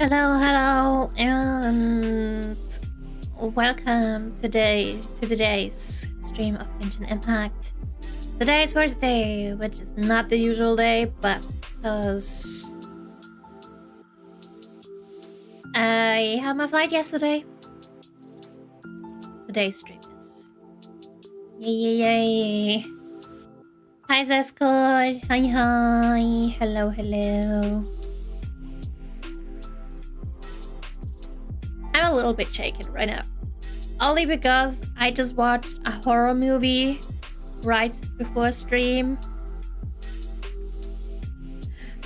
Hello, and welcome to today's stream of Genshin Impact. Today is Thursday, which is not the usual day, but because I had my flight yesterday, today's stream is yay. Hi Zescod, hi, hello. I'm a little bit shaken right now. Only because I just watched a horror movie right before stream.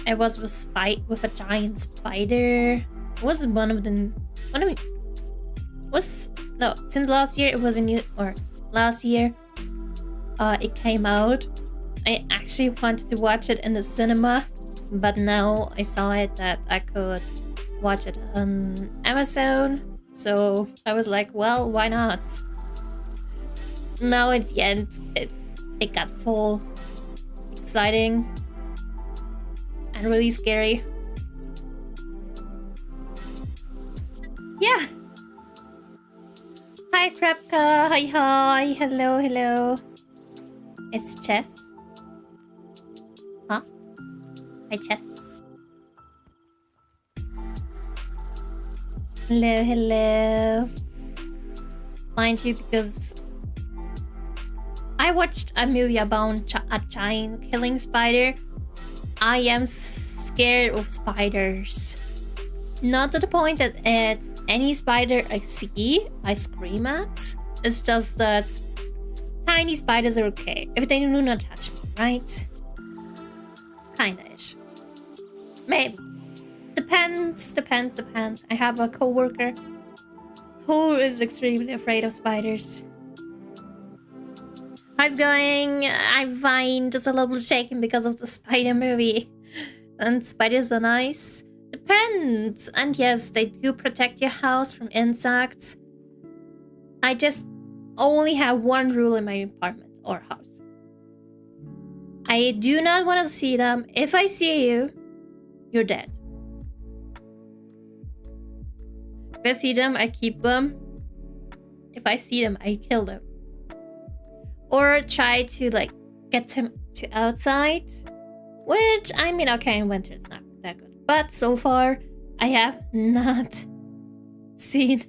It was with a giant spider. It was one of them. Since last year it was last year it came out. I actually wanted to watch it in the cinema, but now I saw it that I could watch it on Amazon, so I was like, well, why not? Now at the end it got full exciting and really scary. Yeah. Hi Krepka, hi, hello. It's Chess. Huh? Hi Chess. Hello. Mind you, because I watched a movie about a giant killing spider. I am scared of spiders. Not to the point that at any spider I see, I scream at. It's just that tiny spiders are okay if they do not touch me, right? Kinda-ish. Maybe. Depends. I have a coworker who is extremely afraid of spiders. How's it going? I'm fine, just a little shaken because of the spider movie. And spiders are nice. Depends. And yes, they do protect your house from insects. I just only have one rule in my apartment or house. I do not want to see them. If I see you, you're dead. If I see them, I keep them. If I see them, I kill them. Or try to get them to outside. Which, I mean, okay, in winter it's not that good. But so far, I have not seen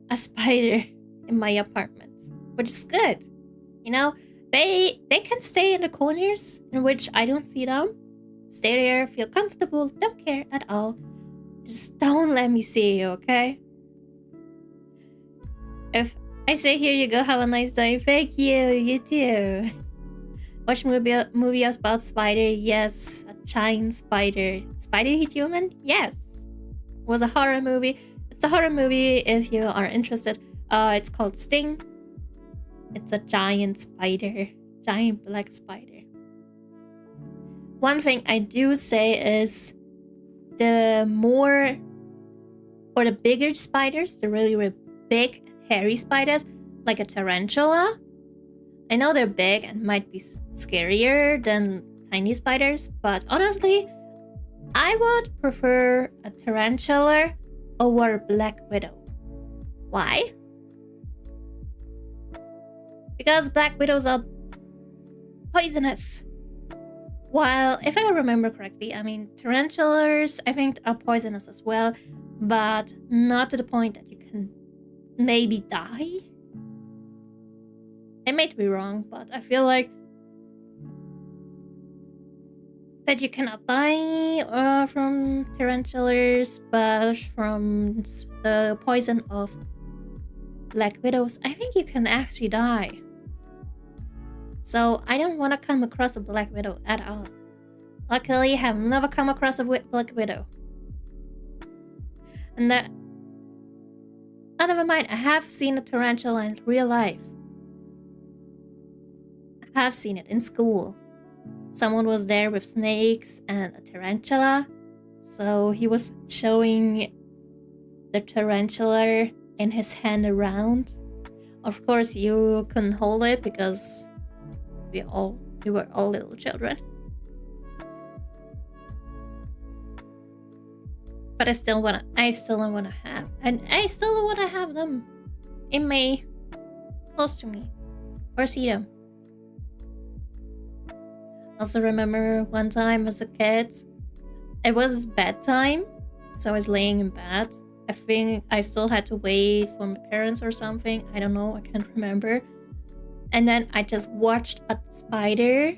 a spider in my apartment. Which is good. You know, they can stay in the corners in which I don't see them. Stay there, feel comfortable, don't care at all. Just don't let me see you, okay? If I say here you go, have a nice day. Thank you, you too. Watch movie about spider. Yes, a giant spider. Spider hit human? Yes. It was a horror movie. It's a horror movie if you are interested. It's called Sting. It's a giant spider. Giant black spider. One thing I do say is the bigger spiders, the really big hairy spiders, like a tarantula. I know they're big and might be scarier than tiny spiders, but honestly, I would prefer a tarantula over a black widow. Why? Because black widows are poisonous. While, if I remember correctly, I mean, tarantulas, I think, are poisonous as well, but not to the point that you can maybe die. I may be wrong, but I feel like that you cannot die from tarantulas, but from the poison of black widows, I think you can actually die. So I don't want to come across a black widow at all. Luckily, I have never come across a black widow. And that... Oh, never mind. I have seen a tarantula in real life. I have seen it in school. Someone was there with snakes and a tarantula. So he was showing the tarantula in his hand around. Of course, you couldn't hold it because we were all little children. But I still don't wanna have them in May, close to me, or see them. Also remember one time as a kid, it was bedtime, so I was laying in bed. I think I still had to wait for my parents or something. I don't know, I can't remember. And then I just watched a spider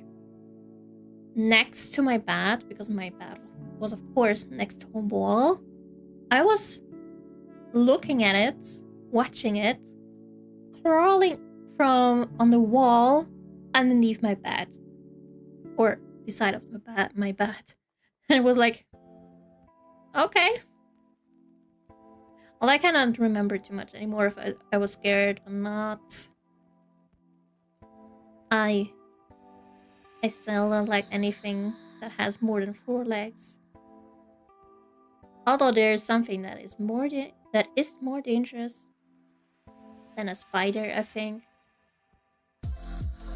next to my bed, because my bed was of course next to a wall. I was looking at it, watching it, crawling from on the wall underneath my bed, or the side of my bed. And it was like, okay. Well, I cannot remember too much anymore if I was scared or not. I still don't like anything that has more than 4 legs. Although there's something that is more dangerous than a spider, I think.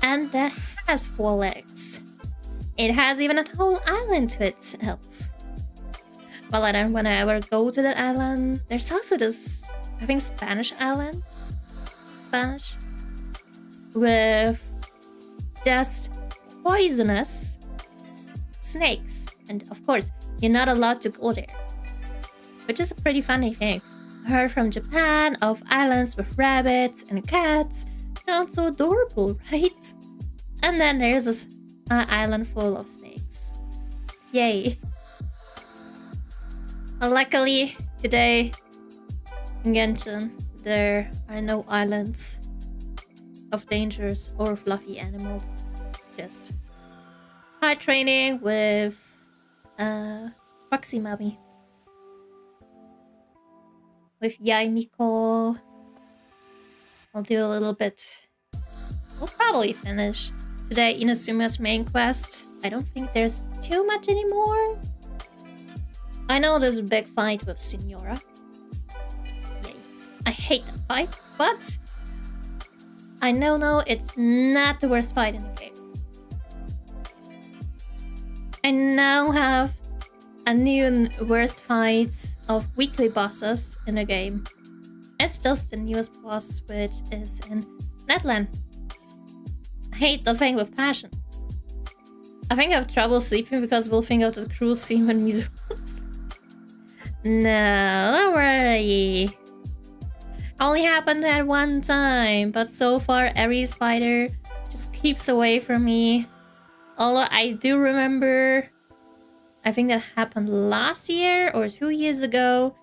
And that has 4 legs. It has even a whole island to itself. Well, I don't want to ever go to that island. There's also this, I think, Spanish island. Spanish. With just poisonous snakes. And of course, you're not allowed to go there. Which is a pretty funny thing. I heard from Japan of islands with rabbits and cats. Sounds so adorable, right? And then there's this island full of snakes. Yay. Well, luckily, today in Genshin, there are no islands of dangerous or fluffy animals. Just hard training with Foxy Mummy. With Yae Miko. I'll do a little bit. We'll probably finish today Inasuma's main quest. I don't think there's too much anymore. I know there's a big fight with Signora. Yay. I hate that fight, but I know it's not the worst fight in the game. I now have a new worst fight of weekly bosses in the game. It's just the newest boss, which is in Netland. I hate the thing with passion. I think I have trouble sleeping because we'll think of the cruel scene when Mizu was. No, don't worry. Only happened that one time, but so far every spider just keeps away from me. Although I do remember, I think that happened last year or 2 years ago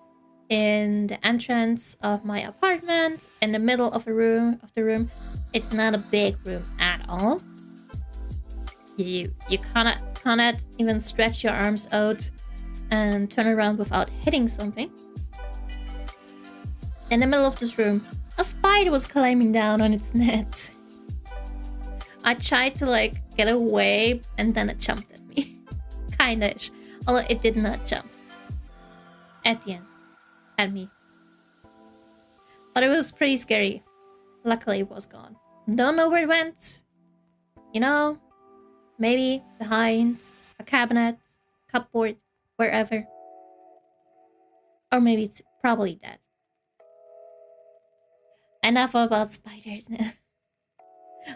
in the entrance of my apartment, in the middle of the room. It's not a big room at all. You cannot even stretch your arms out and turn around without hitting something. In the middle of this room, a spider was climbing down on its net. I tried to get away, and then it jumped at me. Kinda-ish. Although it did not jump. At the end. At me. But it was pretty scary. Luckily it was gone. Don't know where it went. You know, maybe behind a cabinet, cupboard, wherever. Or maybe it's probably dead. Enough about spiders now.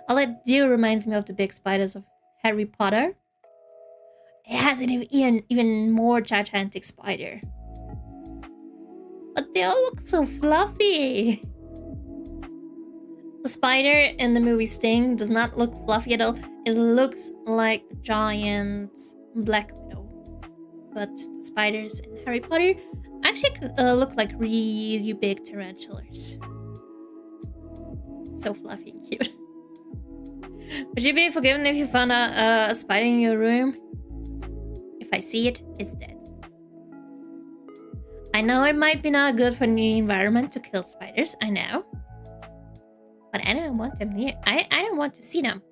All it do reminds me of the big spiders of Harry Potter. It has an even more gigantic spider. But they all look so fluffy. The spider in the movie Sting does not look fluffy at all. It looks like a giant black widow. But the spiders in Harry Potter actually look like really big tarantulas. So fluffy and cute. Would you be forgiven if you found a spider in your room? If I see it, it's dead. I know it might be not good for the environment to kill spiders, I know. But I don't want them near. I don't want to see them.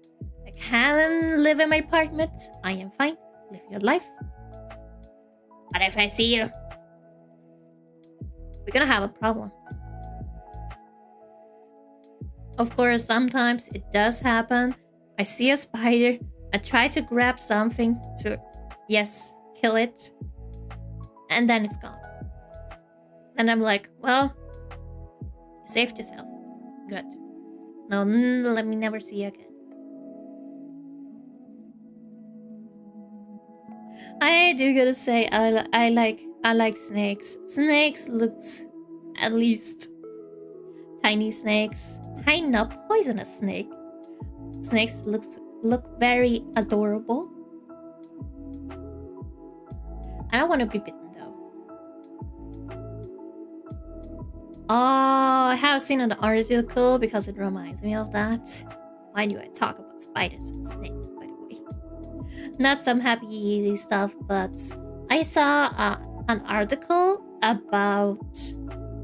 I can live in my apartment. I am fine. Live your life. But if I see you, we're gonna have a problem. Of course, sometimes it does happen. I see a spider. I try to grab something to, yes, kill it. And then it's gone. And I'm like, well, you saved yourself. Good. Now let me never see you again. I do gotta say, I like snakes. Snakes looks, at least, tiny snakes, tiny not poisonous snake. Snakes look very adorable. I don't want to be bitten though. Oh, I have seen an article because it reminds me of that. Why do I talk about spiders and snakes, by the way? Not some happy stuff, but I saw an article about,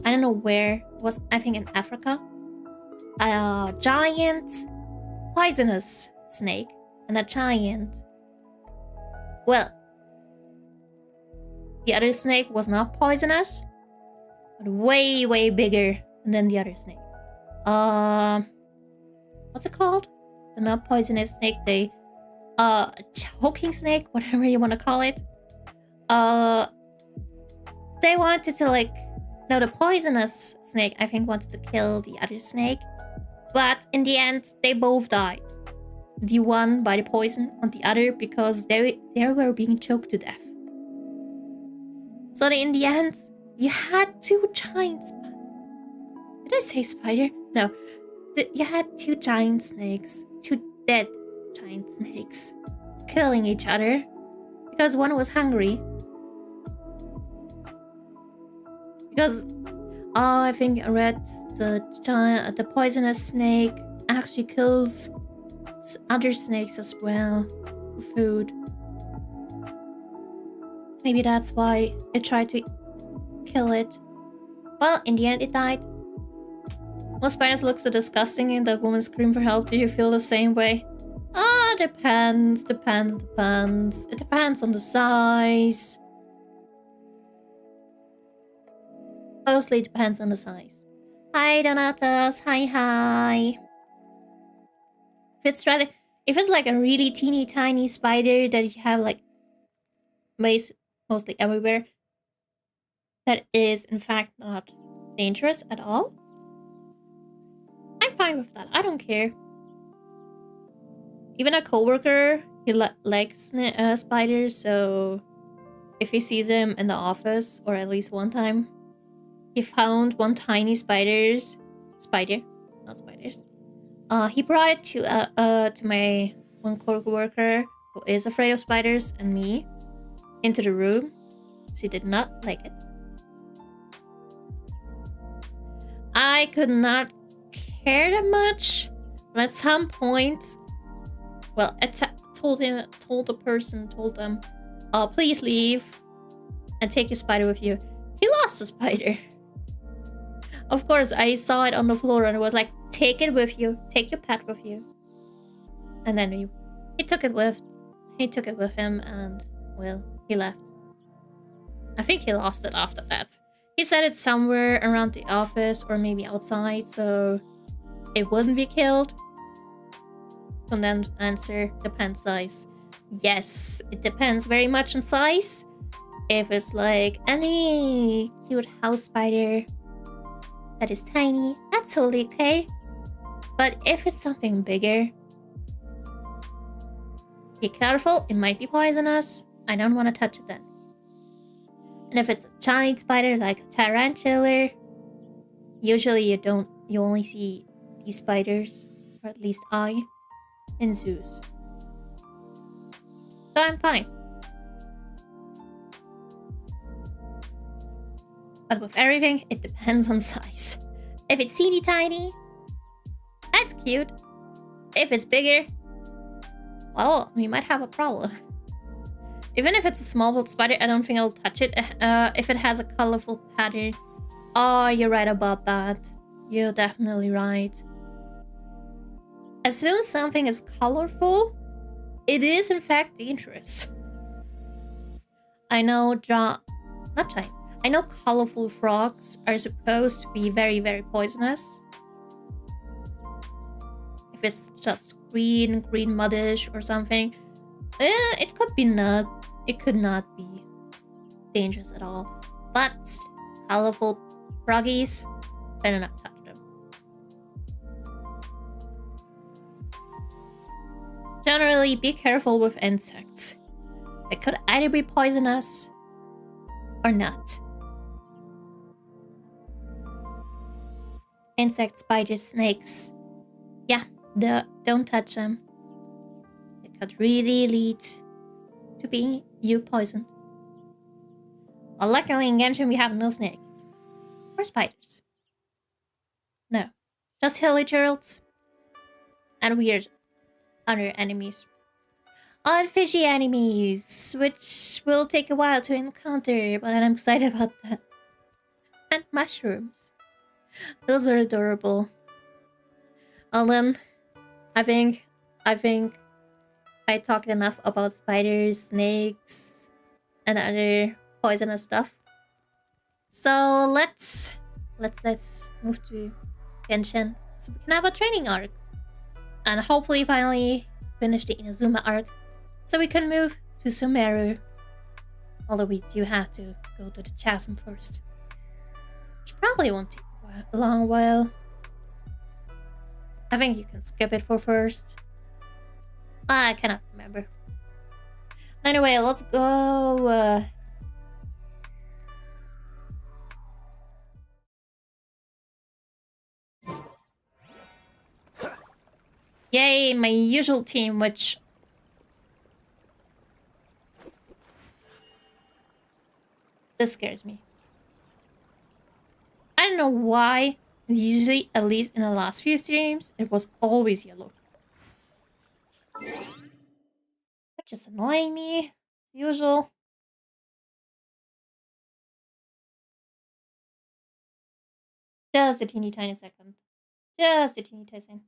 I don't know where it was, I think in Africa, a giant poisonous snake and a giant, well, the other snake was not poisonous, but way bigger than the other snake. What's it called? The not poisonous snake, the choking snake, whatever you want to call it. They wanted to the poisonous snake, I think, wanted to kill the other snake, but in the end they both died. The one by the poison, and the other because they were being choked to death. So in the end, you had two giant did I say spider? No. You had two giant snakes, two dead giant snakes, killing each other because one was hungry. Because I think I read the poisonous snake actually kills other snakes as well for food. Maybe that's why it tried to kill it. Well, in the end, it died. Most spiders look so disgusting and that woman scream for help. Do you feel the same way? Depends. It depends on the size. Mostly depends on the size. Hi, Donatas. Hi. If it's like a really teeny tiny spider that you have like mostly everywhere, that is in fact not dangerous at all, I'm fine with that. I don't care. Even a coworker, he likes spiders, so if he sees them in the office, or at least one time, he found one tiny spider, not spiders. He brought it to my one coworker who is afraid of spiders and me into the room. She did not like it. I could not care that much, but at some point, well, I told them, please leave and take your spider with you. He lost the spider. Of course, I saw it on the floor and it was like, take it with you, take your pet with you. And then he took it with him, and well, he left. I think he lost it after that. He said it's somewhere around the office or maybe outside, so it wouldn't be killed. And then answer, depends size. Yes, it depends very much on size. If it's like any cute house spider that is tiny, that's totally okay. But if it's something bigger, be careful, it might be poisonous. I don't want to touch it then. And if it's a giant spider like a tarantula, usually you only see these spiders, or at least I, in zoos. So I'm fine. But with everything, it depends on size. If it's teeny tiny, that's cute. If it's bigger, well, we might have a problem. Even if it's a small spider, I don't think I'll touch it. If it has a colorful pattern. Oh, you're right about that. You're definitely right. As soon as something is colorful, it is in fact dangerous. I know I know colorful frogs are supposed to be very, very poisonous. If it's just green muddish or something, it could not be dangerous at all. But colorful froggies, better not touch them. Generally, be careful with insects. They could either be poisonous or not. Insects, spiders, snakes. Yeah, don't touch them. It could really lead to being you poisoned. Well, luckily in Genshin we have no snakes. Or spiders. No. Just hilly turtles. And weird other enemies. And fishy enemies, which will take a while to encounter, but I'm excited about that. And mushrooms. Those are adorable. Well then, I think I talked enough about spiders, snakes, and other poisonous stuff. So let's move to Genshin so we can have a training arc. And hopefully finally finish the Inazuma arc so we can move to Sumeru. Although we do have to go to the chasm first. Which probably won't take a long while. I think you can skip it for first. I cannot remember. Anyway, let's go. Yay, my usual team, which... This scares me. I don't know why. Usually, at least in the last few streams, it was always yellow. That's just annoying me. As usual. Just a teeny tiny second. Just a teeny tiny second.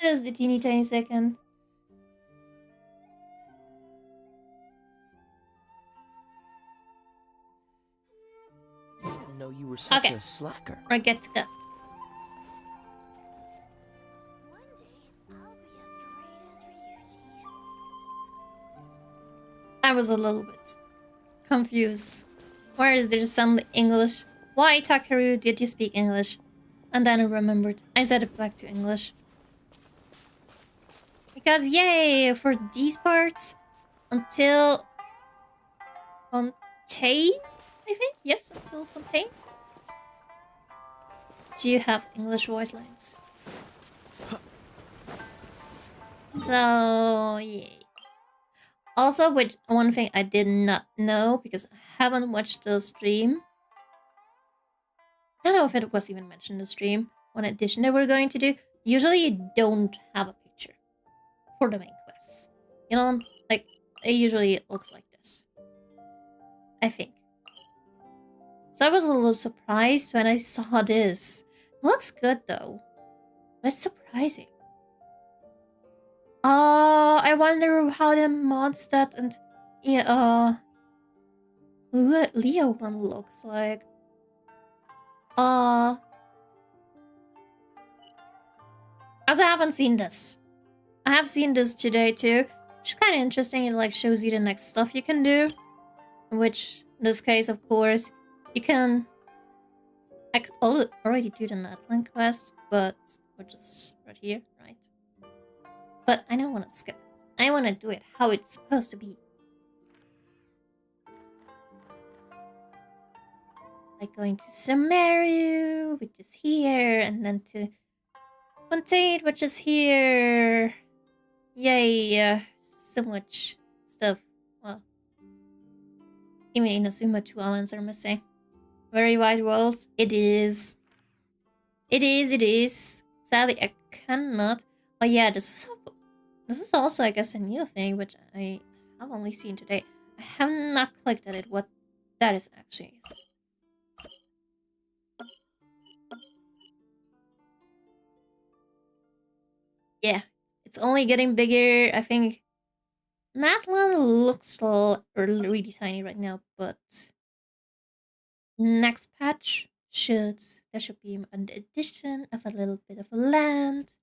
Just a teeny tiny second. I didn't know you were such a slacker. We're good to go. I was a little bit confused. Where is there suddenly English? Why, Takeru, did you speak English? And then I remembered. I said it back to English. Because, yay, for these parts, until Fontaine, I think? Yes, until Fontaine. Do you have English voice lines? So, yay. Also, which one thing I did not know, because I haven't watched the stream. I don't know if it was even mentioned in the stream. One addition that we're going to do. Usually you don't have a picture for the main quests. You know, like, it usually looks like this. I think. So I was a little surprised when I saw this. It looks good though. That's surprising. I wonder how the mods that and yeah, Leo one looks like. As I haven't seen this. I have seen this today too. Which is kind of interesting. It like shows you the next stuff you can do. Which, in this case, of course, you can... I could already do the Natlan quest, but we're just right here, right? But I don't want to skip it. I want to do it how it's supposed to be. Like going to Sumeru, which is here, and then to Fontaine, which is here. Yay, so much stuff. Well, even Inazuma 2 islands are missing. Very wide worlds. It is. It is. Sadly, I cannot. Oh yeah, this is also, I guess, a new thing, which I have only seen today. I have not clicked at it, what that is actually is. Yeah, it's only getting bigger. I think Natlan looks really tiny right now, but next patch there should be an addition of a little bit of land.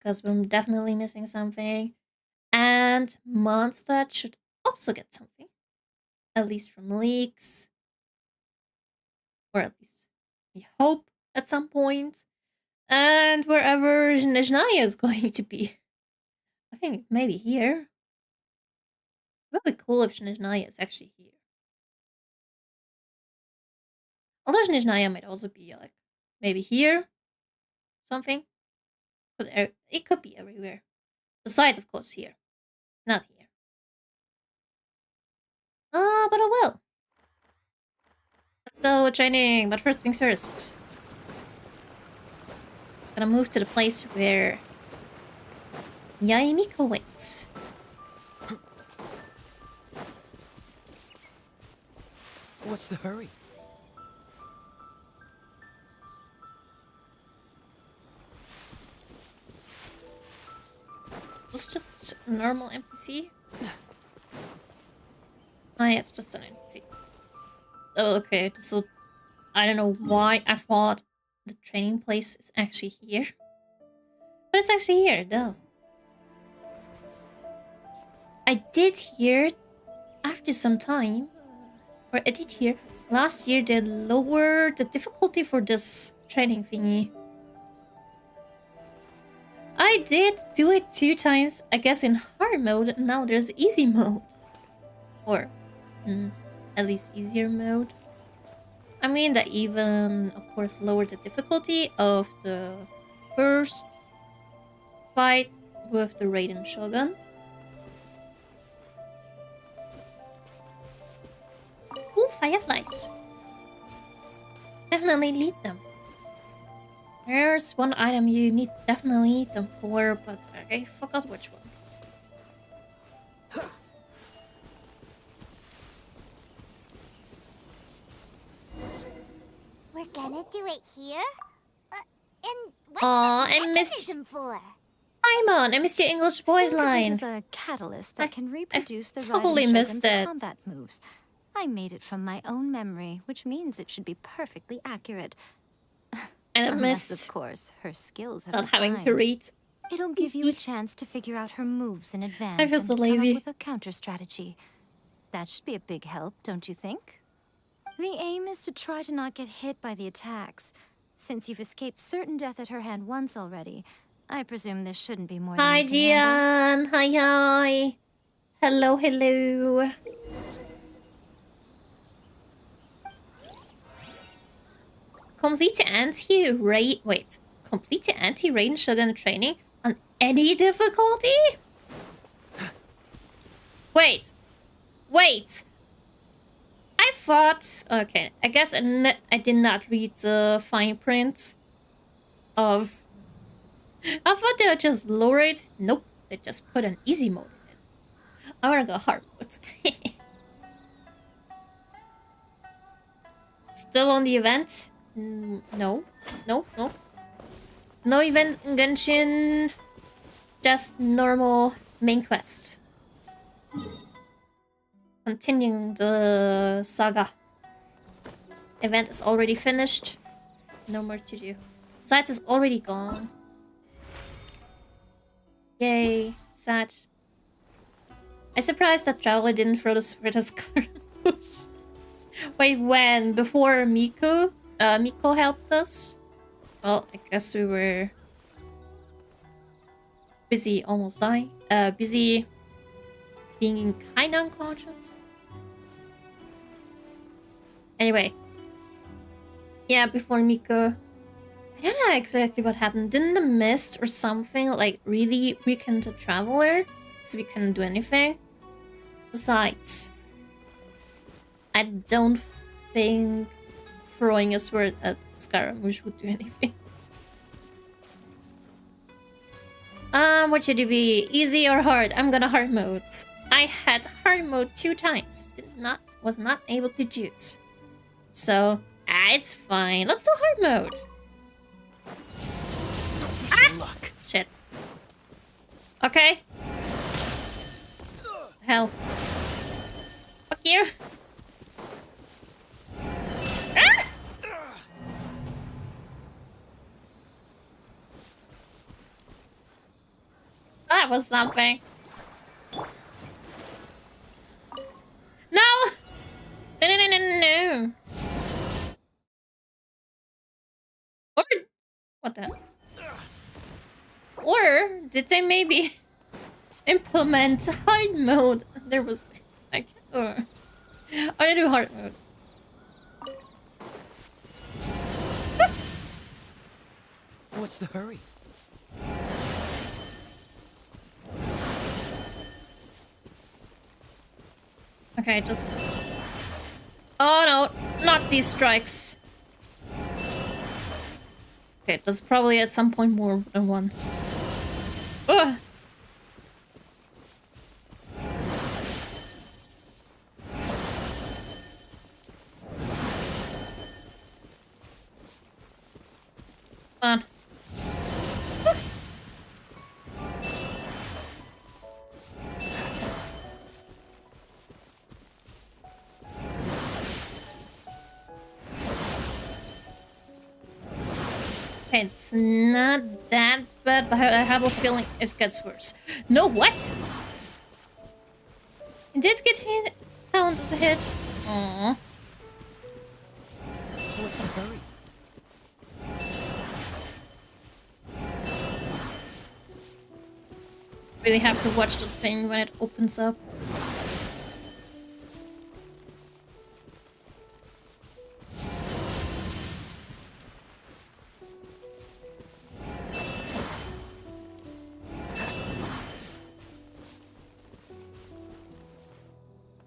because we're definitely missing something. And Mondstadt should also get something, at least from leaks, or at least we hope at some point. And wherever Nizhnaya is going to be, I think maybe here. It would be cool if Nizhnaya is actually here. Although Nizhnaya might also be like maybe here, something. It could be everywhere. Besides, of course, here. Not here. But I will. Let's go training, but first things first. Gonna move to the place where Yae Miko waits. What's the hurry? It's just a normal NPC. Oh yeah, it's just an NPC. Oh, okay, I don't know why I thought the training place is actually here. But it's actually here, though. I did hear, after some time, or I did hear, last year they lowered the difficulty for this training thingy. I did do it 2 times, I guess in hard mode, now there's easy mode. Or, at least easier mode. I mean that even, of course, lowered the difficulty of the first fight with the Raiden Shogun. Ooh, fireflies. Definitely lead them. There's one item you need definitely need them for, but I forgot which one. We're gonna do it here? And what's Aw, this I missed... mechanism for? Paimon, I missed your English boys line. It is a catalyst that can reproduce the totally Raiden missed Shogun's it. combat moves. I made it from my own memory, which means it should be perfectly accurate. And I Unless, missed of course, her skills have not having to declined. read. It'll give you a chance to figure out her moves in advance I feel and so come lazy. up with a counter strategy. That should be a big help, don't you think? The aim is to try to not get hit by the attacks. Since you've escaped certain death at her hand once already, I presume this shouldn't be more than Hi, you can handle. Gian. Hi, hi. Hello, hello. Complete the anti-Raiden Shogun training on any difficulty? Wait. I thought... Okay, I guess I did not read the fine print of... I thought they would just lower it. Nope, they just put an easy mode in it. I wanna go hard mode. Still on the event? No. No event in Genshin. Just normal main quest. Continuing the saga. Event is already finished. No more to do. Sight is already gone. Yay, sad. I'm surprised that Traveler didn't throw the sword as current push. Wait, when? Before Miko? Miko helped us? Well, I guess we were busy almost dying. Busy being kinda unconscious. Anyway. Yeah, before Miko. I don't know exactly what happened. Didn't the mist or something like really weaken the Traveler? So we couldn't do anything? Besides, I don't think throwing a sword at Scaramouche would do anything. What should it be? Easy or hard? I'm gonna hard mode. I had hard mode 2 times. Was not able to choose. So, it's fine. Let's do hard mode. Luck. Shit. Okay. Hell. Fuck you. Ah! that was something. No! No, no, no, no, no. Or... What the hell? Or did they maybe implement hard mode? There was... like... I do hard mode. What's the hurry? Okay, just... Oh no, not these strikes. Okay, there's probably at some point more than one. Ugh. Come on. Okay, it's not that bad, but I have a feeling it gets worse. No, what? It did get hit. Count as a hit. Aww. What's the hurry? Really have to watch the thing when it opens up.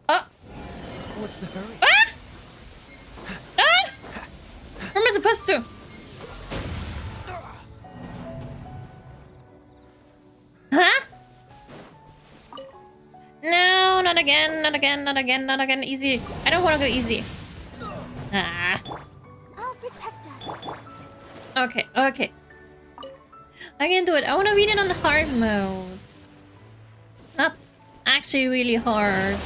Oh! What's the hurry? Ah! Ah! Where am I supposed to? Huh? No, not again, not again, not again, not again. Easy. I don't want to go easy. Ah. I'll protect us. Okay, okay. I can do it. I want to beat it on hard mode. It's not actually really hard.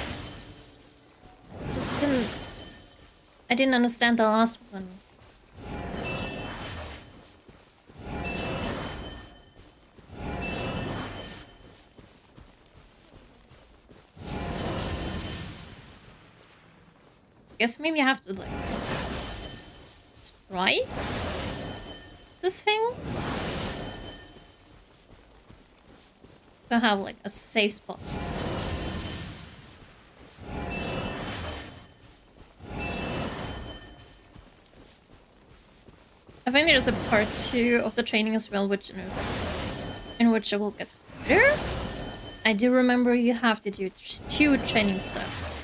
Just didn't... I didn't understand the last one. Guess maybe I have to like try this thing to have like a safe spot. I think there's a part 2 of the training as well, which in which it will get harder. I do remember you have to do 2 training steps.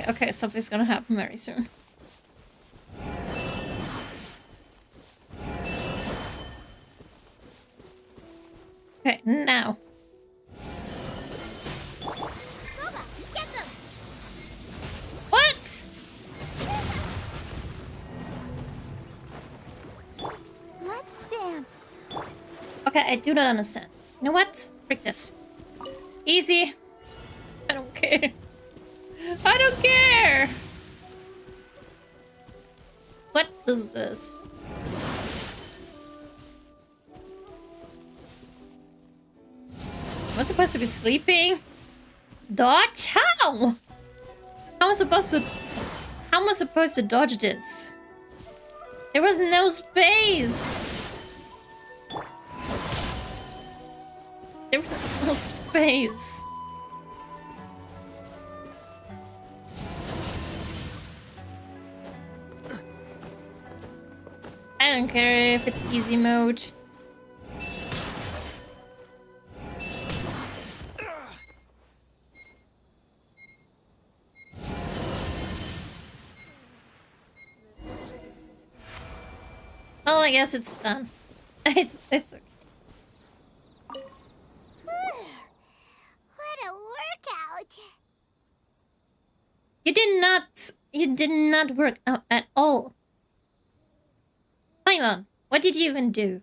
Okay, something's gonna happen very soon. Okay, now. Boba, get them! What? Let's dance. Okay, I do not understand. You know what? Frick this. Easy. I don't care. I don't care! What is this? Am I supposed to be sleeping? Dodge? How? How am I supposed to dodge this? There was no space! There was no space. I don't care if it's easy mode. Well, I guess it's done. It's okay. What a workout. You did not You did not work out at all. Paimon, what did you even do?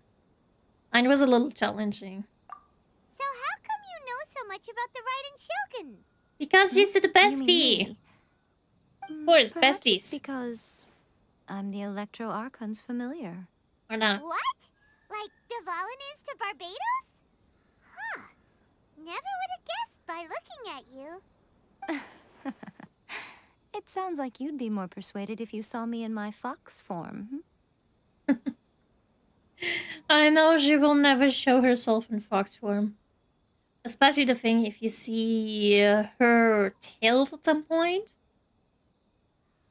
Mine was a little challenging. So how come you know so much about the Raiden Shogun? Because she's the You mean bestie. me? Of course, Perhaps it's besties. because I'm the Electro Archon's familiar. Or not. What? Like Devalin is to Barbados? Huh. Never would have guessed by looking at you. It sounds like you'd be more persuaded if you saw me in my fox form. I know she will never show herself in fox form. Especially the thing if you see her tails at some point.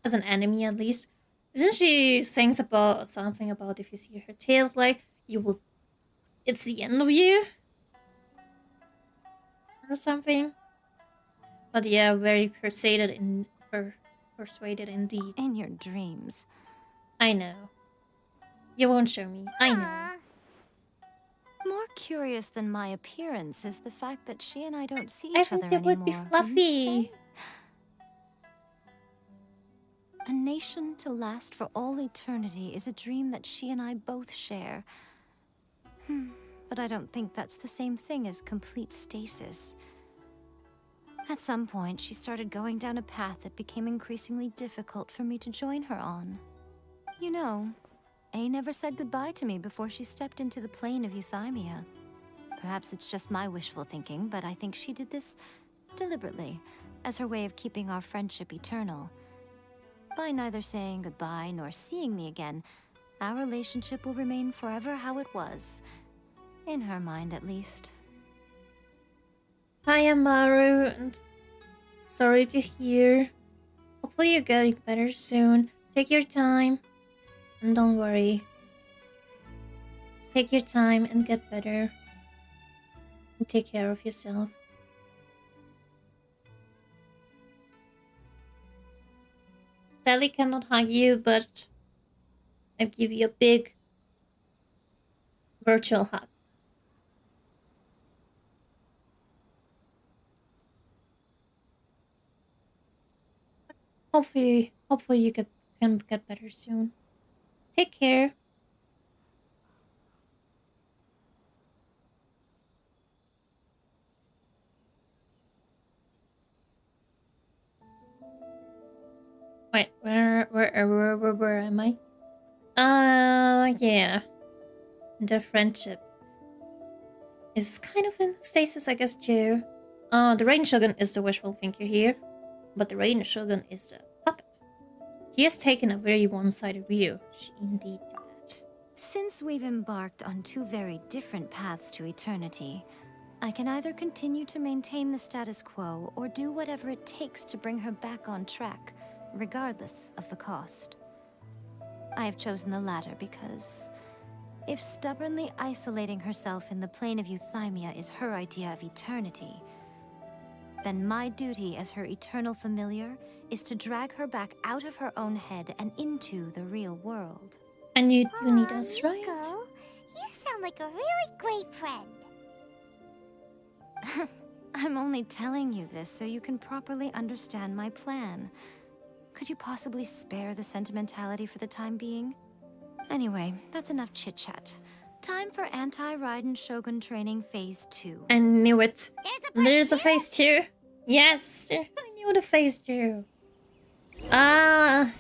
As an enemy, at least. Isn't she saying about something about if you see her tails, like, you will... It's the end of you? Or something? But yeah, very persuaded indeed. In your dreams. I know. You won't show me. I know. Huh. More curious than my appearance is the fact that she and I don't see I each think other that would be anymore, wouldn't you fluffy. say? A nation to last for all eternity is a dream that she and I both share. But I don't think that's the same thing as complete stasis. At some point, she started going down a path that became increasingly difficult for me to join her on. You know, A never said goodbye to me before she stepped into the plane of Euthymia. Perhaps it's just my wishful thinking, but I think she did this deliberately, as her way of keeping our friendship eternal. By neither saying goodbye nor seeing me again, our relationship will remain forever how it was. In her mind, at least. Hi, Amaru, and sorry to hear. Hopefully you're getting better soon. Take your time, and don't worry. Take your time and get better. And take care of yourself. Sally cannot hug you, but I'll give you a big virtual hug. Hopefully you can get better soon. Take care. Wait, where am I? Yeah. The friendship is kind of in stasis, I guess, too. The Rain Shogun is the wishful thinker here, but the Rain Shogun is the puppet. He has taken a very one-sided view. She indeed did that. Since we've embarked on two very different paths to eternity, I can either continue to maintain the status quo or do whatever it takes to bring her back on track, regardless of the cost. I have chosen the latter because if stubbornly isolating herself in the plane of Euthymia is her idea of eternity, then my duty as her eternal familiar is to drag her back out of her own head and into the real world. And you do need us, Miko, right? you sound like a really great friend. I'm only telling you this so you can properly understand my plan. Could you possibly spare the sentimentality for the time being? Anyway, that's enough chit-chat. Time for Anti-Raiden Shogun Training Phase 2. I knew it. There's a Phase 2. Yes, I knew the Phase 2. God.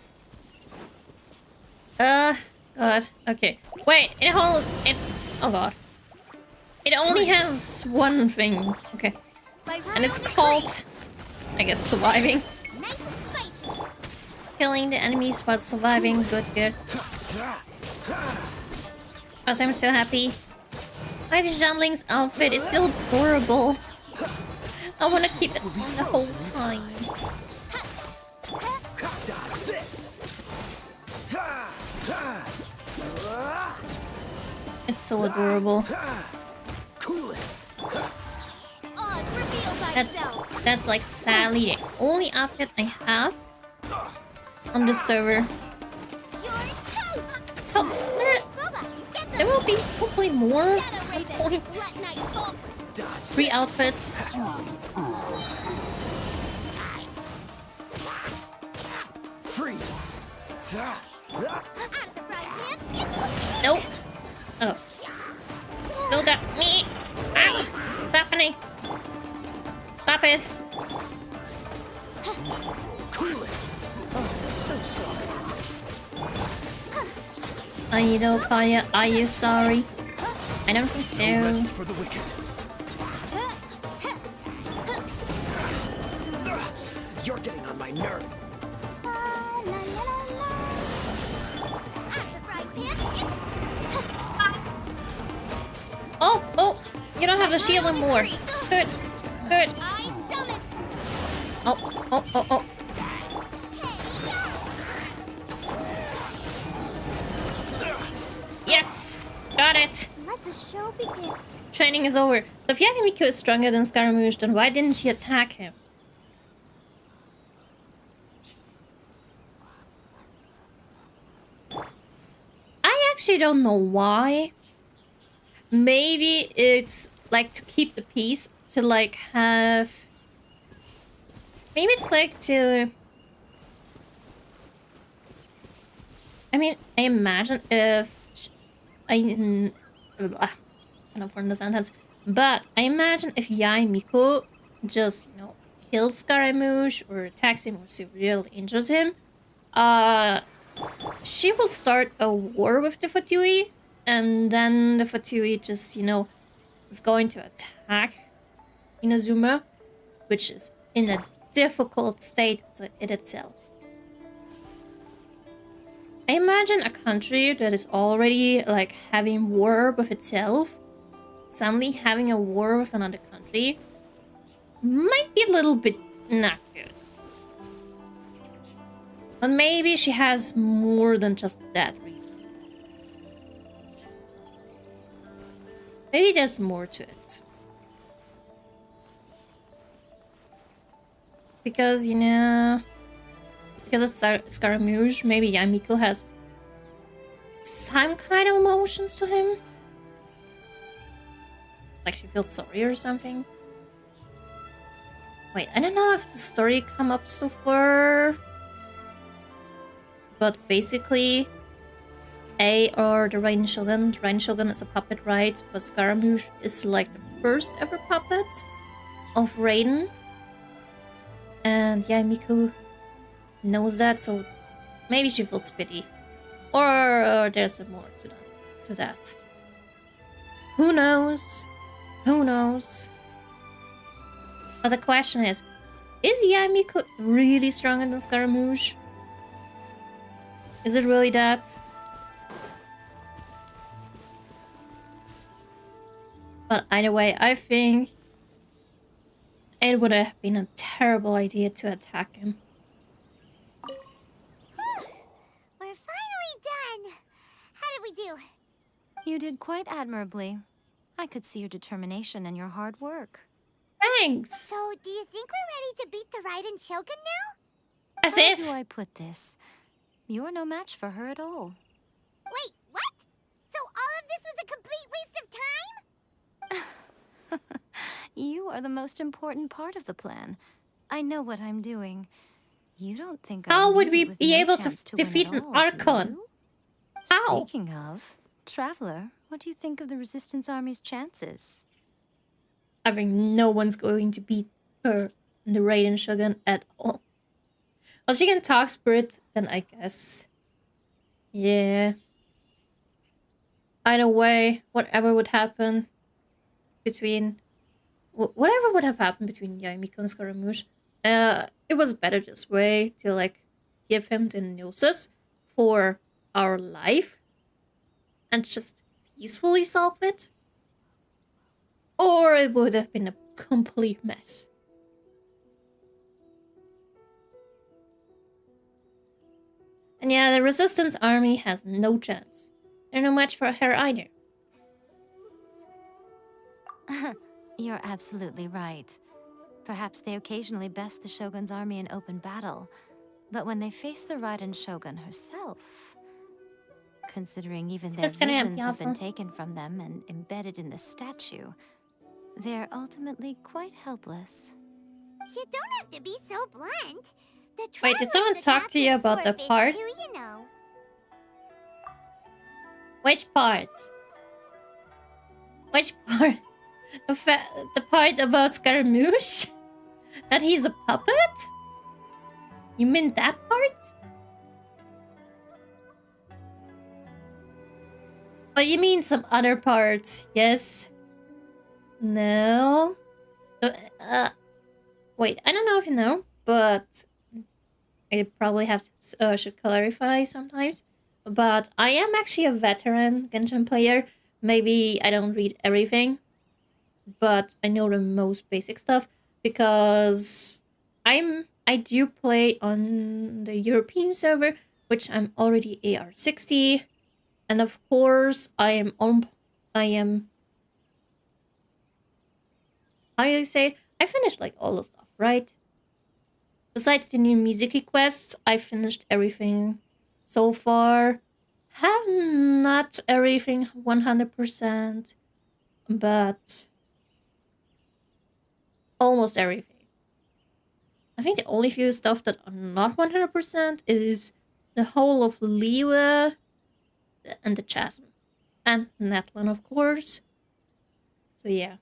Okay. Wait, oh god. It only has one thing. Okay. And it's called, I guess, surviving. Nice and spicy. Killing the enemies but surviving. Good. Also, I'm so happy. I have Zhanling's outfit. It's still adorable. I want to keep it on the whole time. Dodge this. It's so adorable. Cool it. Oh, it's revealed by itself. That's like sadly the only outfit I have on the server. You're toast. So there will be hopefully more at some point. Black Knight Bolt. Dodge 3 outfits. Nope. Oh. Still got me. Ah! What's happening? Stop it. Cool it. Oh, so sorry. You know, Kaya, are you sorry? I don't think No rest so. for the wicked. You're getting on my nerve. Oh, oh, you don't have the shield anymore. It's good. It's good. Oh, oh, oh, oh. Yes! Got it! Let the show begin. Training is over. So if Yae Miko is stronger than Scaramouche, then why didn't she attack him? I actually don't know why. Maybe it's like to keep the peace, to like have... Maybe it's like to... I mean, I imagine if... I cannot form the sentence. But I imagine if Yae Miko just, you know, kills Scaramouche or attacks him or severely injures him, she will start a war with the Fatui, and then the Fatui just, you know, is going to attack Inazuma, which is in a difficult state in itself. I imagine a country that is already like having war with itself, suddenly having a war with another country, might be a little bit not good. But maybe she has more than just that reason. Maybe there's more to it. Because, you know... Because it's Scaramouche, maybe Yae Miko has some kind of emotions to him. Like she feels sorry or something. Wait, I don't know if the story come up so far. But basically, or the Raiden Shogun. The Raiden Shogun is a puppet, right? But Scaramouche is like the first ever puppet of Raiden. And Yae Miko knows that, so maybe she feels pity. Or there's more to that. Who knows? Who knows? But the question is Yae Miko really stronger than Scaramouche? Is it really that? But either way, I think it would have been a terrible idea to attack him. We're finally done. How did we do? You did quite admirably. I could see your determination and your hard work. Thanks! So, do you think we're ready to beat the Raiden Shogun now? As How if! do I put this? You're no match for her at all. Wait, what? So all of this was a complete waste of time? You are the most important part of the plan. I know what I'm doing. You don't think How I'll would we leave with be no able to chance win defeat at an all, do Archon? you? How? Speaking of, Traveler, what do you think of the Resistance Army's chances? I think no one's going to beat her and the Raiden Shogun at all. Well, she can talk spirit, then I guess. Yeah. Either way, whatever would happen between... Whatever would have happened between Yae Miko and Scaramouche, it was better this way to, like, give him the gnosis for our life and just peacefully solve it. Or it would have been a complete mess. And yeah, the Resistance Army has no chance. They're no match for her either. You're absolutely right. Perhaps they occasionally best the Shogun's army in open battle, but when they face the Raiden Shogun herself, considering even their That's gonna be visions have been awful. taken from them and embedded in the statue, they're ultimately quite helpless. You don't have to be so blunt. The Wait, did someone talk to you about the part? Too, you know. Which part? Which part? The part about Scaramouche? That he's a puppet? You mean that part? Oh, you mean some other part? Yes? No? Wait, I don't know if you know, but I probably have to, should clarify sometimes. But I am actually a veteran Genshin player. Maybe I don't read everything, but I know the most basic stuff because I do play on the European server, which I'm already AR60, and of course I am how do you say it? I finished like all the stuff, right? Besides the new Mizuki quests, I finished everything so far. Have not everything 100%, but almost everything. I think the only few stuff that are not 100% is the whole of Liwa and the Chasm. And Netland, of course. So yeah.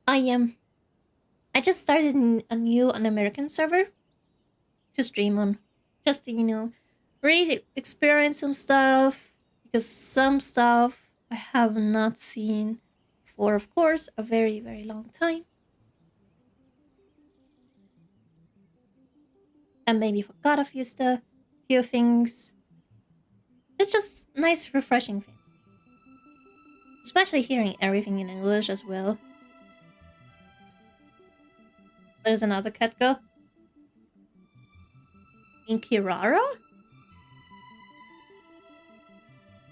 I just started a new American server to stream on. Just to, really experience some stuff. Because some stuff I have not seen for, of course, a very, very long time. And maybe forgot a few things. It's just nice, refreshing thing. Especially hearing everything in English as well. There's another cat girl. In Kirara?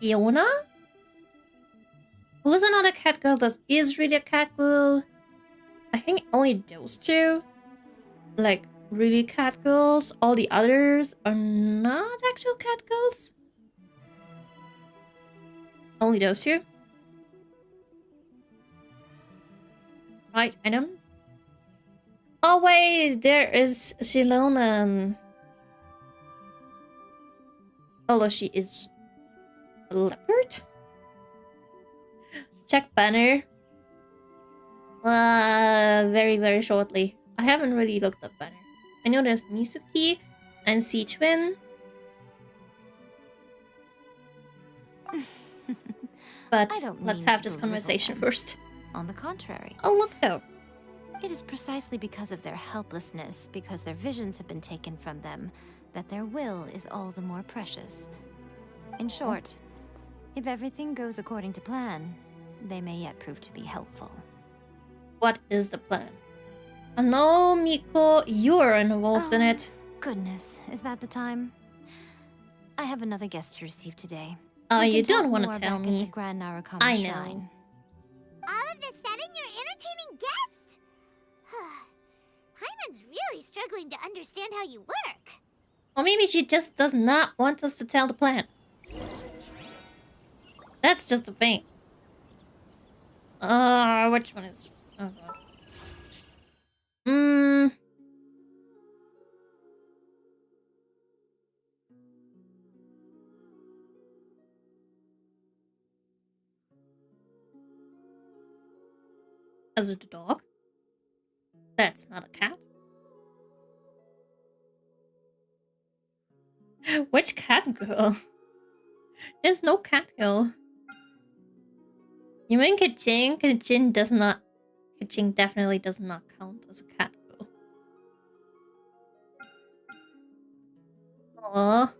Iona? Who's another cat girl that is really a cat girl? I think only those two. Like, really cat girls. All the others are not actual cat girls. Only those two. Right, I don't... Oh wait, there is Shilona. Although she is a leopard? Check banner. Very, very shortly. I haven't really looked up banner. I know there's Misuki and Sichuan. But let's have this conversation first. On the contrary. Oh, look though. It is precisely because of their helplessness, because their visions have been taken from them, that their will is all the more precious. In short, if everything goes according to plan, they may yet prove to be helpful. What is the plan? I know, Miko, you are involved in it. Goodness, is that the time? I have another guest to receive today. You don't want to tell me. I know. Shrine. All of a sudden, you're entertaining guests? Paimon's really struggling to understand how you work. Or maybe she just does not want us to tell the plan. That's just the thing. Which one is... Oh god. As a dog? That's not a cat. Which cat girl? There's no cat girl. You mean Kaching? Kaching does not... Kaching definitely does not count as a cat girl. Aww.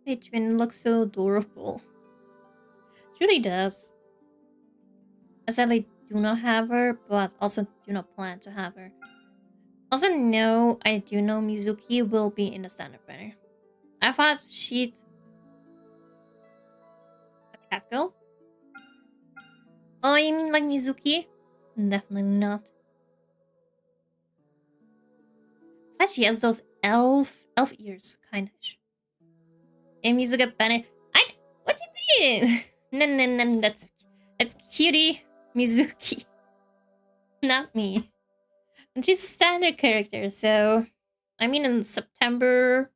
The twin looks so adorable. She really does. I sadly do not have her, but also do not plan to have her. Also, no, I do know Mizuki will be in the standard banner. I thought she's a cat girl. Oh, you mean like Mizuki? Definitely not. But she has those elf ears, kindish. And Mizuki banner. What do you mean? No, that's cutie Mizuki. Not me. And she's a standard character, so I mean in September,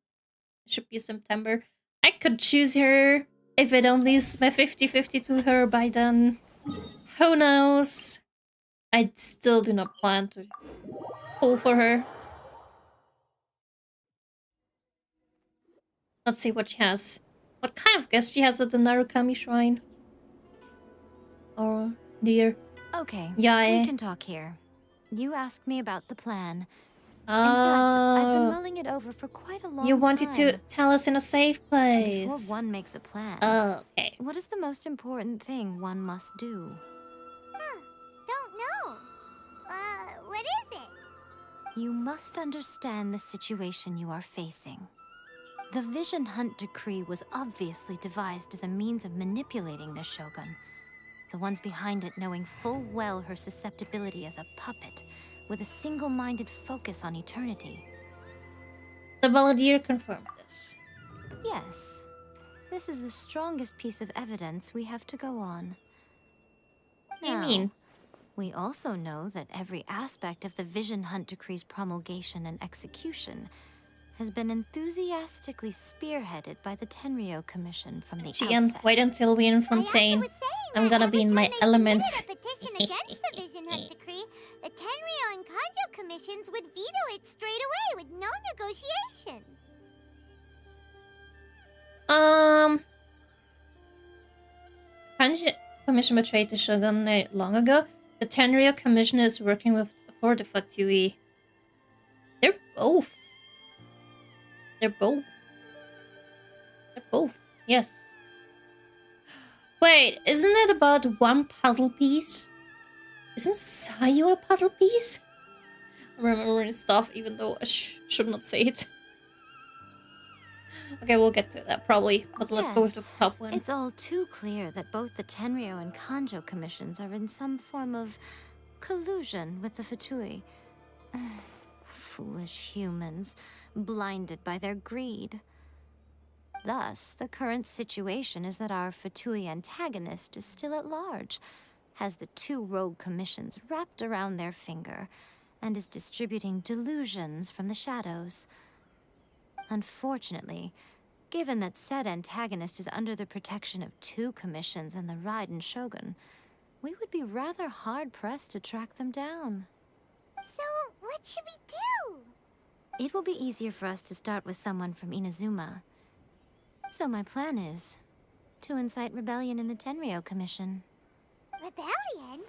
it should be September, I could choose her if I don't lose my 50-50 to her by then. Who knows? I still do not plan to pull for her. Let's see what she has. What kind of guest she has at the Narukami Shrine? Or dear. Okay, Yae. we can talk here. You asked me about the plan. In fact, I've been mulling it over for quite a long time. You wanted to tell us in a safe place. Before one makes a plan. Oh, okay. What is the most important thing one must do? Don't know. What is it? You must understand the situation you are facing. The Vision Hunt Decree was obviously devised as a means of manipulating the Shogun. The ones behind it knowing full well her susceptibility as a puppet, with a single-minded focus on eternity. The Balladeer confirmed this. Yes. This is the strongest piece of evidence we have to go on. What do you mean? We also know that every aspect of the Vision Hunt Decree's promulgation and execution has been enthusiastically spearheaded by the Tenryou Commission from the outset. Wait until we're in Fontaine. I'm gonna be in my element. If they submitted a petition against the Vision Hunt Decree, the Tenryou and Kanjo commissions would veto it straight away with no negotiation. Kanji Commission betrayed the Shogun long ago. The Tenryou Commission is working for the Fatui. They're both. They're both. They're both. Yes. Wait, isn't it about one puzzle piece? Isn't Sayu a puzzle piece? I'm remembering stuff even though I should not say it. Okay, we'll get to that probably, but let's go with the top one. It's all too clear that both the Tenryou and Kanjo commissions are in some form of collusion with the Fatui. Foolish humans, blinded by their greed. Thus, the current situation is that our Fatui antagonist is still at large, has the two rogue commissions wrapped around their finger, and is distributing delusions from the shadows. Unfortunately, given that said antagonist is under the protection of two commissions and the Raiden Shogun, we would be rather hard-pressed to track them down. So, what should we do? It will be easier for us to start with someone from Inazuma. So my plan is to incite rebellion in the Tenryou Commission. Rebellion?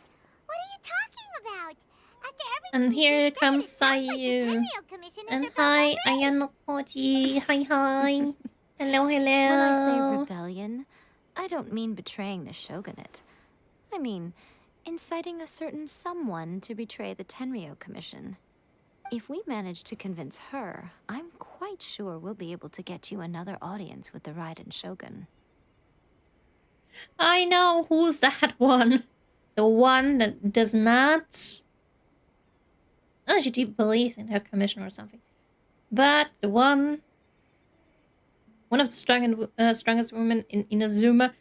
What are you talking about? After everything And here you just comes said, it sounds like the Sayu. Tenryou Commission has And rebelled hi, already. Ayano Koji. Hi. Hello, When I say hello. rebellion, I don't mean betraying the shogunate. I mean inciting a certain someone to betray the Tenryou Commission. If we manage to convince her, I'm quite sure we'll be able to get you another audience with the Raiden Shogun. I know who's that one. The one that does not... Oh, she believes in her commission or something. But the one of the strongest women in Inazuma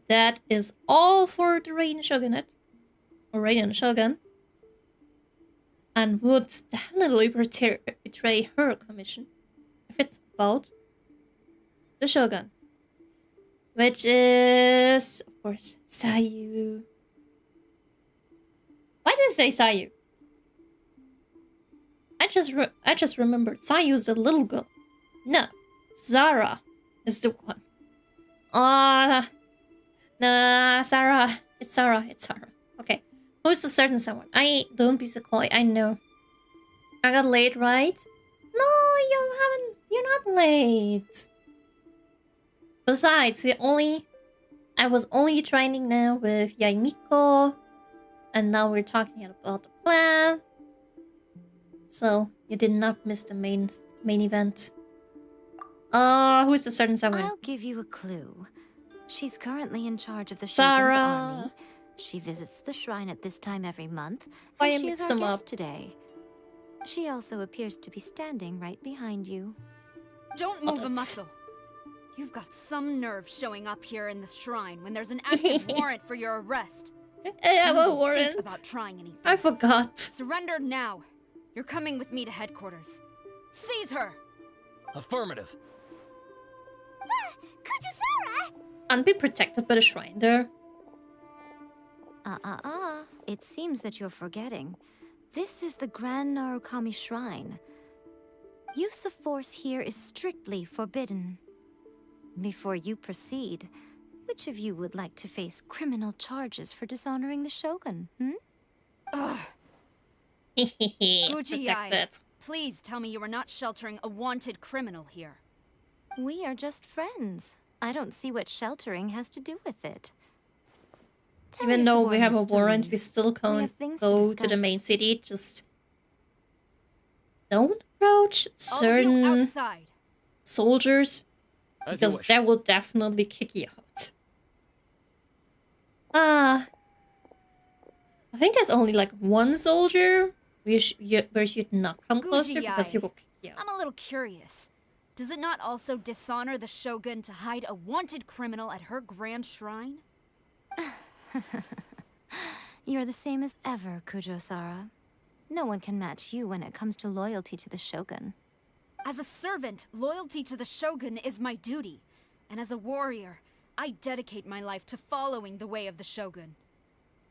that is all for the Raiden Shogunate. Or Raiden Shogun. And would definitely betray her commission if it's about the Shogun. Which is, of course, Sayu. Why do I say Sayu? I just remembered Sayu's the little girl. No, Zara is the one. Sarah. It's Sarah. Okay. Who's the certain someone? Don't be so coy. I know. I got late, right? No, you haven't. You're not late. Besides, I was only training now with Yae Miko, and now we're talking about the plan. So you did not miss the main event. Who's the certain someone? I'll give you a clue. She's currently in charge of the Sarah. Shogun's army. She visits the shrine at this time every month, Why I and she is mixed our them guest up. today. She also appears to be standing right behind you. Don't move a What? muscle. You've got some nerve showing up here in the shrine when there's an active warrant for your arrest. I have Don't a even warrant. Think about trying anything. I forgot. Surrender now. You're coming with me to headquarters. Seize her! Affirmative. Kujusara! Aren't we protected by the shrine there? It seems that you're forgetting. This is the Grand Narukami Shrine. Use of force here is strictly forbidden. Before you proceed, which of you would like to face criminal charges for dishonoring the Shogun, Ugh. Protected. Yae, please tell me you are not sheltering a wanted criminal here. We are just friends. I don't see what sheltering has to do with it. Tell Even your though we have a subordinates to warrant, leave. we still We can't have things to go to the discuss. main city. Just don't approach All of you certain outside. soldiers, As you because wish. that will definitely kick you out. I think there's only like one soldier where you should not come close to because he Yae, will kick you out. I'm a little curious. Does it not also dishonor the Shogun to hide a wanted criminal at her grand shrine? You're the same as ever, Kujo-Sara. No one can match you when it comes to loyalty to the Shogun. As a servant, loyalty to the Shogun is my duty. And as a warrior, I dedicate my life to following the way of the Shogun.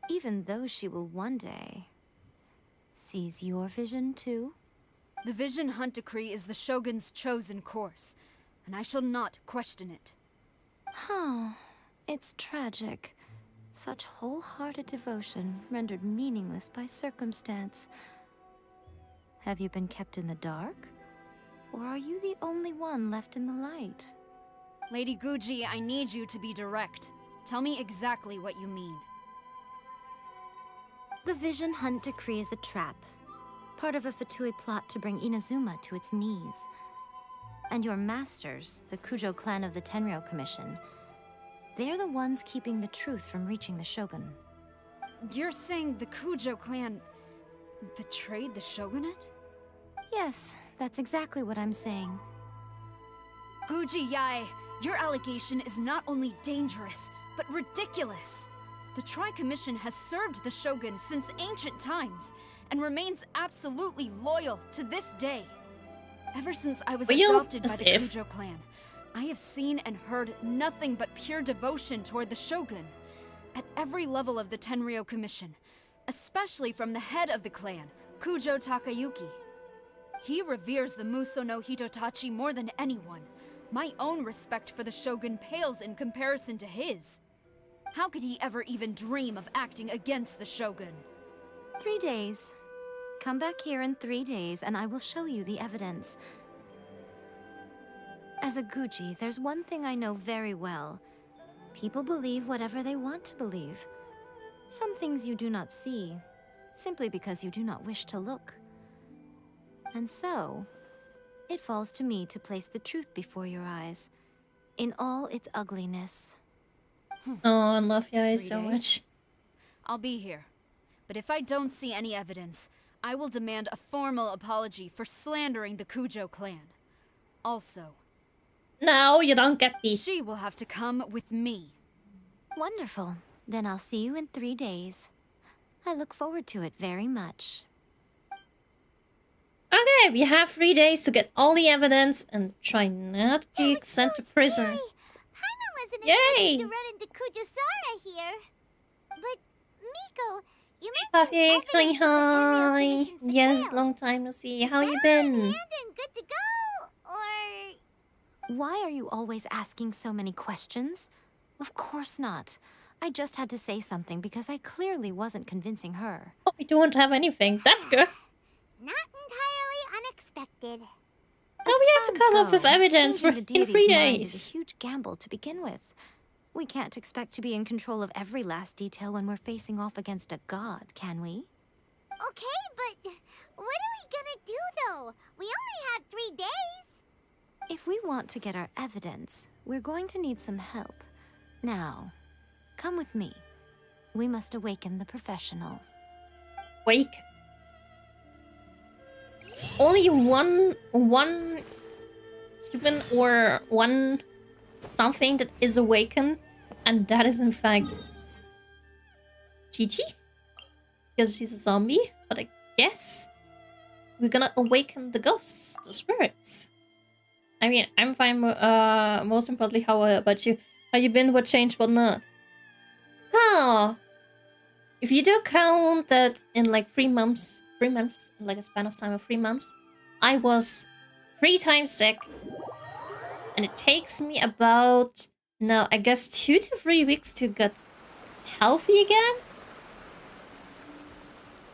Even though she will one day seize your vision too. The Vision Hunt Decree is the Shogun's chosen course, and I shall not question it. Oh, it's tragic. Such wholehearted devotion rendered meaningless by circumstance. Have you been kept in the dark? Or are you the only one left in the light? Lady Guji, I need you to be direct. Tell me exactly what you mean. The Vision Hunt Decree is a trap. Part of a Fatui plot to bring Inazuma to its knees. And your masters, the Kujo clan of the Tenryou Commission, they're the ones keeping the truth from reaching the Shogun. You're saying the Kujo clan betrayed the Shogunate? Yes, that's exactly what I'm saying. Guji Yae, your allegation is not only dangerous, but ridiculous. The Tri-Commission has served the Shogun since ancient times, and remains absolutely loyal to this day. Ever since I was adopted by the Kujo clan, I have seen and heard nothing but pure devotion toward the Shogun. At every level of the Tenryou Commission, especially from the head of the clan, Kujo Takayuki. He reveres the Muso no Hitotachi more than anyone. My own respect for the Shogun pales in comparison to his. How could he ever even dream of acting against the Shogun? 3 days. Come back here in 3 days and I will show you the evidence. As a Guji, there's one thing I know very well. People believe whatever they want to believe. Some things you do not see, simply because you do not wish to look. And so, it falls to me to place the truth before your eyes, in all its ugliness. Oh, I love Yae 3 so days? much. I'll be here. But if I don't see any evidence, I will demand a formal apology for slandering the Kujo clan. Also, No, you don't get the... she will have to come with me. Wonderful. Then I'll see you in 3 days. I look forward to it very much. Okay, we have 3 days to get all the evidence and try not to be sent to prison. Paimon wasn't Yay! expecting to run into Kujusara here. But, Miko, you mentioned Puffy, evidence hi, of the Tenryou hi. Commission's Yes, betrayal. long time no see. How you Is that been? in hand and good to go? Or... Why are you always asking so many questions? Of course not. I just had to say something because I clearly wasn't convincing her. Oh, we don't have anything. That's good. Not entirely unexpected. Now we have to come up with evidence for Changing the in deity's 3 mind days. is a huge gamble to begin with. We can't expect to be in control of every last detail when we're facing off against a god, can we? Okay, but what are we gonna do though? We only have 3 days. If we want to get our evidence, we're going to need some help. Now, come with me. We must awaken the professional. Wake. It's only one human or one something that is awakened, and that is in fact Chi-Chi, because she's a zombie. But I guess we're gonna awaken the ghosts, the spirits. I mean, I'm fine. Most importantly, how about you? How you been? What changed? What not? Huh. If you do count that in like 3 months, in like a span of time of 3 months, I was 3 times sick. And it takes me about, no, I guess 2 to 3 weeks to get healthy again.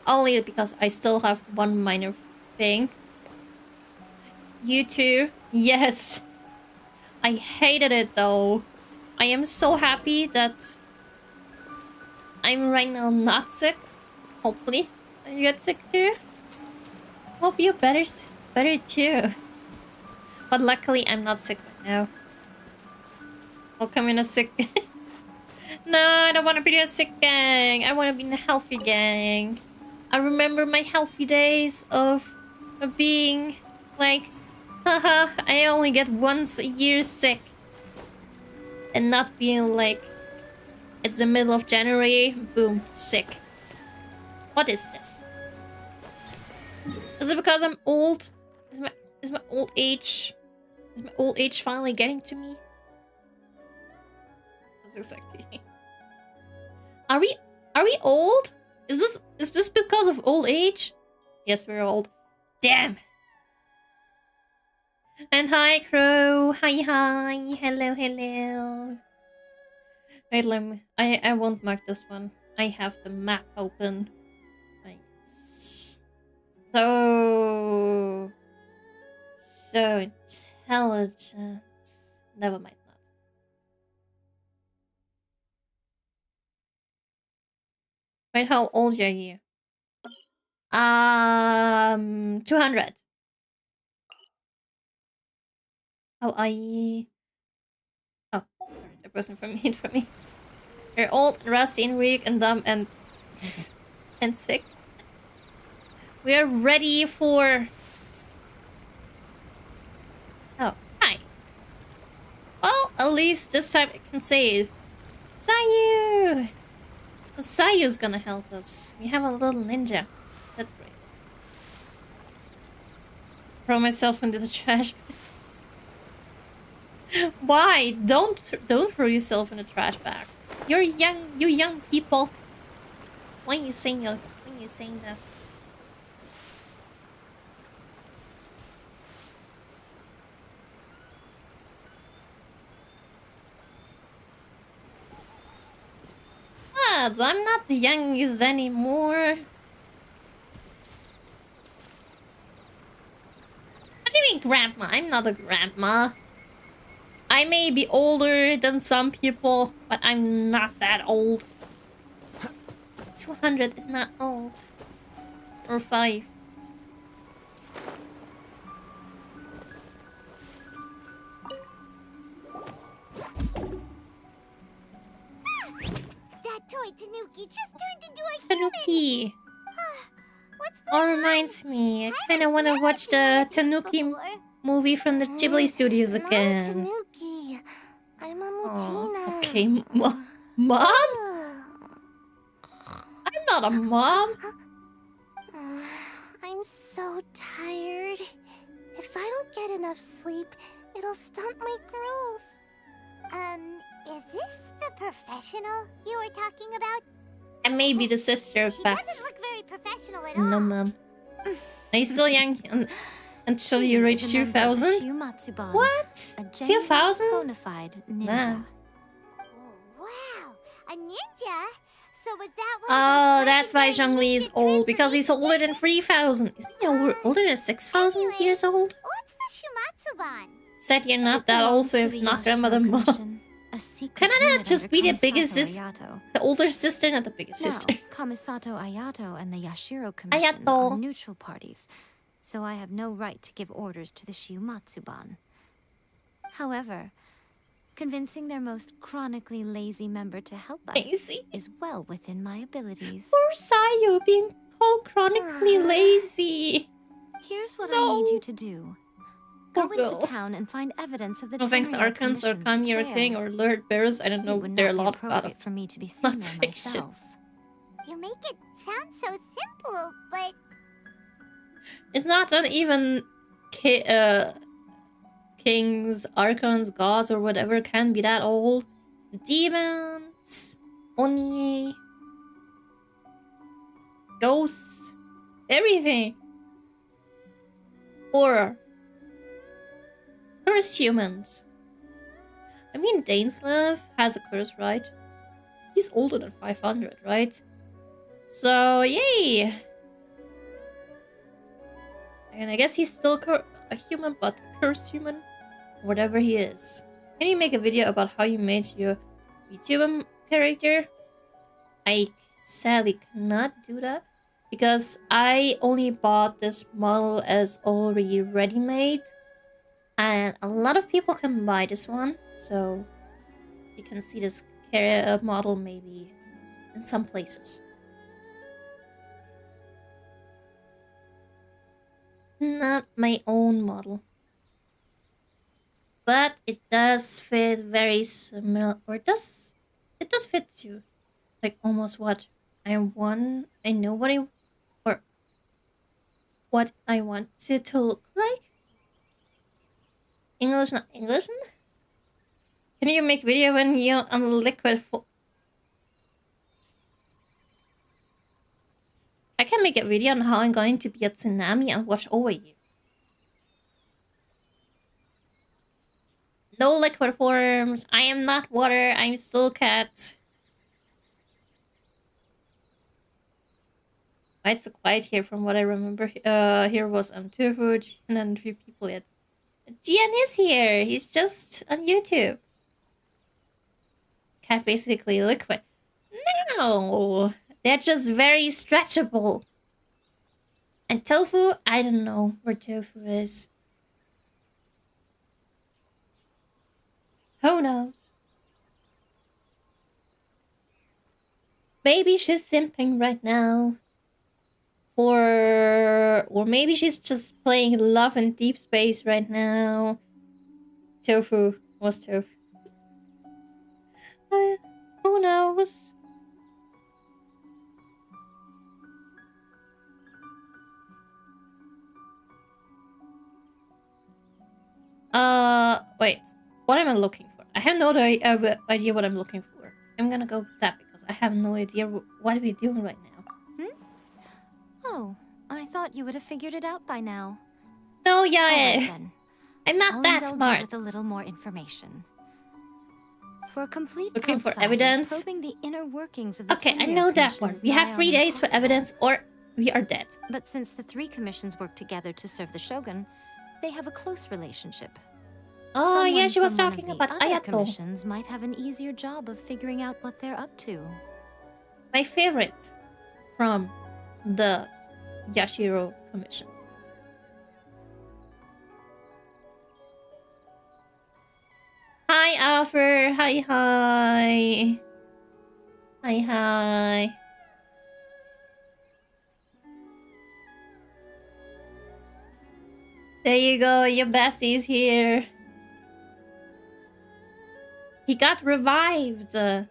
Only because I still have one minor thing. You too? Yes. I hated it though. I am so happy that I'm right now not sick. Hopefully you get sick too. Hope you're better too. But luckily I'm not sick right now. I'll come in a sick. No, I don't want to be in a sick gang. I want to be in a healthy gang. I remember my healthy days of being like, haha, I only get once a year sick. And not being like, it's the middle of January, boom, sick. What is this? Is it because I'm old? Is my old age finally getting to me? That's exactly. Are we old? Is this because of old age? Yes, we're old. Damn. And hi, Crow. Hi. Hello. Wait, I won't mark this one. I have the map open. So intelligent. Never mind that. Wait, how old are you? 200. How are you? Oh, sorry, that wasn't for me. You're old, rusty, and weak, and dumb, and and sick. We are ready for. Oh, hi. Well, at least this time I can say it. Sayu! So Sayu's gonna help us. We have a little ninja. That's great. Throw myself into the trash. Why? Don't throw yourself in the trash bag. You're young. You young people. Why are you saying that? I'm not the youngest anymore. What do you mean, grandma? I'm not a grandma. I may be older than some people, but I'm not that old. 200 is not old. Or 5. That toy Tanuki just turned into a Tanuki. What's Oh, going on? reminds me. I kind of want to watch the Tanuki movie from the Ghibli studios again. Tanuki. I'm a Oh, Mutina. okay, Mom? I'm not a mom. I'm so tired. If I don't get enough sleep, it'll stunt my growth. Is this the professional you were talking about? I may be the sister of She Bats. doesn't look very professional at all. No, Mom. Are you still young until you reach 2,000? What? 2,000? Bona fide ninja. Nah. Wow, a ninja? So was that one Oh, of those that's why legendary Zhongli is ninja old, because he's older than transformations? 3,000. Isn't he older than 6,000 Anyway, years old? What's the Shumatsuban? Said you're not that old, so if not grandmother Mom. Can I not just be the biggest sister? The older sister, not the biggest sister. Kamisato Ayato and the Yashiro Commission Ayato. are neutral parties, so I have no right to give orders to the Shiumatsuban. However, convincing their most chronically lazy member to help us Lazy? is well within my abilities. Poor Sayu being called chronically lazy. Here's what No. I need you to do. Poor Go into girl. town and find evidence of the No thanks, Tenryou Arkans or Commission's Kami or betrayal. King or Lord Bears. I don't know. It would There are a not be lot of appropriate for me to be seen not there fiction. myself. You make it sound so simple, but It's not even kings, archons, gods, or whatever can be that old. Demons, oni, ghosts, everything. Horror. Cursed humans. I mean, Daneslav has a curse, right? He's older than 500, right? So, yay! And I guess he's still a human, but a cursed human. Whatever he is. Can you make a video about how you made your VTuber character? I sadly cannot do that because I only bought this model as already ready-made, and a lot of people can buy this one, so you can see this model maybe in some places. Not my own model, but it does fit very similar, or it does fit to like almost what I want. I know what I want it to look like. English, not English. Can you make video when you're on liquid I can make a video on how I'm going to be a tsunami and wash over you. No liquid forms. I am not water. I'm still cat. Why it's so quiet here from what I remember. Here was Tofu, and then 3 people yet. Gian is here. He's just on YouTube. Cat basically liquid. No! They're just very stretchable. And tofu, I don't know where tofu is. Who knows? Maybe she's simping right now. Or maybe she's just playing Love in Deep Space right now. Tofu. What's tofu? Who knows? Wait. What am I looking for? I have no idea what I'm looking for. I'm gonna go with that because I have no idea what we're doing right now. Oh, I thought you would have figured it out by now. No, Yae. Right, then. I'm not I'll that indulge smart. you with a little more information. For a complete Looking for outsider, evidence. probing the inner workings of the Okay, I Tenure know that Commission one. is We have nigh 3 on days for impossible. evidence or we are dead. But since the 3 commissions work together to serve the Shogun, they have a close relationship. Oh, yeah, Someone she was from one talking of the about other Ayato. commissions might have an easier job of figuring out what they're up to. My favorite from the Yashiro Commission. Hi, Alfred. Hi, hi. Hi, hi. There you go. Your bestie's here. He got revived. I'll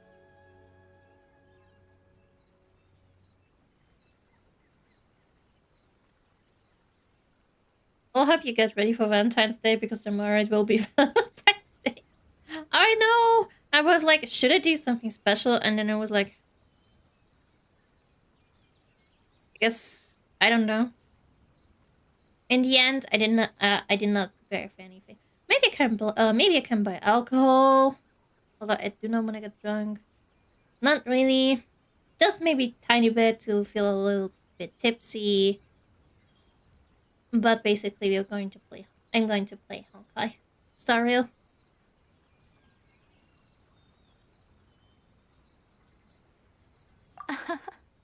hope you get ready for Valentine's Day because tomorrow it will be Valentine's Day. I know. I was like, should I do something special? And then I was like, I guess I don't know. In the end, I did not prepare for anything. Maybe I can buy alcohol. Although I do not want to get drunk. Not really. Just maybe tiny bit to feel a little bit tipsy. But basically, I'm going to play Honkai Star Rail.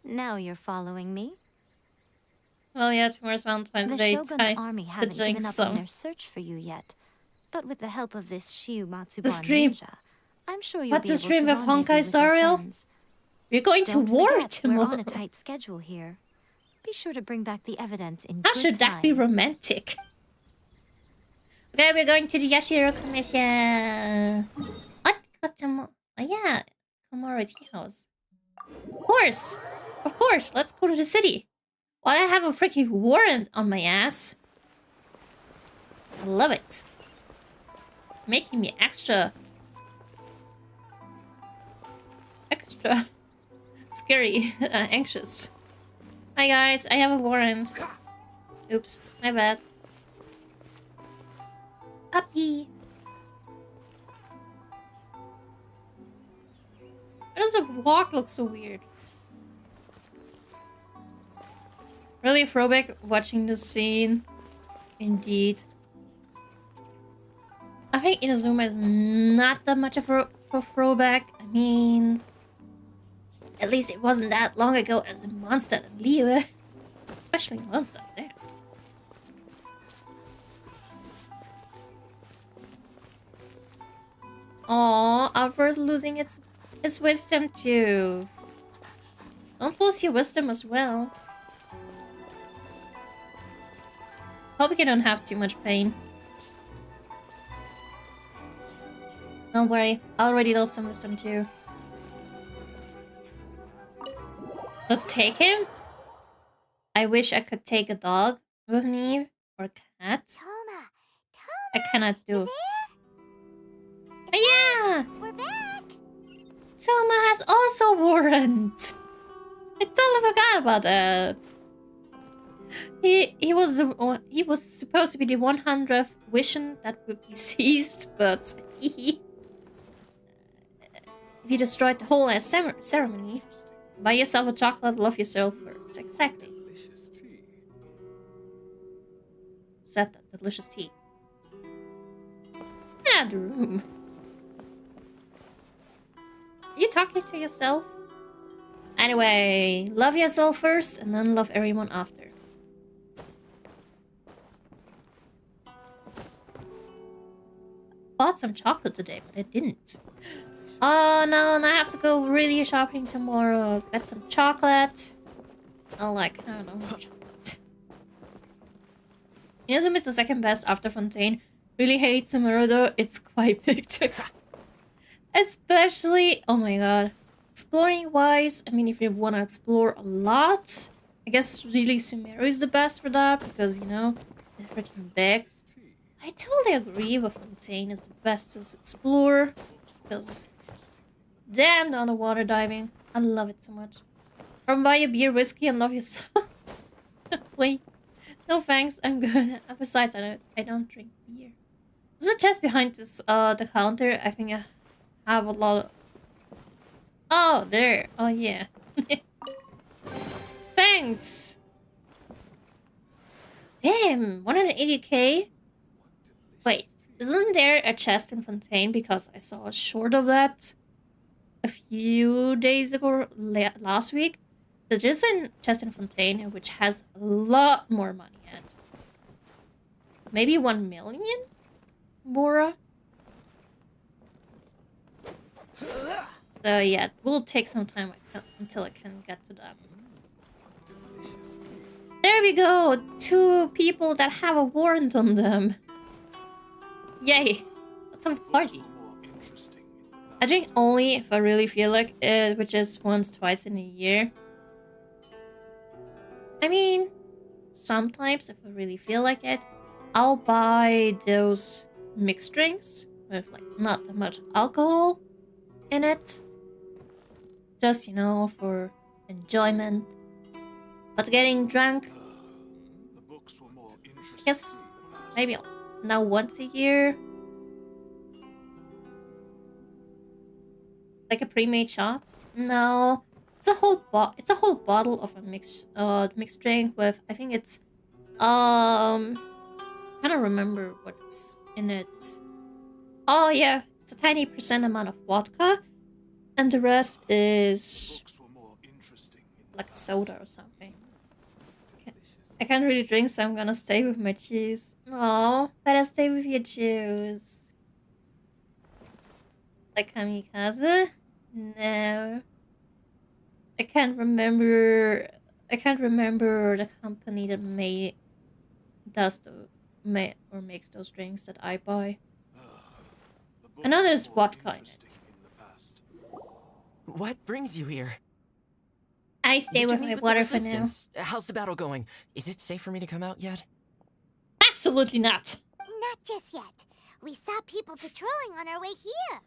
Now you're following me. Well, yeah, tomorrow's Valentine's The Day. Shogun's army haven't drink given up some. on their search for you yet. But with the help of this Shiu Matsuban stream. ninja, I'm sure you'll What's be the able stream to of rendezvous Honkai with Star your Rail? friends. We're going to Don't war forget, tomorrow. We're on a tight schedule here. Be sure to bring back the evidence in How good should that be time. romantic? Okay, we're going to the Yashiro Commission. What? Oh, yeah. Komoro Tea House. Of course. Let's go to the city. Well, I have a freaking warrant on my ass. I love it. It's making me extra scary, anxious. Hi guys, I have a warrant. Oops, my bad. Puppy. Why does the walk look so weird? Really throwback watching this scene. Indeed. I think Inazuma is not that much of a throwback. I mean, at least it wasn't that long ago as a monster and Leo. Especially monster there. Aww, Alpha's losing its wisdom too. Don't lose your wisdom as well. Hope you don't have too much pain. Don't worry, I already lost some wisdom too. Let's take him. I wish I could take a dog with me or a cat. Toma, I cannot do. there? Oh, yeah! We're back. Selma has also warrant. I totally forgot about that. He was supposed to be the 100th vision that would be seized, but he destroyed the whole ceremony. Buy yourself a chocolate, love yourself first. Exactly. Said that delicious tea. Ah, the room. Are you talking to yourself? Anyway, love yourself first and then love everyone after. Bought some chocolate today, but I didn't. Oh no, and I have to go really shopping tomorrow. Get some chocolate. I don't know, chocolate. Inazuma is the second best after Fontaine. Really hate Sumeru though, it's quite big to especially, oh my god. Exploring wise, I mean, if you want to explore a lot, I guess really Sumeru is the best for that because, you know, they're freaking big. I totally agree with Fontaine is the best to explore because damn the underwater diving. I love it so much. Or buy a beer, whiskey, and love yourself. Wait, no thanks, I'm good. Besides, I don't drink beer. There's a chest behind this the counter. I think I have a lot of... Oh, there. Oh, yeah. Thanks. Damn, 180k? Wait, isn't there a chest in Fontaine? Because I saw a short of that a few days ago, last week. There's a chest in Fontaine which has a lot more money in it. Maybe 1 million? Mora? So yeah, it will take some time until I can get to that. There we go! 2 people that have a warrant on them. Yay! Let's have a party. I drink only if I really feel like it, which is once, twice in a year. I mean, sometimes if I really feel like it, I'll buy those mixed drinks with like not that much alcohol in it. Just, you know, for enjoyment. But getting drunk, I guess maybe now once a year. Like a pre-made shot? No. It's a whole bottle of a mixed drink with, I think it's I don't remember what's in it. Oh yeah, it's a tiny % amount of vodka and the rest is like a soda or something. I can't really drink, so I'm gonna stay with my juice. Oh, better stay with your juice. Like kamikaze? No. I can't remember the company that makes those drinks that I buy. I know there's vodka in it. What brings you here? I stay Did you with meet my the water for now. resistance? How's the battle going? Is it safe for me to come out yet? Absolutely not. Not just yet. We saw people patrolling on our way here.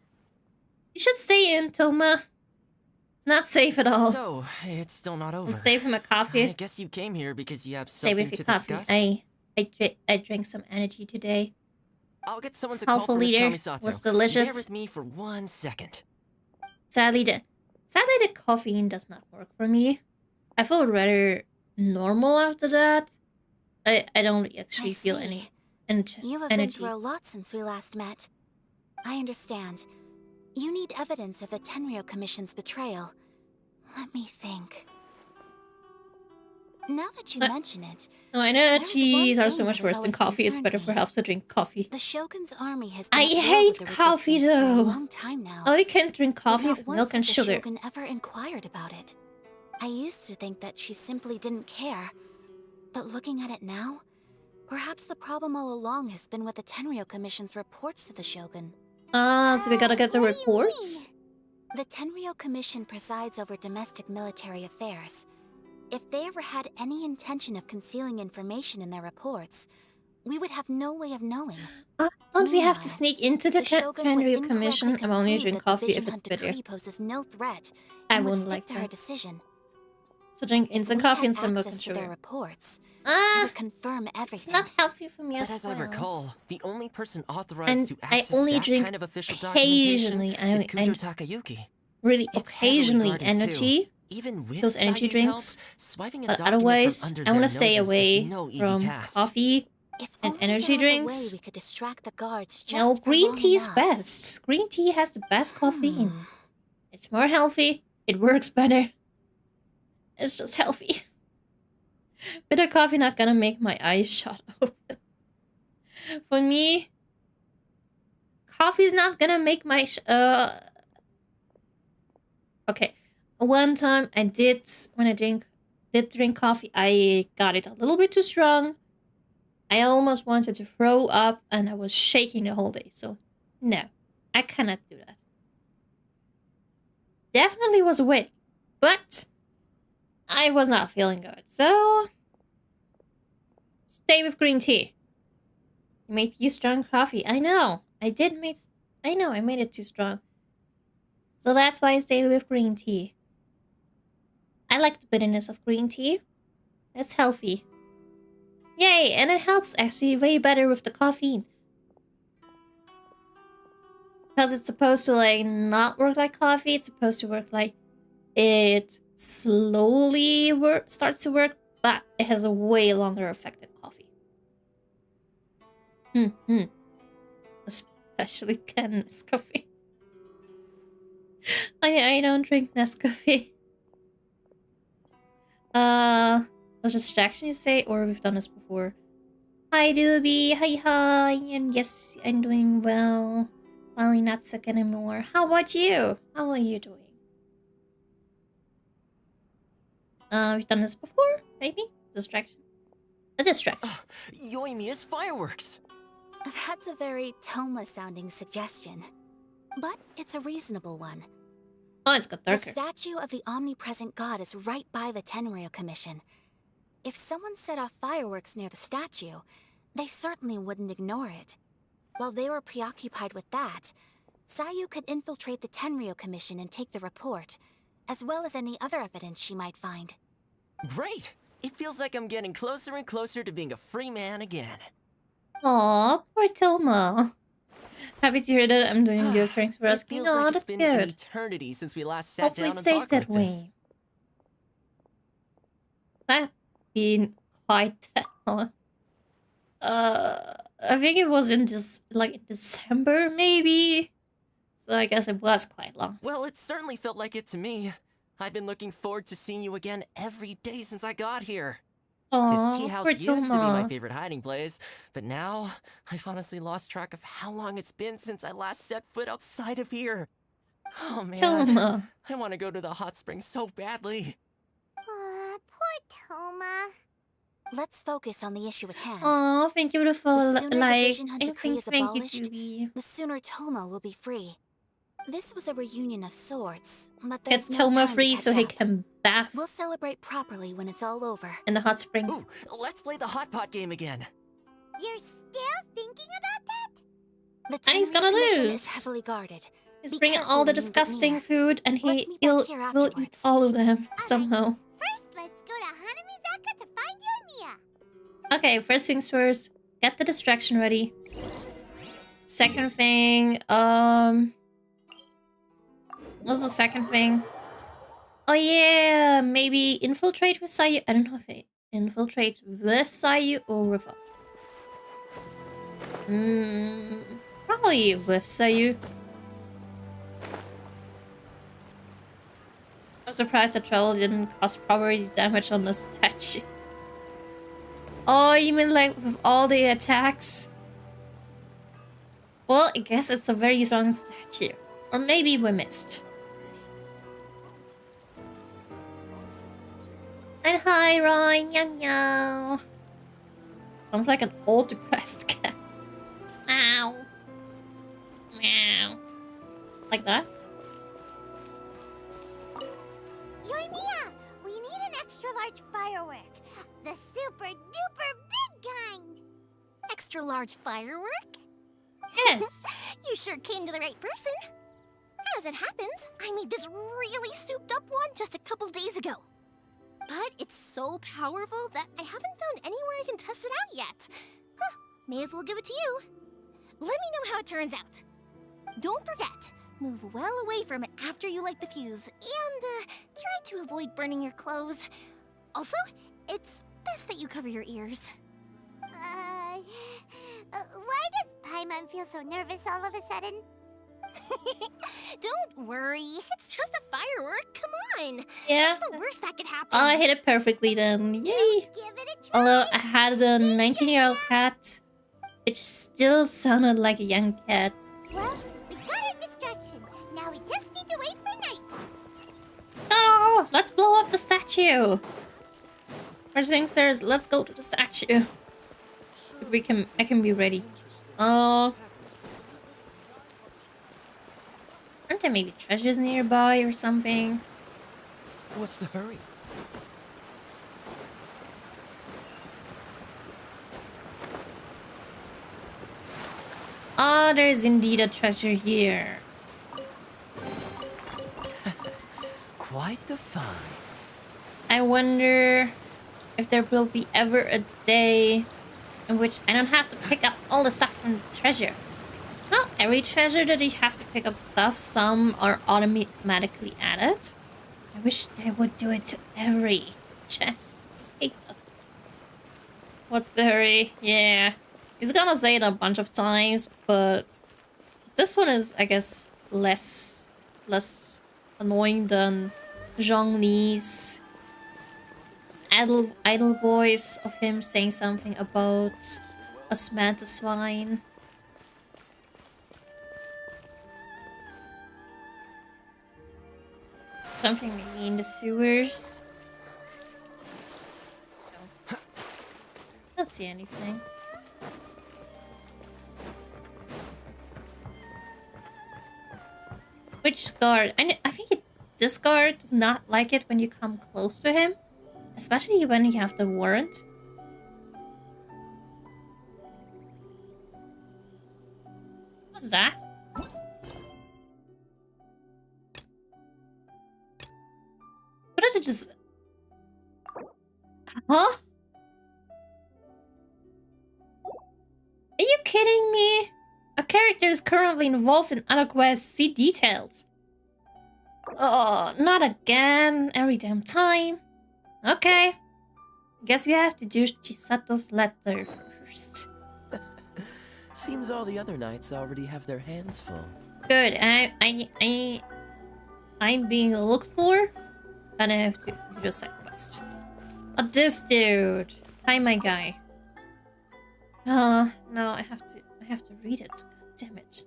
You should stay in, Toma. It's not safe at all. So, it's still not over. I'll save him a I coffee. guess you came here because you have Stay something with to your coffee. discuss. I drank some energy today. I'll get someone to call Half a for Miss liter Kamisato. was delicious. Bear with me for 1 second. Sadly, the caffeine does not work for me. I feel rather normal after that. I don't actually feel any You have been energy. through a lot since we last met. I understand. You need evidence of the Tenryou Commission's betrayal. Let me think. Now that you mention it, No, I know there's teas one are so thing much that has worse than always coffee. It's concerned better for me. health to drink coffee. The Shogun's army has been I at war hate with the coffee resistance for a though. long time now. I can't drink coffee But with not milk and once has sugar. the Shogun ever inquired about it. I used to think that she simply didn't care. But looking at it now, perhaps the problem all along has been with the Tenryou Commission's reports to the Shogun. So we gotta get the What do you reports? mean? The Tenryou Commission presides over domestic military affairs. If they ever had any intention of concealing information in their reports, we would have no way of knowing. Don't we have to Meanwhile, sneak into the Shogun would Tenryou Commission? incorrectly I'm only conclude drink that the coffee if Vision it's Hunt bitter. decree poses no threat, I and would wouldn't stick like to her that. decision. So drink If instant we coffee had and some milk and access to their sugar. reports, it Ah, would confirm it's everything. not healthy for me But as as well. I recall, the only person authorized And to I access only that drink kind of official documentation occasionally. is Kujo And Takayuki. really It's heavily occasionally guarded, energy. too. Even with Those energy Sayu's drinks. help, swiping a But document otherwise, from under I their want to stay noses away is no easy from task. coffee If and only energy there was a drinks. way we could distract the guards just No, for green long tea is enough. best. Green tea has the best caffeine. Hmm. It's more healthy. It works better. It's just healthy. Bitter coffee not gonna make my eyes shut open. For me, coffee is not gonna make my Okay, one time I did when I did drink coffee, I got it a little bit too strong. I almost wanted to throw up, and I was shaking the whole day. So, no, I cannot do that. Definitely was awake, but I was not feeling good. So, stay with green tea. You made you strong coffee. I know. I made it too strong. So that's why I stay with green tea. I like the bitterness of green tea. It's healthy. Yay, and it helps actually way better with the caffeine. Because it's supposed to like not work like coffee, it's supposed to work like it slowly starts to work, but it has a way longer effect than coffee. Especially Nescafe. I don't drink Nescafe. A distraction you say, or we've done this before. Hi Doobie, hi, and yes, I'm doing well. Finally not sick anymore. How about you? How are you doing? We've done this before, maybe? Distraction. A distraction. Yoimiya's fireworks! That's a very Toma-sounding suggestion. But it's a reasonable one. Oh, it's got The darker. statue of the omnipresent god is right by the Tenryou Commission. If someone set off fireworks near the statue, they certainly wouldn't ignore it. While they were preoccupied with that, Sayu could infiltrate the Tenryou Commission and take the report, as well as any other evidence she might find. Great! It feels like I'm getting closer and closer to being a free man again. Aw, poor Toma. Happy to hear that I'm doing good. Thanks for It asking. feels Oh, like that's it's been an good. eternity since we last sat Hopefully down it and stays talked that like this. way. That's been quite that long. I think it was in December, maybe. So I guess it was quite long. Well, it certainly felt like it to me. I've been looking forward to seeing you again every day since I got here. This tea Aw, house poor used to be my Toma. favorite hiding place, but now I've honestly lost track of how long it's been since I last set foot outside of here. Oh man, Toma. I want to go to the hot springs so badly. Poor Toma. Let's focus on the issue at hand. Aw, thank you for The sooner the like. Vision Hunt decree is Thank you, abolished, Dewey. the sooner Toma will be free. This was a reunion of sorts, but Get there's no Toma time to free catch so he up. can bath We'll celebrate properly when it's all over. in the hot springs. Ooh, let's play the hot pot game again. You're still thinking about that? The And he's Tenryou gonna Commission lose. is heavily guarded. He's Be bringing careful all the when you get disgusting near. food, and Let's meet back he'll here will eat afterwards. all of them somehow. First, let's go to Hanamizaka to find you and Mia. Okay, first things first. Get the distraction ready. Second thing, what's the second thing? Oh yeah, maybe infiltrate with Sayu. I don't know if it infiltrate with Sayu or without. Probably with Sayu. I'm surprised that travel didn't cause property damage on the statue. Oh, you mean like with all the attacks? Well, I guess it's a very strong statue. Or maybe we missed. And hi, Ryan. Meow meow. Sounds like an old depressed cat. Meow. Meow. Like that? Yoimiya, we need an extra large firework. The super duper big kind. Extra large firework? Yes. You sure came to the right person. As it happens, I made this really souped up one just a couple days ago. But it's so powerful that I haven't found anywhere I can test it out yet. Huh, may as well give it to you. Let me know how it turns out. Don't forget, move well away from it after you light the fuse, and try to avoid burning your clothes. Also, it's best that you cover your ears. Why does Paimon feel so nervous all of a sudden? Don't worry, it's just a firework, come on! Yeah. What's the worst that could happen? Oh, I hit it perfectly then. Yay. Give it a try! Although I had a 19-year-old cat, it still sounded like a young cat. Well, we got our distraction. Now we just need to wait for nightfall. No! Let's blow up the statue! First things first, let's go to the statue. So I can be ready. Oh. Aren't there maybe treasures nearby or something? What's the hurry? Oh, there is indeed a treasure here. Quite the find. I wonder if there will be ever a day in which I don't have to pick up all the stuff from the treasure. Not every treasure that you have to pick up stuff. Some are automatically added. I wish they would do it to every chest. I hate that. What's the hurry? Yeah. He's gonna say it a bunch of times, but this one is, I guess, less annoying than Zhongli's idle voice of him saying something about a Samantha swine. Something maybe in the sewers. No. Don't see anything. Which guard? I think this guard does not like it when you come close to him. Especially when you have the warrant. What's that? What did it just... Huh? Are you kidding me? A character is currently involved in other quests. See details. Oh, not again. Every damn time. Okay. Guess we have to do Chisato's letter first. Seems all the other knights already have their hands full. Good. I'm being looked for, and I have to do a side quest. Oh, this dude. Hi, my guy. No, I have to read it. God damn it.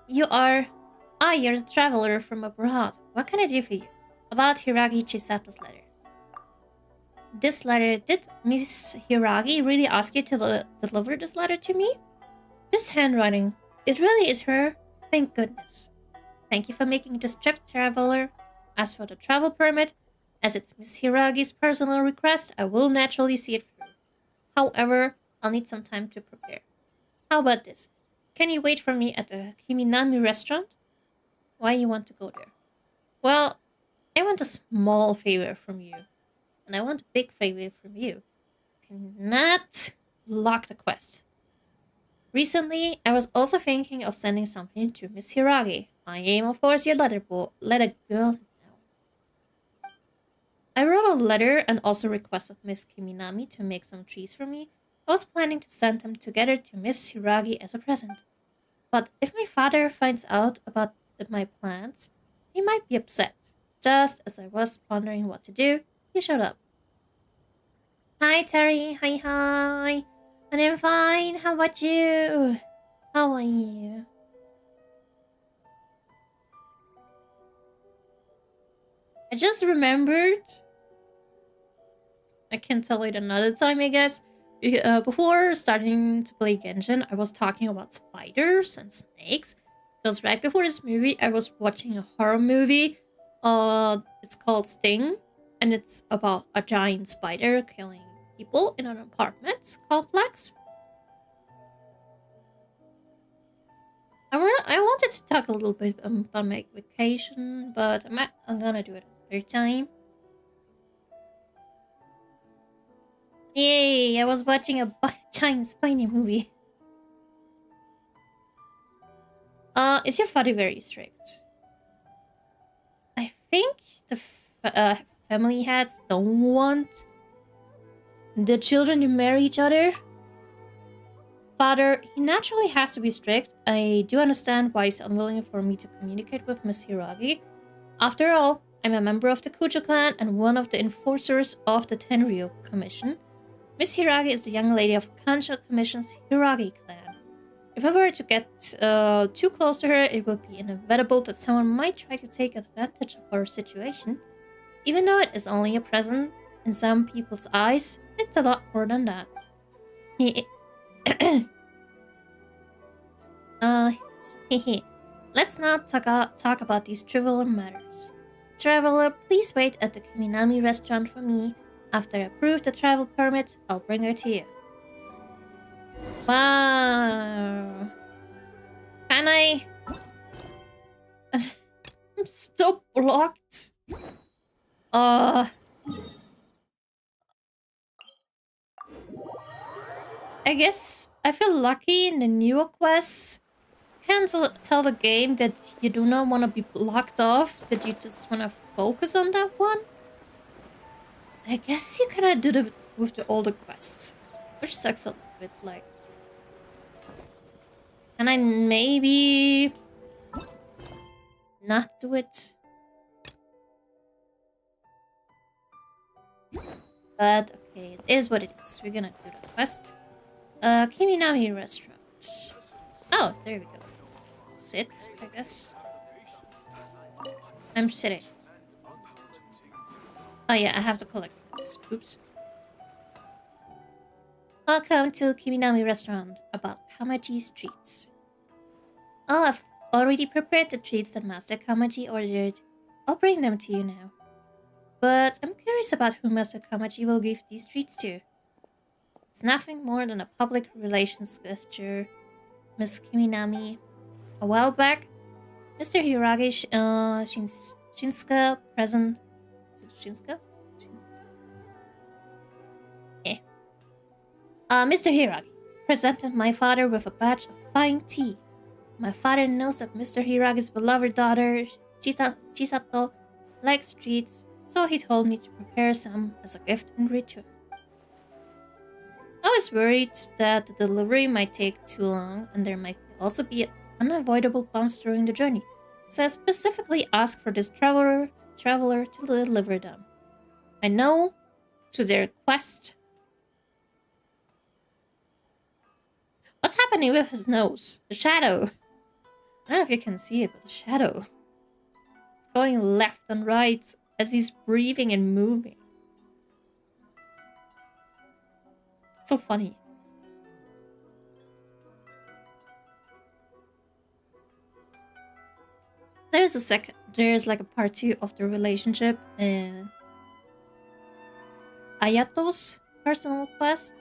You're the traveler from abroad. What can I do for you? About Hiragi Chisato's letter. This letter, did Miss Hiragi really ask you to deliver this letter to me? This handwriting, it really is her? Thank goodness. Thank you for making this trip, traveler. As for the travel permit, as it's Miss Hiragi's personal request, I will naturally see it through. However, I'll need some time to prepare. How about this? Can you wait for me at the Kiminami restaurant? Why you want to go there? Well, I want a small favor from you. And I want a big favor from you. Cannot lock the quest. Recently, I was also thinking of sending something to Miss Hiragi. I am, of course, your letter girl now. I wrote a letter and also requested Miss Kiminami to make some trees for me. I was planning to send them together to Miss Hiragi as a present. But if my father finds out about my plans, he might be upset. Just as I was pondering what to do, you showed up. Hi, Terry. Hi. And I'm fine. How about you? How are you? I just remembered. I can tell it another time, I guess. Before starting to play Genshin, I was talking about spiders and snakes. Because right before this movie, I was watching a horror movie. It's called Sting. And it's about a giant spider killing people in an apartment complex. I wanted to talk a little bit about my vacation, but I'm gonna do it another time. Yay, I was watching a giant spiny movie. Is your father very strict? I think the family heads don't want the children to marry each other. Father, he naturally has to be strict. I do understand why he's unwilling for me to communicate with Miss Hiragi. After all, I'm a member of the Kujo clan and one of the enforcers of the Tenryo Commission. Miss Hiragi is the young lady of Kansho Commission's Hiragi clan. If I were to get too close to her, it would be inevitable that someone might try to take advantage of our situation. Even though it is only a present, in some people's eyes, it's a lot more than that. Let's not talk about these trivial matters. Traveler, please wait at the Kiminami restaurant for me. After I approve the travel permit, I'll bring her to you. Wow. Can I? I'm still blocked. I guess I feel lucky in the newer quests. Can't tell the game that you do not want to be blocked off, that you just want to focus on that one. I guess you cannot do that with the older quests, which sucks a little bit. Like, can I maybe not do it? But okay, it is what it is. We're gonna do the quest. Kiminami restaurant. Oh, there we go. Sit, I guess. I'm sitting. Oh yeah, I have to collect things. Oops. Welcome to Kiminami restaurant, about Kamaji's treats. Oh, I've already prepared the treats that Master Kamaji ordered. I'll bring them to you now. But I'm curious about who Master Kamaji will give these treats to. It's nothing more than a public relations gesture. Miss Kiminami. A while back, Mr. Hiragi Shinsuke present. Is it Shinsuke? Yeah. Mr. Hiragi presented my father with a batch of fine tea. My father knows that Mr. Hiragi's beloved daughter, Chisato, likes treats, so he told me to prepare some as a gift in return. I was worried that the delivery might take too long and there might also be unavoidable bumps during the journey, so I specifically asked for this traveler to deliver them. I know, to their request. What's happening with his nose? The shadow. I don't know if you can see it, but the shadow. It's going left and right as he's breathing and moving. It's so funny. There's there's like a part 2 of the relationship in Ayato's personal quest,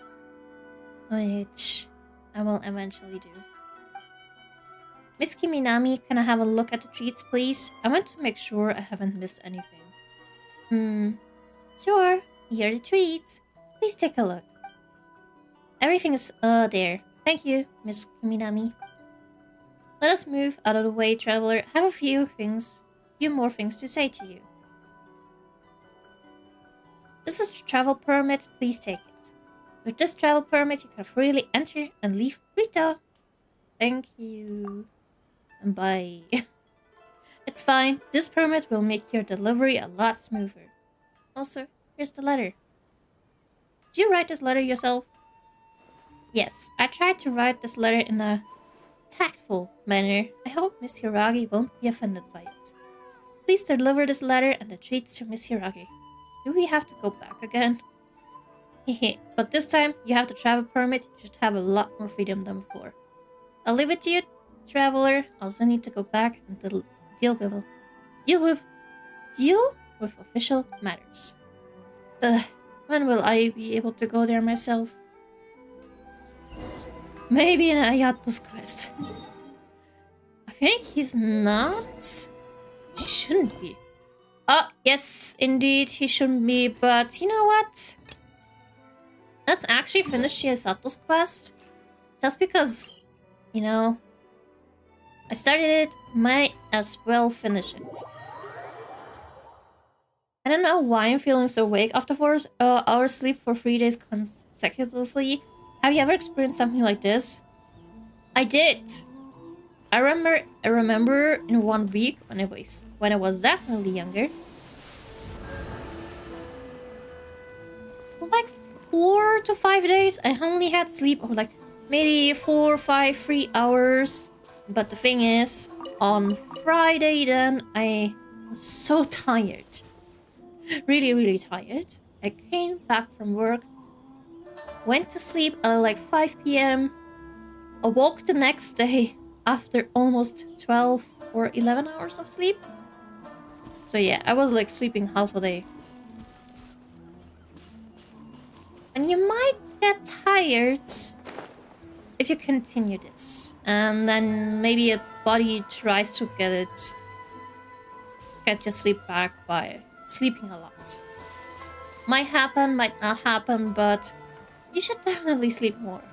which I will eventually do. Miss Kiminami, can I have a look at the treats, please? I want to make sure I haven't missed anything. Sure. Here are the treats. Please take a look. Everything is, there. Thank you, Miss Kiminami. Let us move out of the way, traveler. I have a few more things to say to you. This is the travel permit. Please take it. With this travel permit, you can freely enter and leave Rito. Thank you. And bye. It's fine. This permit will make your delivery a lot smoother. Also, here's the letter. Did you write this letter yourself? Yes, I tried to write this letter in a tactful manner. I hope Miss Hiragi won't be offended by it. Please deliver this letter and the treats to Miss Hiragi. Do we have to go back again? Hehe, but this time you have the travel permit. You should have a lot more freedom than before. I'll leave it to you, traveler. I also need to go back and deal with official matters. When will I be able to go there myself? Maybe in Ayato's quest. I think he's not. He shouldn't be. Oh, yes, indeed, he shouldn't be, but you know what? Let's actually finish Chiesato's quest. Just because, you know, I started it, might as well finish it. I don't know why I'm feeling so awake after 4 hours sleep for 3 days consecutively. Have you ever experienced something like this? I did. I remember in 1 week when I was definitely younger. For like 4 to 5 days, I only had sleep of like maybe 4, 5, 3 hours. But the thing is, on Friday then, I was so tired. Really, really tired. I came back from work, went to sleep at like 5 p.m. Awoke the next day after almost 12 or 11 hours of sleep. So yeah, I was like sleeping half a day. And you might get tired if you continue this. And then maybe your body tries to get your sleep back by sleeping a lot. Might happen, might not happen, but you should definitely sleep more.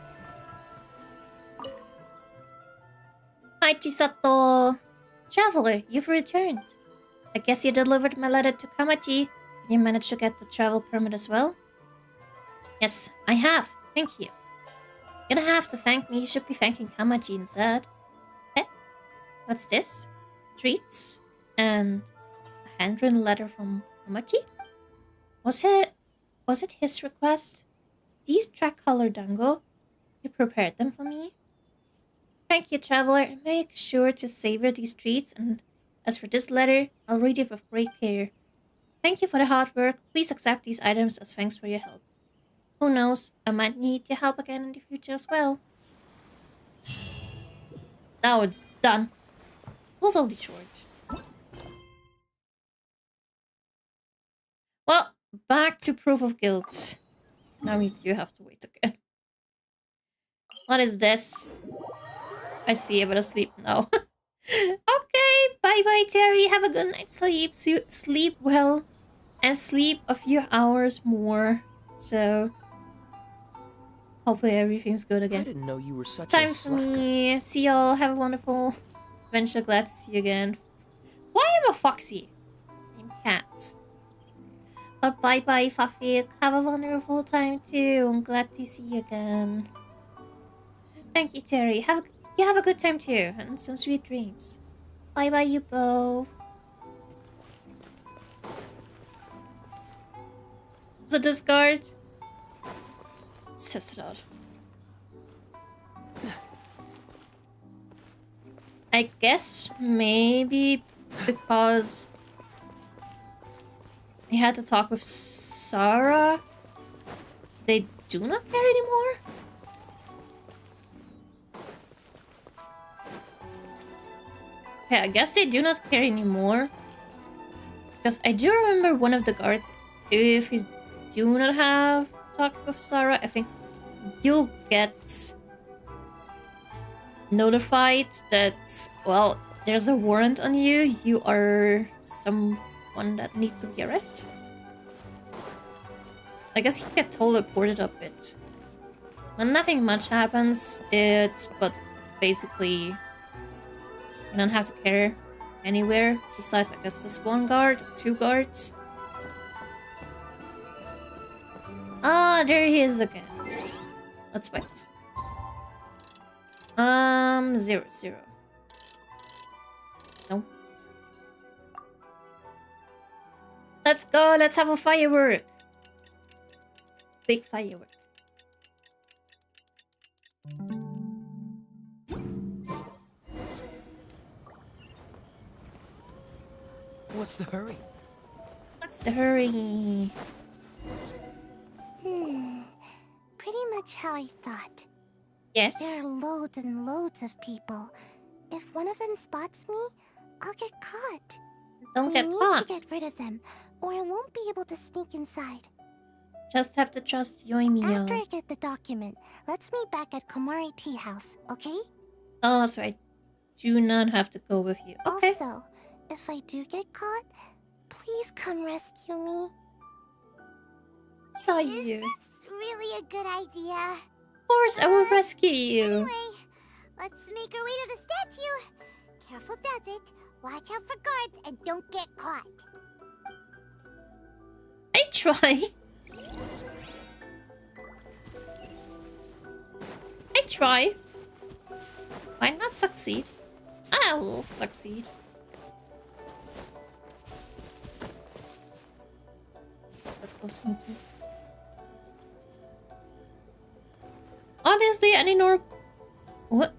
Hi, Chisato. Traveler, you've returned. I guess you delivered my letter to Kamachi. Did you manage to get the travel permit as well? Yes, I have. Thank you. You don't have to thank me. You should be thanking Kamachi instead. Eh? What's this? Treats? And a handwritten letter from Kamachi? Was it his request? These track-color dango? You prepared them for me? Thank you, traveler. Make sure to savor these treats, and as for this letter, I'll read it with great care. Thank you for the hard work. Please accept these items as thanks for your help. Who knows, I might need your help again in the future as well. Now it's done. It was only short. Well, back to proof of guilt. Now we do have to wait again. What is this? I see, I better sleep now. Okay, bye-bye, Terry. Have a good night's sleep. Sleep well. And sleep a few hours more. So, hopefully everything's good again. I didn't know you were such Time a for me. See y'all. Have a wonderful adventure. Glad to see you again. Why am I Foxy? I'm Cat. But bye-bye, Fafik. Have a wonderful time too. I'm glad to see you again. Thank you, Terry. You have a good time too, and some sweet dreams. Bye-bye, you both. The discard. Let's test it out. I guess maybe because I had to talk with Sarah, they do not care anymore? Okay, I guess they do not care anymore. Because I do remember one of the guards, if you do not have talked with Sarah, I think you'll get notified that, well, there's a warrant on you. You are someone that needs to be arrested. I guess you get teleported a bit. When nothing much happens, but it's basically you don't have to care anywhere besides, I guess, this one guard, 2 guards. Ah, there he is again. Let's wait. 0, 0. No. Let's go. Let's have a firework. Big firework. What's the hurry? What's the hurry? Pretty much how I thought. Yes. There are loads and loads of people. If one of them spots me, I'll get caught. Don't get We caught. need to get rid of them, or I won't be able to sneak inside. Just have to trust Yae Miko. After I get the document, let's meet back at Komari Tea House, okay? Oh, so I do not have to go with you. Okay. Also, if I do get caught, please come rescue me. Saw Is you. this really a good idea? Of course, I will rescue you. Anyway, let's make our way to the statue. Careful does it. Watch out for guards and don't get caught. I try. I try. Might not succeed. I'll succeed. Let's go sneaky. Honestly, any nor what?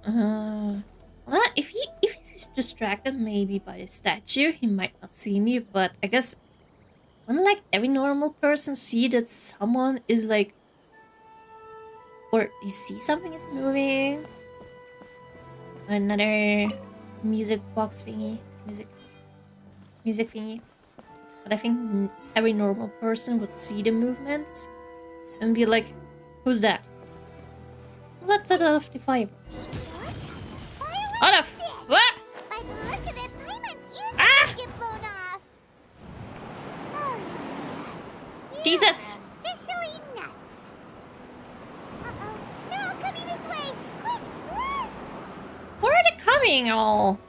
Well, if he's distracted maybe by the statue, he might not see me. But I guess when like every normal person see that someone is like, or you see something is moving. Another music box thingy, music thingy. But I think every normal person would see the movements and be like, "Who's that?" Let's set off the fireworks. What the what? By the look of it, Paimon's ears are Ah! gonna get blown off. Oh, yeah. Jesus! You're officially nuts. Uh-oh, they're all coming this way. Quick, run! Where are they coming all?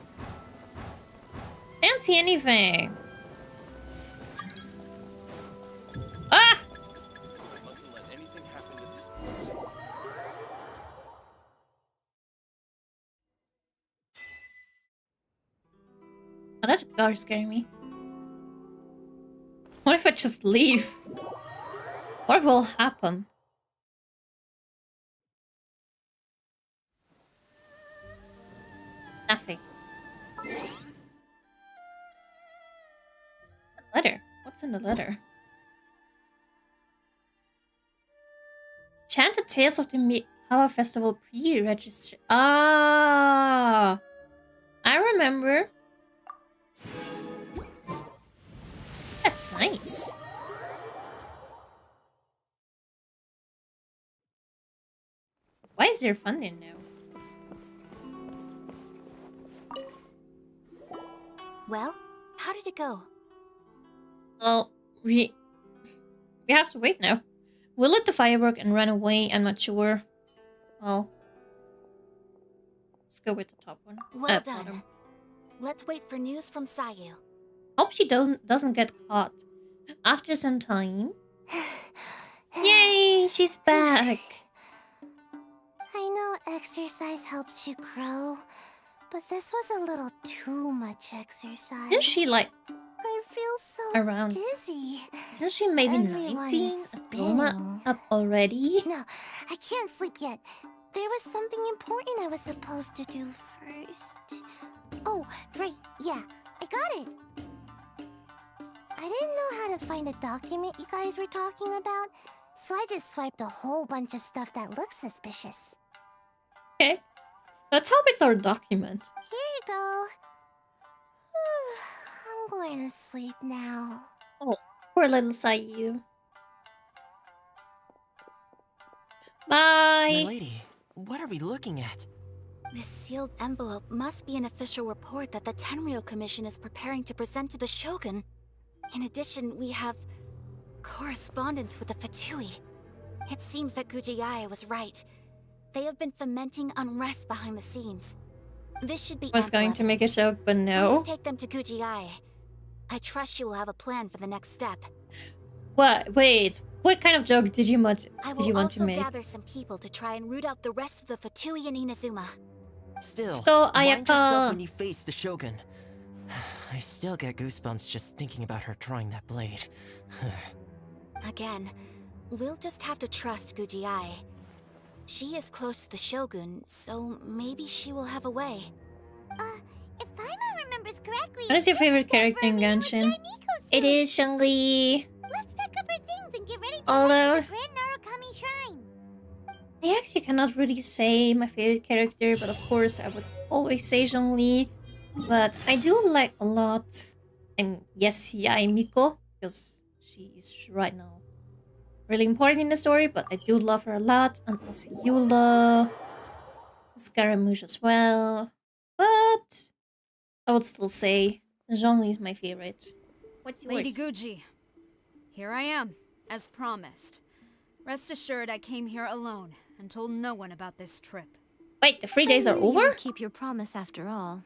I don't see anything. Ah! I mustn't let anything happen to this. Oh, that car is scaring me. What if I just leave? What will happen? Nothing. A letter? What's in the letter? Chanted Tales of the Mikawa Festival pre-register. Ah! I remember. That's nice. Why is there funding now? Well, how did it go? Well, we have to wait now. We'll let the firework and run away. I'm not sure. Well, let's go with the top one. Well done. Bottom. Let's wait for news from Sayu. Hope she doesn't get caught. After some time. Yay! She's back. I know exercise helps you grow, but this was a little too much exercise. Isn't she like I feel so around? dizzy. Isn't she maybe Everyone's 19? A diploma spinning. up already? No, I can't sleep yet. There was something important I was supposed to do first. Oh, right, yeah, I got it. I didn't know how to find a document you guys were talking about, so I just swiped a whole bunch of stuff that looks suspicious. Okay. Let's hope it's our document. Here you go. I'm going to sleep now. Oh, poor little Sayu. My Bye. lady, what are we looking at? This sealed envelope must be an official report that the Tenryou Commission is preparing to present to the Shogun. In addition, we have correspondence with the Fatui. It seems that Gujiyae was right. They have been fomenting unrest behind the scenes. This should be I was ample going to make a evidence. joke, but no. Please take them to Gujiyae. I trust she will have a plan for the next step. What? Wait. What kind of joke did you want? I Did you will want to also make? gather some people to try and root out the rest of the Fatui and Inazuma. Still, Let's go, mind yourself Ayaka. when you face the Shogun. I still get goosebumps just thinking about her drawing that blade. Again, we'll just have to trust Gujiyae. She is close to the Shogun, so maybe she will have a way. If Paimon remembers correctly... What is your favorite character in Yae Genshin? Miko It soon. is Shangli. Let's pack up our things and get ready to Although- head to the Grand Narukami Shrine. I actually cannot really say my favorite character, but of course I would always say Zhongli. But I do like a lot, and yes, Yae Miko, because she's right now really important in the story, but I do love her a lot, and also Eula, Scaramouche as well. But I would still say Zhongli is my favorite. What's yours? Lady Guji, here I am, as promised. Rest assured I came here alone and told no one about this trip. Wait, the 3 days are I knew you over? would keep your promise after all.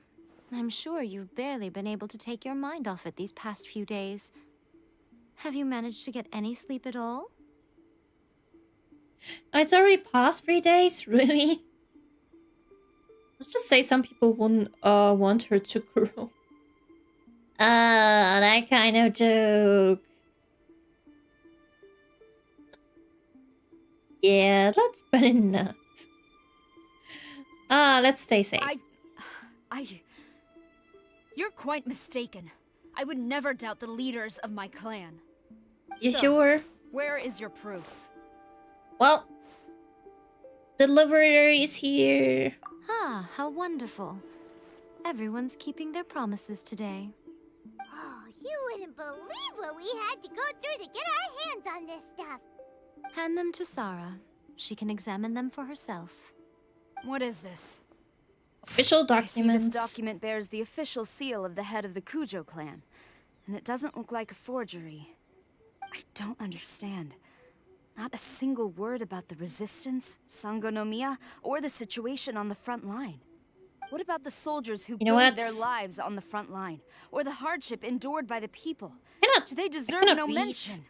I'm sure you've barely been able to take your mind off it these past few days. Have you managed to get any sleep at all? It's already past 3 days, really? Let's just say some people wouldn't want her to grow. That kind of joke. Yeah, let's better not. Let's stay safe. You're quite mistaken. I would never doubt the leaders of my clan. You So, sure? where is your proof? Well, the delivery is here. Ah, how wonderful. Everyone's keeping their promises today. Oh, you wouldn't believe what we had to go through to get our hands on this stuff. Hand them to Sarah. She can examine them for herself. What is this? Official I see documents. this document bears the official seal of the head of the Kujo clan, and it doesn't look like a forgery. I don't understand. Not a single word about the resistance, Sangonomiya, or the situation on the front line. What about the soldiers who You know gave their what? lives on the front line, or the hardship endured by the people? Cannot, They I deserve cannot no read. mention.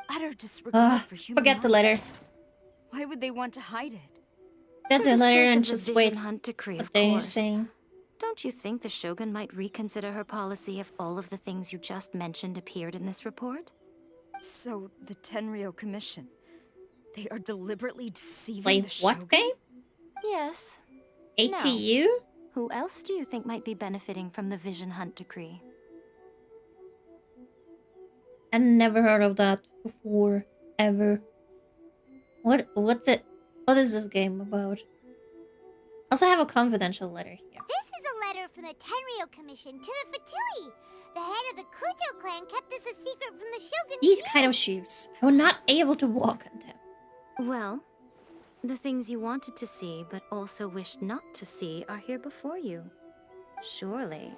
Utter disregard for human Forget the life. letter. Why would they want to hide it? Get For the the letter sake and of the just Vision wait Hunt decree, what of they're course. saying. Don't you think the Shogun might reconsider her policy if all of the things you just mentioned appeared in this report? So, the Tenryou Commission, they are deliberately deceiving Play the what Shogun? game? Yes. ATU? Who else do you think might be benefiting from the Vision Hunt decree? I never heard of that before, ever. What's it? What is this game about? Also, I have a confidential letter here. This is a letter from the Tenryou Commission to the Fatui. The head of the Kujo clan kept this a secret from the Shogun. These kind of shoes. I was not able to walk on them. Well, the things you wanted to see but also wished not to see are here before you. Surely.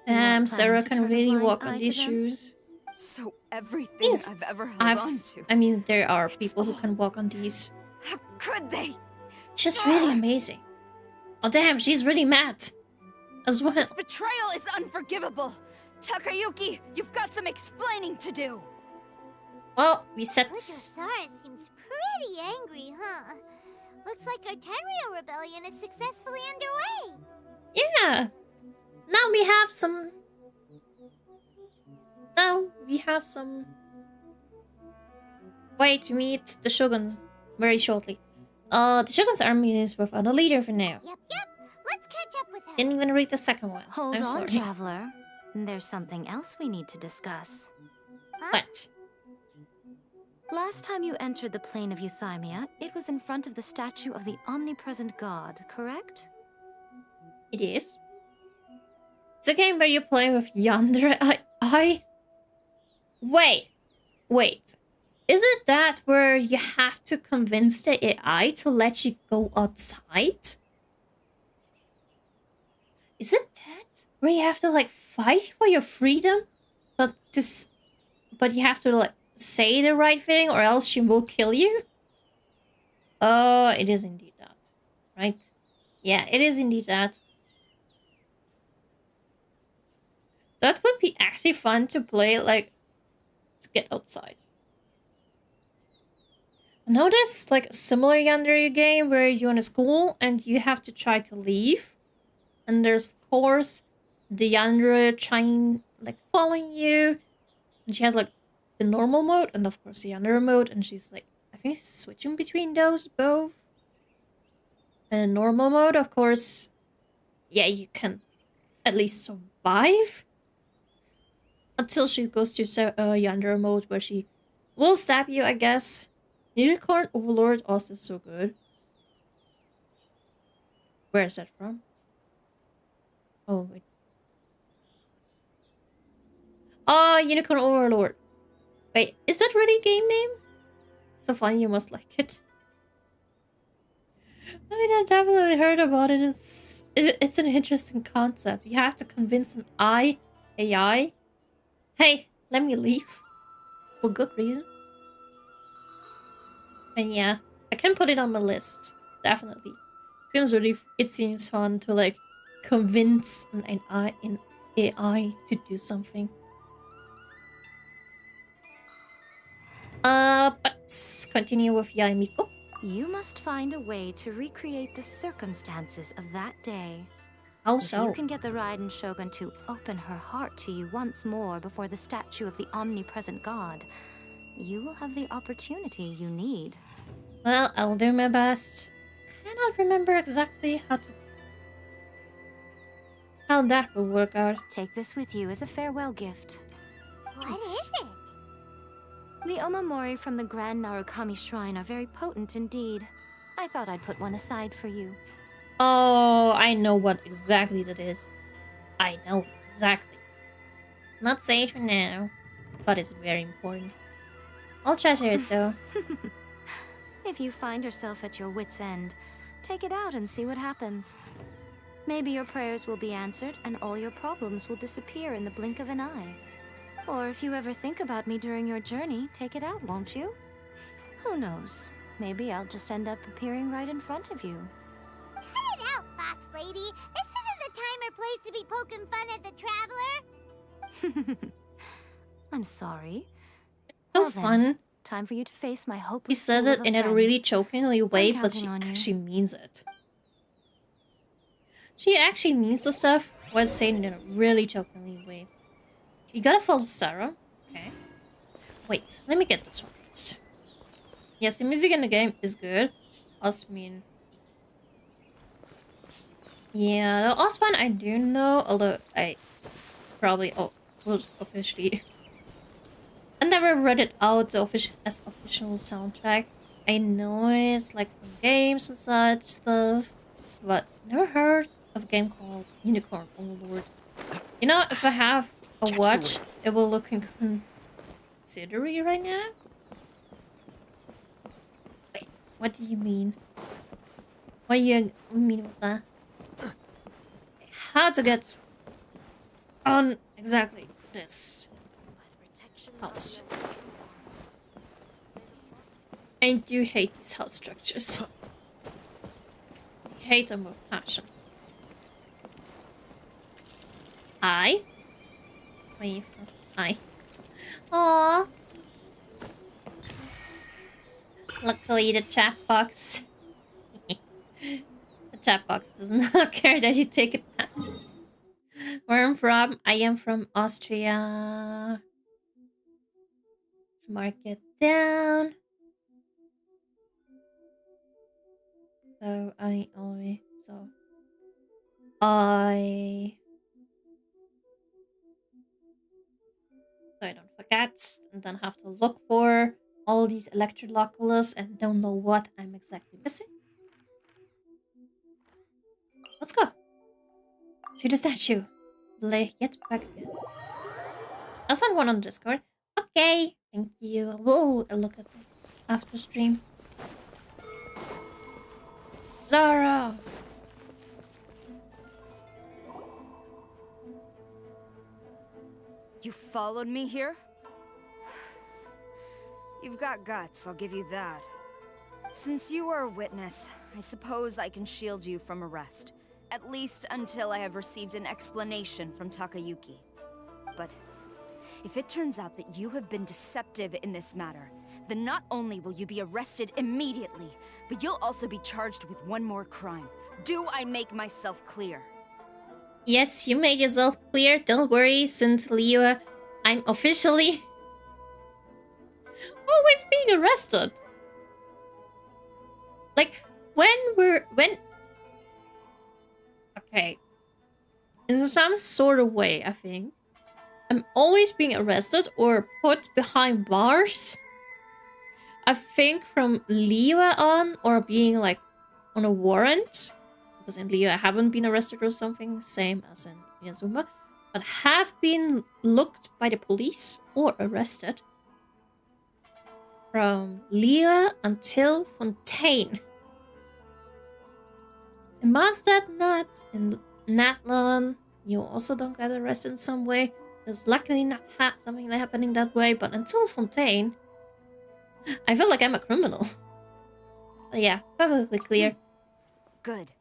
You weren't Sarah planning to can turn a really blind walk eye on to these them? shoes. So everything Yes, I've ever held I've, on s- to. I mean, there are It's people who all- can walk on these. How could they? Just really Ah! amazing. Oh damn, she's really mad as well. This betrayal is unforgivable. Takayuki, you've got some explaining to do. Well, we set Kujo s- Sara seems pretty angry, huh? Looks like our Tenryou rebellion is successfully underway. Yeah. Now we have some. Now we have some way to meet the Shogun very shortly. The Shogun's army is without a leader for now. Yep. Let's catch up with her. Didn't even read the second one. Hold I'm on, sorry. traveler. There's something else we need to discuss. What? Last time you entered the plain of Euthymia, it was in front of the statue of the omnipresent god, correct? It is. It's a game where you play with yandere. Wait. Is it that where you have to convince the AI to let you go outside? Is it that where you have to like fight for your freedom, but but you have to like say the right thing or else she will kill you? Oh, it is indeed that, right? Yeah, it is indeed that. That would be actually fun to play, like, to get outside. I know there's, like, a similar yandere game where you're in a school and you have to try to leave. And there's, of course, the yandere trying, like, following you. And she has, like, the normal mode and, of course, the yandere mode. And she's, like, I think she's switching between those both. And normal mode, of course, yeah, you can at least survive. Until she goes to yandere mode where she will stab you, I guess. Unicorn Overlord also so good. Where is that from? Oh, wait. Oh, Unicorn Overlord. Wait, is that really a game name? So funny, you must like it. I mean, I definitely heard about it. It's an interesting concept. You have to convince an AI, hey, let me leave. For good reason. And yeah, I can put it on my list. Definitely. It seems fun to like convince an AI to do something. But continue with Yae Miko. You must find a way to recreate the circumstances of that day. How If so? you can get the Raiden Shogun to open her heart to you once more before the statue of the omnipresent god, you will have the opportunity you need. Well, I'll do my best. Cannot remember exactly how that will work out. Take this with you as a farewell gift. What is it? The omamori from the Grand Narukami Shrine are very potent indeed. I thought I'd put one aside for you. Oh, I know what exactly that is. I know exactly. Not say it for now, but it's very important. I'll treasure it though. If you find yourself at your wit's end, take it out and see what happens. Maybe your prayers will be answered and all your problems will disappear in the blink of an eye. Or if you ever think about me during your journey, take it out, won't you? Who knows? Maybe I'll just end up appearing right in front of you. Cut it out, Fox Lady. This isn't the time or place to be poking fun at the Traveler. I'm sorry. So Well then, fun. time for you to face my He hopeless says fool it of in a friend. really jokingly way, but counting she on you. actually means it. She actually means the stuff while saying it in a really jokingly way. You gotta follow Sarah. Okay. Wait, let me get this one first. Yes, the music in the game is good. Also mean... Yeah, the last one I do know, although I probably was officially... I never read it out as official soundtrack. I know it's like from games and such stuff, but never heard of a game called Unicorn Overlord. You know, if I have a Catch the watch, wind. it will look considerate right now. Wait, what do you mean? What do you mean with that? How to get on exactly this house? I do hate these house structures. I hate them with passion. I? Wait, I. Aww. Luckily, the chat box. The chat box does not care that you take it back. Where I'm from, I am from Austria. Let's mark it down. So I so I don't forget and then have to look for all these electroloculus and don't know what I'm exactly missing. Let's go. To the statue. Get back again. I'll send one on Discord. Okay, thank you. We'll look at it after stream. Zara! You followed me here? You've got guts, I'll give you that. Since you are a witness, I suppose I can shield you from arrest. At least until I have received an explanation from Takayuki. But if it turns out that you have been deceptive in this matter, then not only will you be arrested immediately, but you'll also be charged with one more crime. Do I make myself clear? Yes, you made yourself clear. Don't worry, since Liyue, I'm officially always being arrested. Like, okay. In some sort of way, I think. I'm always being arrested or put behind bars. I think from Liyue on, or being like on a warrant. Because in Liyue I haven't been arrested or something, same as in Inazuma. But have been looked by the police or arrested. From Liyue until Fontaine. In Mondstadt not, in Natlan, you also don't get arrested in some way. There's luckily not something happening that way, but until Fontaine, I feel like I'm a criminal. But yeah, perfectly clear. Good.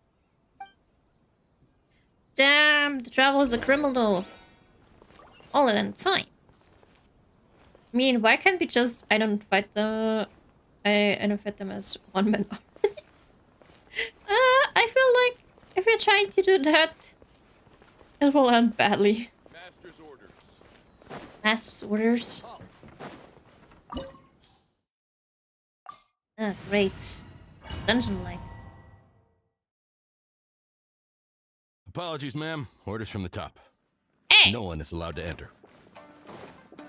Damn, the Traveler's a criminal. All in time. I mean, why can't we just... I don't fight them as one-man army. I feel like if you're trying to do that, it will end badly. Master's orders. Master's orders. Ah, great. It's dungeon-like. Apologies, ma'am. Orders from the top. Hey! No one is allowed to enter.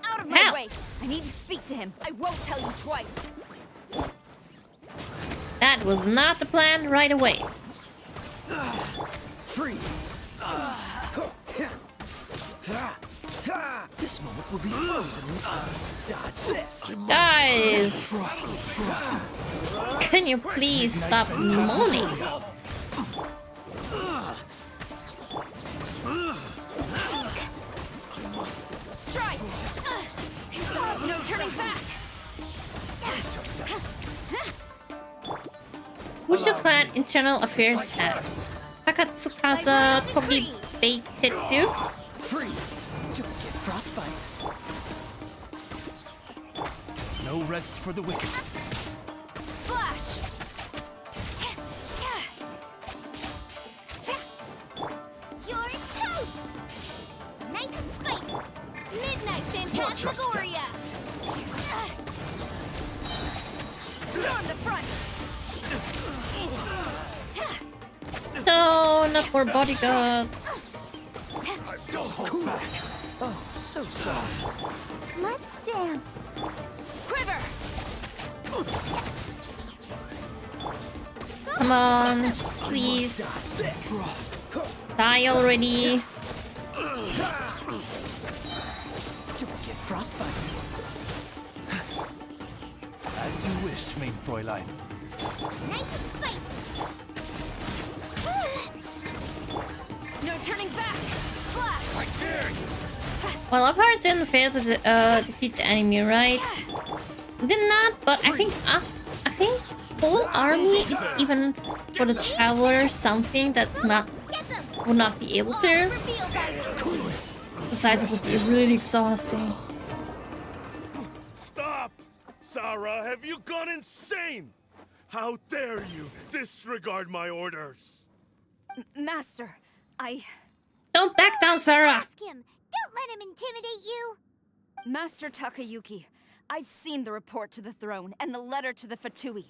Out of my How? way! I need to speak to him. I won't tell you twice. That was not the plan right away. Freeze! This moment will be frozen in time. Dodge this! Guys! Can you please stop moaning? Strike! No turning back! Who's your clan internal affairs head? Takatsukasa Togi Beitetsu? Freeze! Don't get frostbite. No rest for the wicked. Flash! You're toast! Nice and spicy. Midnight Phantasmagoria! Storm the front! No, not more bodyguards. Don't hold back. Oh, so sorry. Let's dance. Quiver! Come on, just please. Die already. Don't get frostbite. As you wish, main Fräulein. Nice and spicy. No turning back! Flash! Well, our powers didn't fail to defeat the enemy, right? Did not, but I think whole army is even for the Traveler something that's not would not be able to. Besides, it would be really exhausting. Stop! Sarah, have you gone insane? How dare you disregard my orders? Master, Don't back down, Sarah. Ask him. Don't let him intimidate you. Master Takayuki, I've seen the report to the throne and the letter to the Fatui.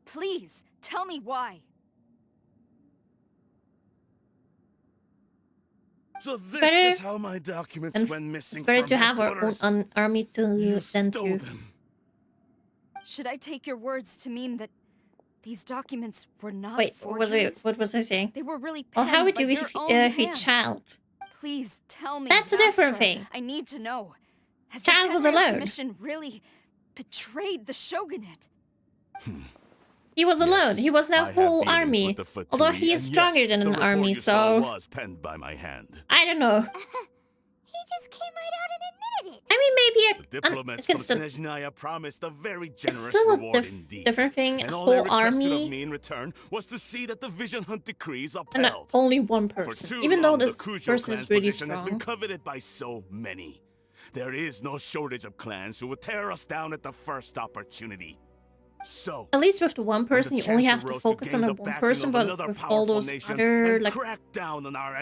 Please, tell me why. So this better- is how my documents And went missing it's better from to have our own headquarters. army You than stole to. them. Should I take your words to mean that These documents were not Wait, forgeries. what was I saying? They were really Well, penned how would by you your if own a hand. child? Please tell me. That's a different Master. thing. I need to know. Has Child the was Tenryou alone. Commission really betrayed the shogunate? He was alone. He was I a have whole dealings army. with the Fatui, Although he is and stronger yes, than the an report army, you saw so was penned by my hand. I don't know. He just came right out and admitted it. I mean, maybe The diplomats from Snezhnaya promised a very it's generous still a reward indeed. different thing. A And all they whole requested of army me in return was to see that the Vision Hunt decrees and upheld. only one For person. too Even though long, this the Kujo person clan's is really position has been strong. coveted by so many. There is no shortage of clans who will tear us down at the first opportunity. So, At least with the one person, you only have to focus on the the one person, but with all those other, like,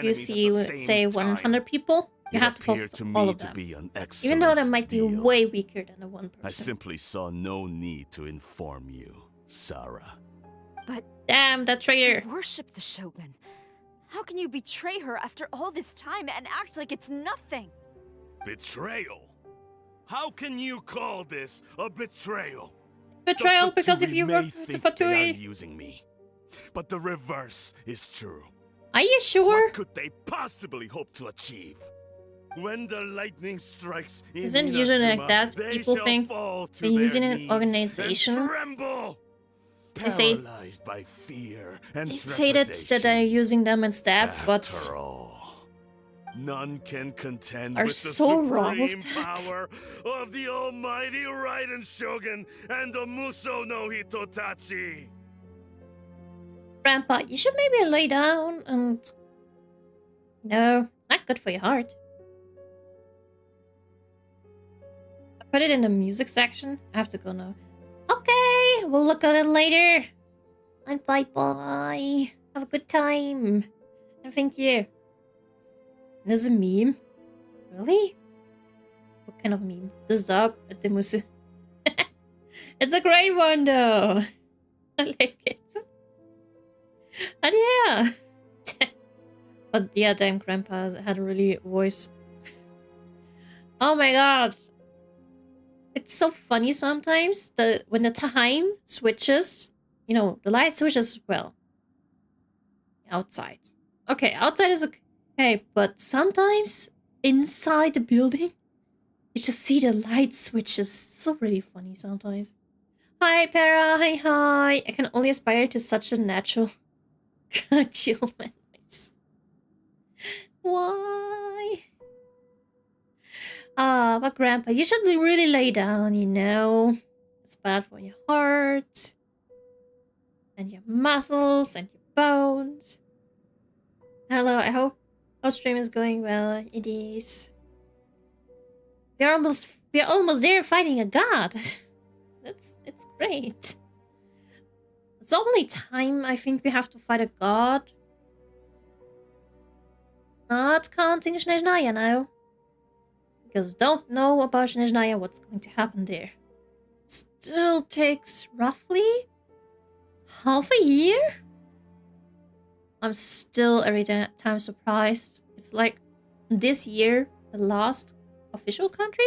you see, say 100 people, you have to focus on all of them. Even though that might be way weaker than the one I person. simply saw no need to inform you, Sarah. But Damn, that traitor. you worship the Shogun. How can you betray her after all this time and act like it's nothing? Betrayal? How can you call this a betrayal? Betrayal The because if Fatui you may work with the think they are Fatui. using me, but the reverse is true. Are you sure? What could they possibly hope to achieve? When the lightning strikes in Isn't it usually like Inazuma, that? they People shall think fall to they're their using an knees organization. and tremble, They say- paralyzed by fear and They say that they're using them instead, but After all, none can contend are with the so wrong supreme with that. power of the almighty Raiden Shogun and the Muso no Hitotachi. Grandpa, you should maybe lay down and... No, not good for your heart. I put it in the music section. I have to go now. Okay, we'll look at it later. And bye-bye. Have a good time. And thank you. There's a meme. Really? What kind of meme? This dog at the Musu. It's a great one though. I like it. And yeah. But yeah, damn, Grandpa had a really voice. Oh my god. It's so funny sometimes that when the time switches, you know, the light switches as well. Outside. Okay, outside is okay, but sometimes inside the building, you just see the light switches. So really funny sometimes. Hi, Para. Hi. I can only aspire to such a natural chill voice. Why? But Grandpa, you should really lay down, you know. It's bad for your heart. And your muscles and your bones. Hello, I hope our stream is going well. It is. We're almost there fighting a god. It's great. It's the only time I think we have to fight a god. Not counting Snezhnaya now. Because don't know about Snezhnaya what's going to happen there. It still takes roughly half a year? I'm still every time surprised. It's like this year, the last official country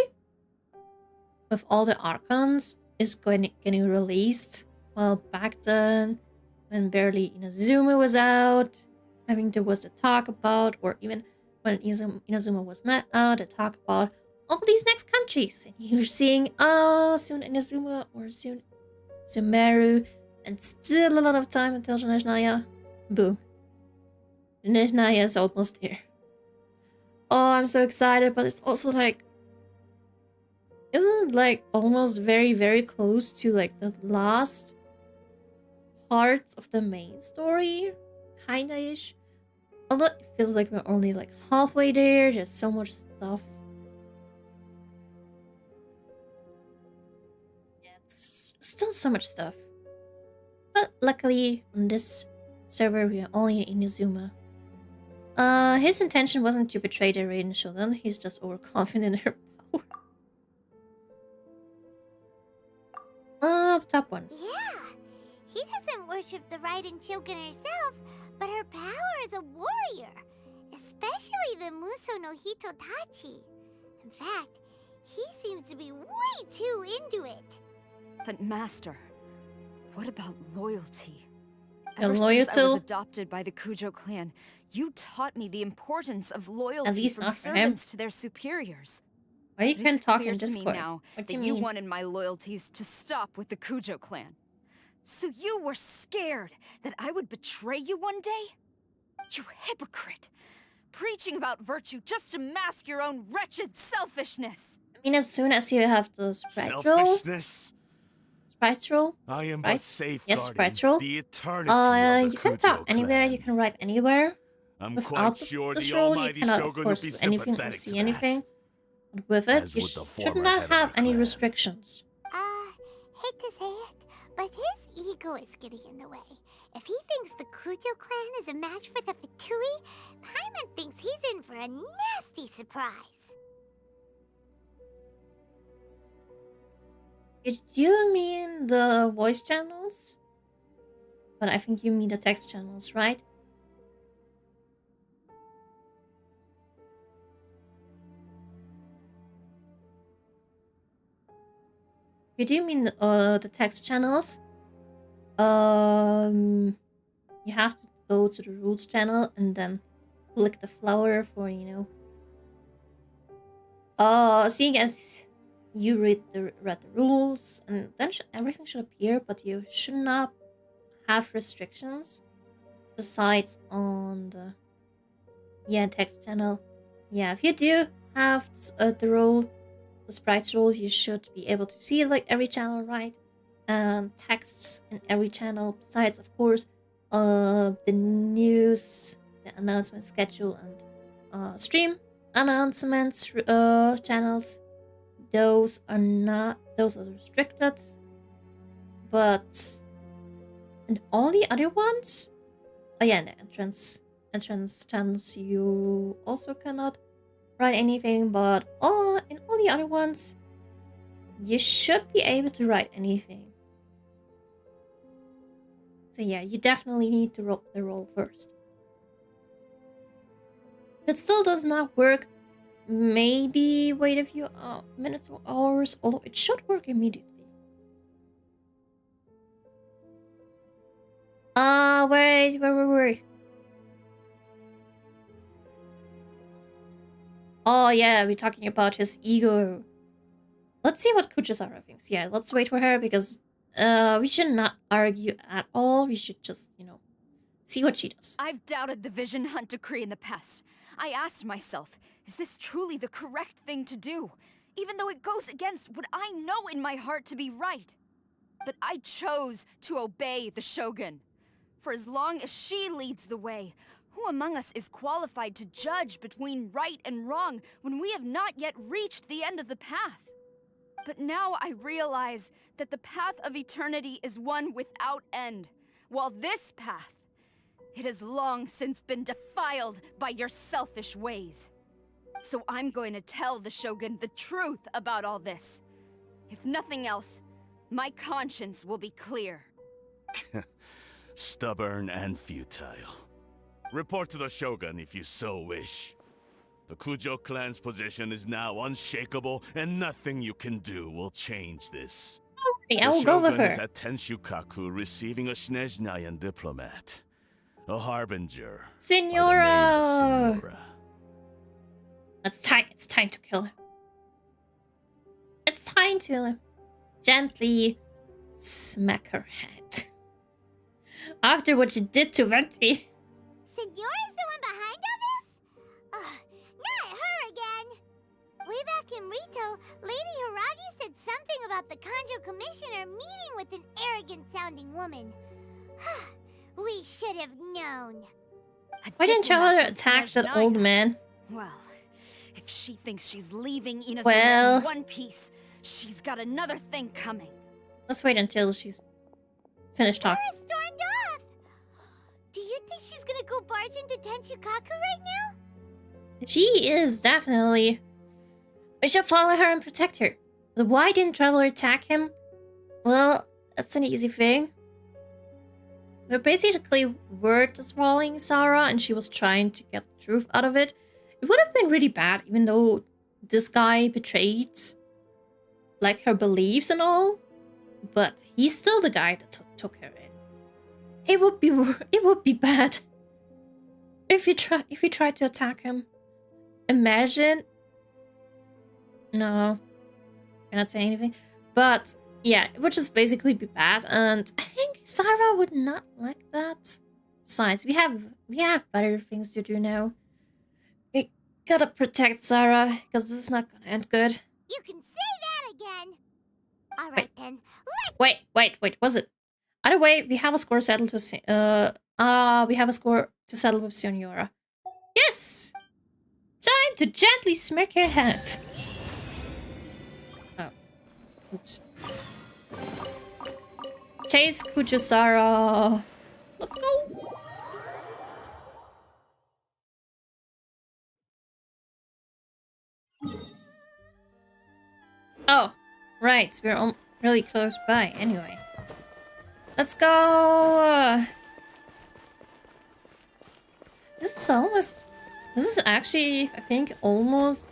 with all the archons is getting released. Well, back then, when barely Inazuma was out, I think there was the talk about, or even when Inazuma was not out, the talk about all these next countries. And you're seeing, oh, soon Inazuma or soon Sumeru, and still a lot of time until Snezhnaya. Boom. Snezhnaya is almost here. Oh, I'm so excited, but it's also like, isn't it like almost very, very close to like the last parts of the main story? Kinda-ish. Although it feels like we're only like halfway there, there's so much stuff. Yeah, it's still so much stuff. But luckily, on this server, we are only in Inazuma. His intention wasn't to betray the Raiden Shogun, he's just overconfident in her power. Top one. Yeah, he doesn't worship the Raiden Shogun herself, but her power as a warrior, especially the Muso no Hitotachi. In fact, he seems to be way too into it. But Master, What about loyalty? You're Ever loyal since I was to- adopted by the Kujo clan, you taught me the importance of loyalty least from not for him. servants to their superiors. Why you But can it's talk clear in to me Discord? now What do that you you mean? wanted my loyalties to stop with the Kujo clan. So you were scared that I would betray you one day? You hypocrite! Preaching about virtue just to mask your own wretched selfishness! I mean, as soon as you have the sprite roll, Selfishness? sprite roll, I am right? but safeguarding Yes, sprite roll. the eternity of the You can Kujo talk anywhere, clan. you can write anywhere. I'm Without quite sure this the roll, you almighty cannot, of Shogun course, would be do anything or sympathetic see to anything. that. But with it, As you would the should former not head of have the any clan. restrictions. Hate to say it, but his ego is getting in the way. If he thinks the Kujo clan is a match for the Fatui, Paimon thinks he's in for a nasty surprise. Did you mean the voice channels? But I think you mean the text channels, right? You do mean the text channels? You have to go to the rules channel and then click the flower for, you know. Seeing as you read the rules, and then everything should appear, but you should not have restrictions besides on the text channel. Yeah, if you do have the role, the sprites role, you should be able to see like every channel, right? And texts in every channel, besides of course the news, the announcement schedule, and stream announcements channels. Those are restricted, but and all the other ones, oh yeah, the entrance channels, you also cannot write anything, but in all the other ones you should be able to write anything. So yeah, you definitely need to roll the roll first. If it still does not work, maybe wait a few minutes or hours, although it should work immediately. Wait. Oh yeah, we're talking about his ego. Let's see what Kuchisara thinks. Yeah, let's wait for her, because we should not argue at all. We should just, you know, see what she does. I've doubted the Vision Hunt decree in the past. I asked myself, is this truly the correct thing to do? Even though it goes against what I know in my heart to be right. But I chose to obey the Shogun. For as long as she leads the way, who among us is qualified to judge between right and wrong when we have not yet reached the end of the path? But now I realize that the path of eternity is one without end, while this path, it has long since been defiled by your selfish ways. So I'm going to tell the Shogun the truth about all this. If nothing else, my conscience will be clear. Stubborn and futile. Report to the Shogun if you so wish. The Kujo clan's position is now unshakable, and nothing you can do will change this. I will go with The Shogun her. is at Tenshukaku receiving a Snezhnayan diplomat. A harbinger. by the name of Signora! Signora. It's time to kill him. It's time to kill him. Gently smack her head. After what you did to Venti. Signora's the one behind all this? Not her again! Way back in Rito, Lady Hiragi said something about the Kanjo Commissioner meeting with an arrogant-sounding woman. We should have known. Why didn't you attack that old man? Well, if she thinks she's leaving Inazuma Well- in one piece, she's got another thing coming. Let's wait until she's finished talking. Sarah stormed off! Do you think she's gonna go barge into Tenshukaku right now? She is definitely. We should follow her and protect her. But why didn't Traveler attack him? Well, that's an easy thing. We basically were just following Sarah, and she was trying to get the truth out of it. It would have been really bad, even though this guy betrayed, like, her beliefs and all. But he's still the guy that took her in. It would be bad if you tried to attack him. Imagine. No, I'm not saying anything. But yeah, it would just basically be bad, and I think Sarah would not like that. Besides, we have better things to do now. We gotta protect Sarah, because this is not gonna end good. You can say that again. All right then. Wait, was it? Either way, we have a score settled to we have a score to settle with Senora. Yes! Time to gently smack her head. Oh. Oops. Chase Kuchusara. Let's go. Oh, right. We're really close by anyway. Let's go. This is actually, I think, almost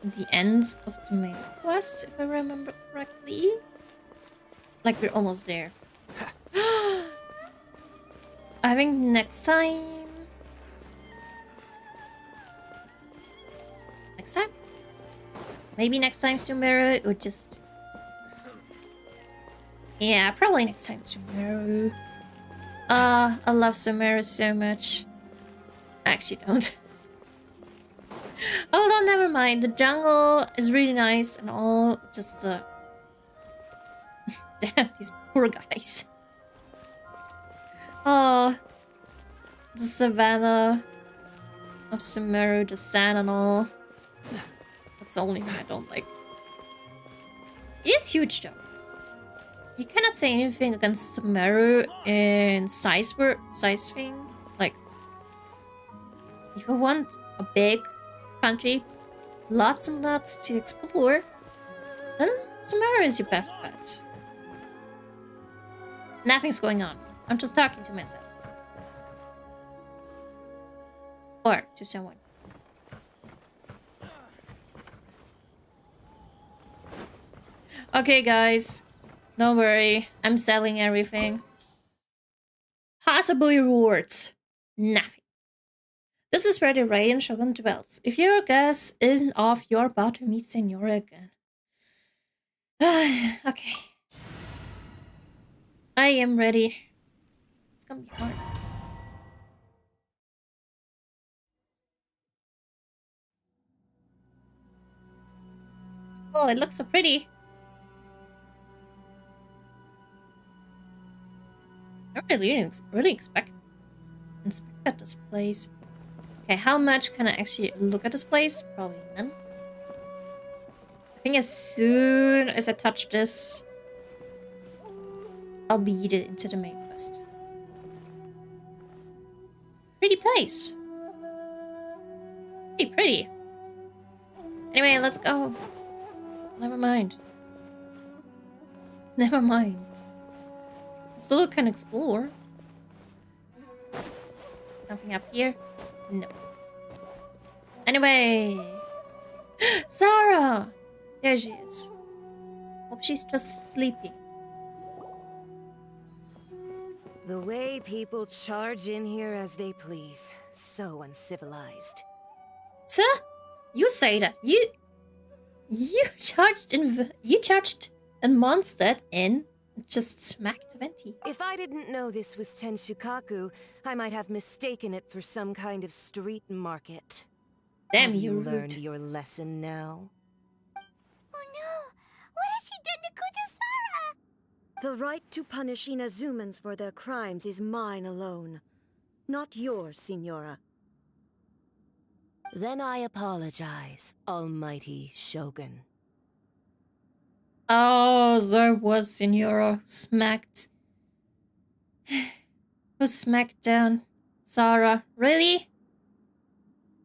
the end of the main quest, if I remember correctly. Like, we're almost there. I think next time... Maybe next time, Sumeru, or just... Yeah, probably next time, Sumeru. I love Sumeru so much. I actually don't. Oh no, never mind. The jungle is really nice and all, just damn, these poor guys. Oh, the savannah of Sumeru, the sand and all. That's the only thing I don't like. It is huge though. You cannot say anything against Sumeru in size thing. Like, if you want a big country, lots and lots to explore, then Sumeru is your best bet. Nothing's going on. I'm just talking to myself. Or to someone. Okay, guys. Don't worry. I'm selling everything. Possibly rewards. Nothing. This is where the Radiant Shogun dwells. If your guess isn't off, you're about to meet Senora again. Okay. I am ready. It's gonna be hard. Oh, it looks so pretty. I really expect this place. Okay, how much can I actually look at this place? Probably none. I think as soon as I touch this, I'll be yeeted into the main quest. Pretty place. Pretty pretty. Anyway, let's go. Never mind. Never mind. Still can explore. Nothing up here? No. Anyway. Sarah! There she is. Hope she's just sleeping. The way people charge in here as they please. So uncivilized. Sir? You say that. You charged and monstered in just smacked Venti. If I didn't know this was Tenshukaku, I might have mistaken it for some kind of street market. Damn, have you you rude. learned your lesson now? Oh no! What has she done to Kuchusara? The right to punish Inazumans for their crimes is mine alone. Not yours, Signora. Then I apologize, Almighty Shogun. Oh, there was Senora who smacked down Sarah. Really?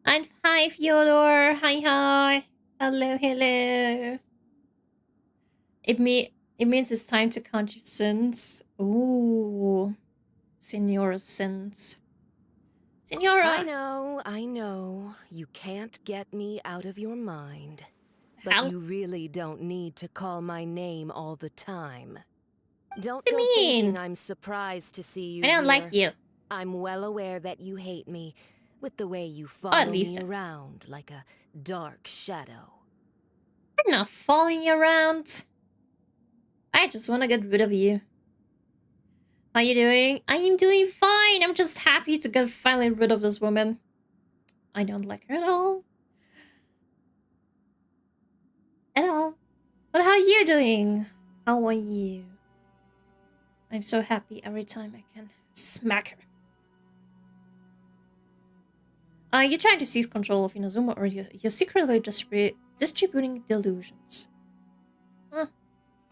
And hi, Fyodor. Hi. Hello. It means it's time to count your sins. Ooh. Senora's sins. Senora! I know. You can't get me out of your mind. But Hell? you really don't need to call my name all the time. Don't What do go you mean? thinking I'm surprised to see you I don't here. like you. I'm well aware that you hate me, with the way you At follow least me around like a dark shadow. I'm not following you around. I just want to get rid of you. How you doing? I am doing fine. I'm just happy to get finally rid of this woman. I don't like her at all. At all. But how are you doing? How are you? I'm so happy every time I can smack her. You're trying to seize control of Inazuma, or you're secretly distributing delusions. Huh.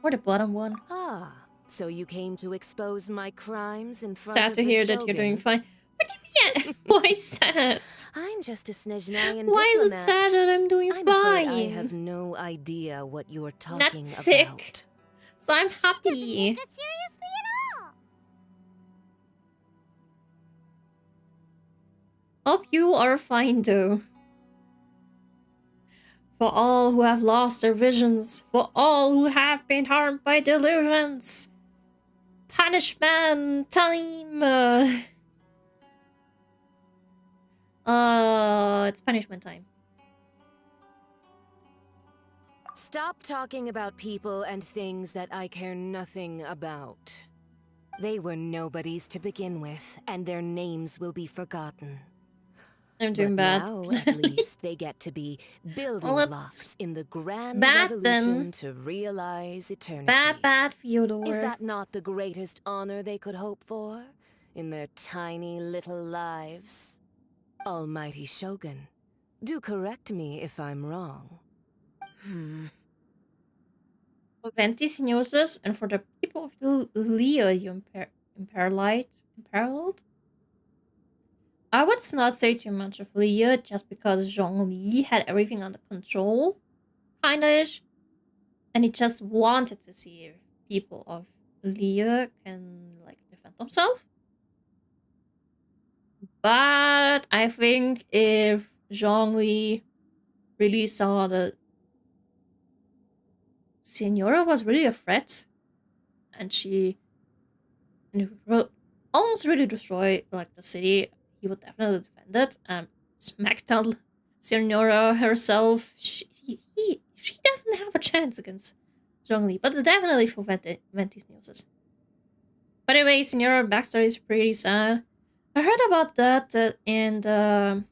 Or the bottom one. Ah, so you came to expose my crimes in front Sad of to the hear Shogun. that you're doing fine. What do you mean? Why sad? I'm just a Snezhnayan Why is it diplomat. sad that I'm doing I'm fine? afraid I have no idea what you're talking Not sick. about. So I'm She doesn't happy. take us seriously at all. Hope you are fine though. For all who have lost their visions, for all who have been harmed by delusions. Punishment time. It's punishment time. Stop talking about people and things that I care nothing about. They were nobodies to begin with, and their names will be forgotten. I'm doing But bad. now, at least, they get to be building Well, blocks in the grand bad revolution then. to realize eternity. Bad, Fyodor. Is that not the greatest honor they could hope for in their tiny little lives? Almighty Shogun, do correct me if I'm wrong. For Ventisinosis and for the people of Leo you imperiled? I would not say too much of Leo just because Zhongli had everything under control, kinda-ish. And he just wanted to see if people of Leo can, like, defend themselves. But I think if Zhongli really saw that Signora was really a threat, and she almost really destroyed, like, the city, he would definitely defend it. Smack down Signora herself. She doesn't have a chance against Zhongli, but definitely for Venti's news. By the way, Signora backstory is pretty sad. I heard about that in the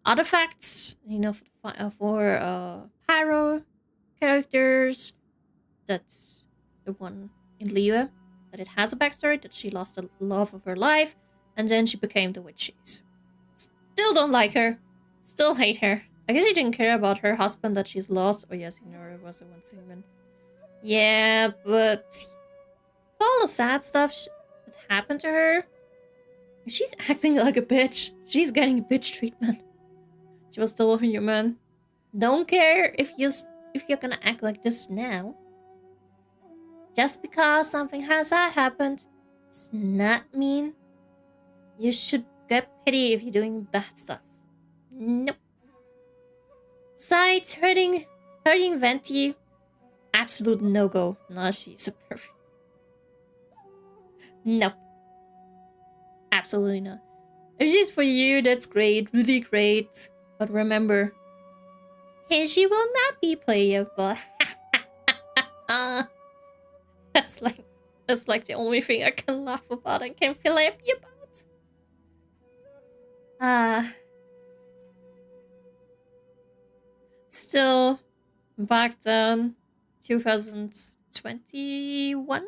artifacts, you know, for Pyro characters. That's the one in Liyue, that it has a backstory, that she lost the love of her life, and then she became the witch she is. Still don't like her. Still hate her. I guess she didn't care about her husband that she's lost. Oh yes, Signora was the one human. Yeah, but all the sad stuff that happened to her, she's acting like a bitch. She's getting bitch treatment. She was still a human. Don't care if you're gonna act like this now. Just because something has happened does not mean you should get pity if you're doing bad stuff. Nope. Besides, hurting Venti, absolute no-go. No, she's a perfect. Nope. Absolutely not. If she's for you, that's great, really great. But remember, she will not be playable. That's like the only thing I can laugh about and can feel happy about. Still, back then, 2021?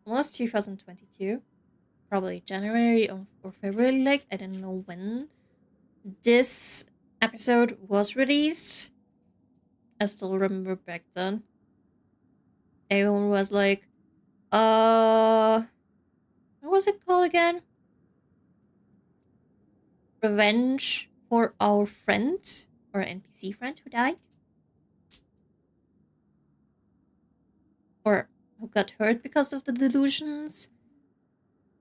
Almost 2022. Probably January or February, like, I don't know when this episode was released. I still remember back then. Everyone was like, what was it called again? Revenge for our friend, or NPC friend who died. Or who got hurt because of the delusions.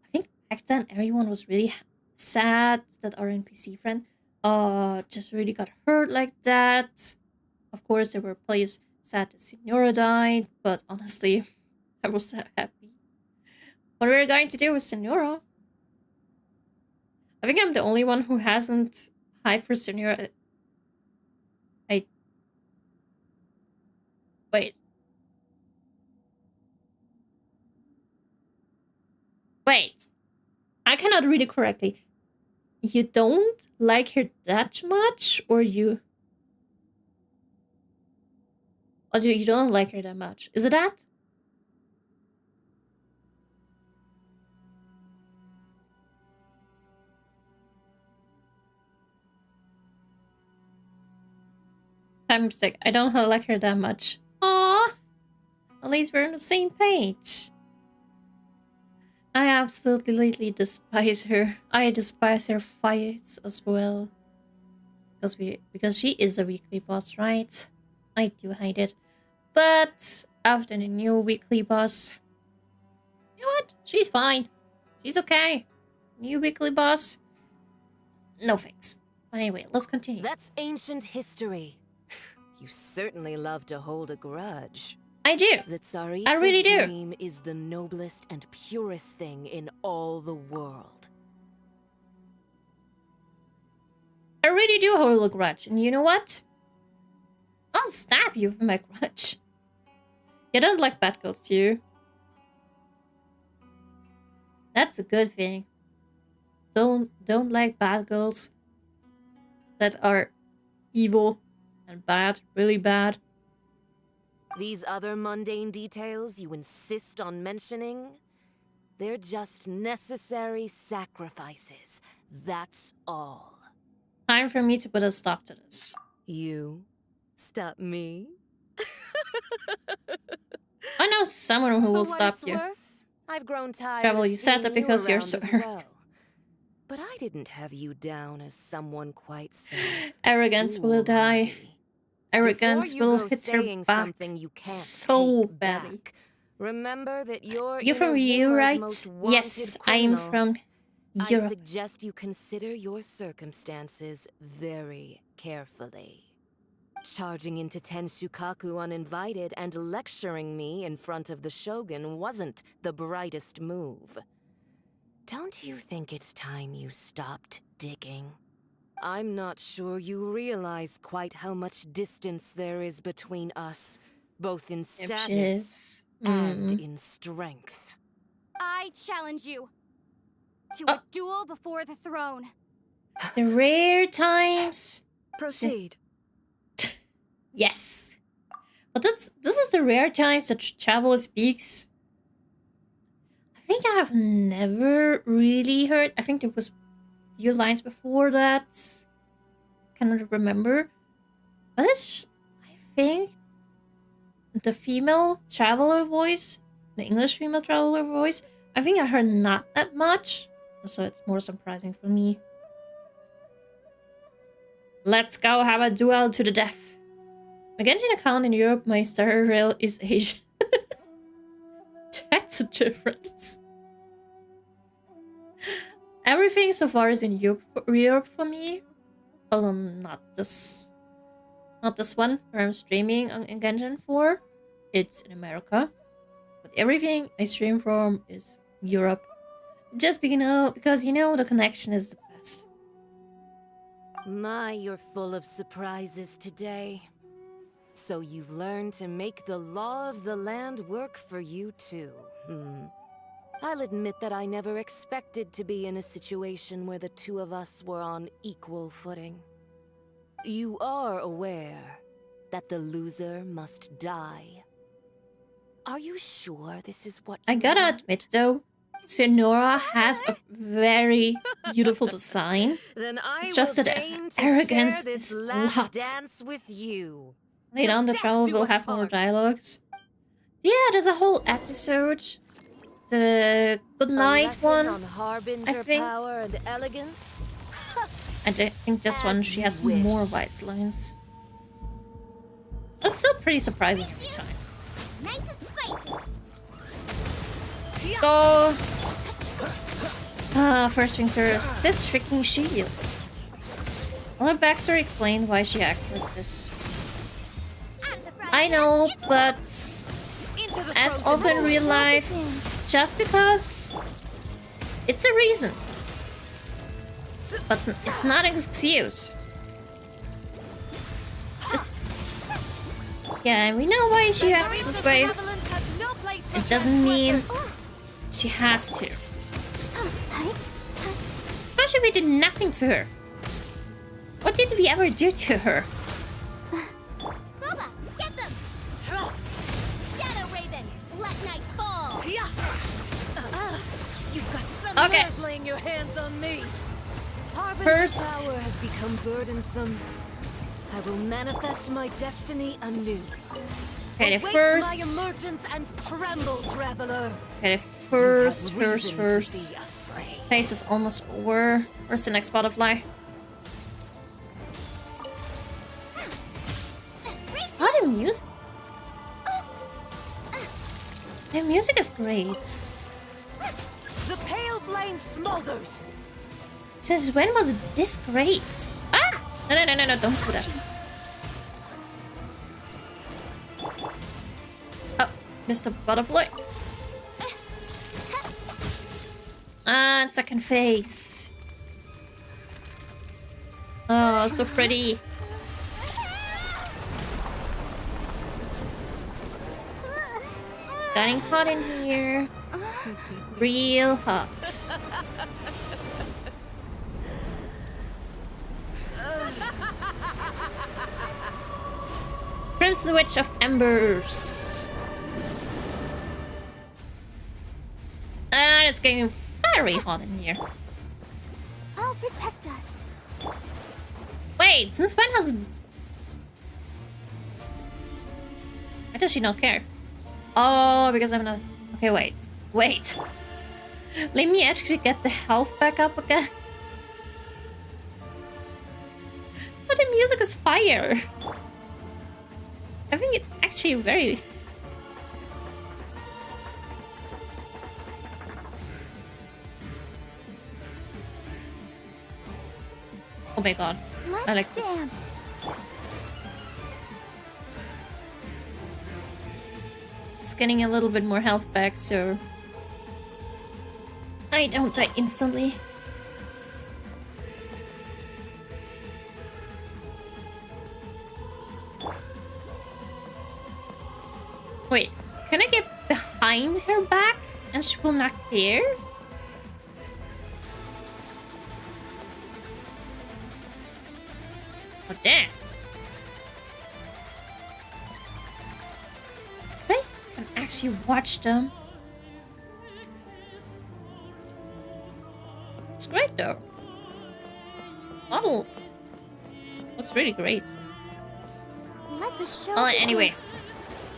I think back then everyone was really sad that our NPC friend just really got hurt like that. Of course, there were players sad that Signora died, but honestly, I was so happy. What are we going to do with Senora? I think I'm the only one who hasn't hyped for Senora. Wait. Wait. I cannot read it correctly. You don't like her that much, or you... Or you don't like her that much? Is it that? Time mistake. I don't like her that much. Aww. At least we're on the same page. I absolutely despise her. I despise her fights as well. Because she is a weekly boss, right? I do hate it. But after the new weekly boss, you know what? She's fine. She's okay. New weekly boss. No thanks. Anyway, let's continue. That's ancient history. You certainly love to hold a grudge. I do. The Tsaritsa's I really do. dream is the noblest and purest thing in all the world. I really do hold a grudge, and you know what? I'll stab you for my grudge. You don't like bad girls, do you? That's a good thing. Don't like bad girls that are evil and bad, really bad. These other mundane details you insist on mentioning, they're just necessary sacrifices. That's all. Time for me to put a stop to this. You stop me? I know someone who will stop you. Worth, I've grown tired Travel, of you said that seeing because you're around so as hurt. well. But I didn't have you down as someone quite so Arrogance will die. Arrogance will hit her back so badly. Remember that you're from you, right? Yes, I'm from Europe. I suggest you consider your circumstances very carefully. Charging into Tenshukaku uninvited and lecturing me in front of the Shogun wasn't the brightest move. Don't you think it's time you stopped digging? I'm not sure you realize quite how much distance there is between us, both in status and in strength. I challenge you to a duel before the throne. The rare times. Proceed. Yes. But this is the rare times that Travel speaks. I think I have never really heard. I think there was a few lines before that. Cannot remember. But it's, I think, the female traveler voice, the English female traveler voice, I think I heard not that much. So it's more surprising for me. Let's go have a duel to the death. My Genshin account in Europe, my star rail is Asian. That's a difference. Everything so far is in Europe for me. Although not this one where I'm streaming on Genshin for. It's in America. But everything I stream from is Europe. Just because you know the connection is the best. My, you're full of surprises today. So you've learned to make the law of the land work for you too, I'll admit that I never expected to be in a situation where the two of us were on equal footing. You are aware that the loser must die. Are you sure this is what I gotta admit though, Senora has a very beautiful design. Then It's just that arrogance is a lot. Dance with you. Later on, the travel will have more dialogues. Yeah, there's a whole episode. The good night one, I think. Power and elegance. I think this one she has more white lines. It's still pretty surprising every time. Nice and spicy. Let's go. First things first. This freaking shield. I'll let Baxter explain why she acts like this. I know, but Into the as frozen also in pool. real life, just because it's a reason. But it's not an excuse. Just... Yeah, we know why she acts this way. It doesn't mean she has to. Especially we did nothing to her. What did we ever do to her? Booba, get them! Shadow Raven, let night fall! You've got some Okay. nerve laying your hands on me. First- Power has become burdensome. I will manifest my destiny anew. Okay, the Await first... my emergence and tremble, traveler. Okay, the You first... have reason to be Phase afraid. is almost over. Where's the next butterfly? Oh, the music. The music is great. The pale flame smolders. Since when was it this great? Ah! No, don't do that. Oh, Mr. Butterfly. And second phase. Oh, so pretty. Getting hot in here. Real hot. Crimson Witch of Embers. And it's getting very hot in here. I'll protect us. Wait, since when has... Why does she not care? Oh, because I'm not... Okay, wait. Wait. Let me actually get the health back up again. But the music is fire. I think it's actually very... Oh my god. I like this. Dance. Just getting a little bit more health back, so I don't die instantly. Wait, can I get behind her back and she will not care? Oh damn. It's great you can actually watch them. It's great though. Model looks really great. Let the show Oh, begin. anyway.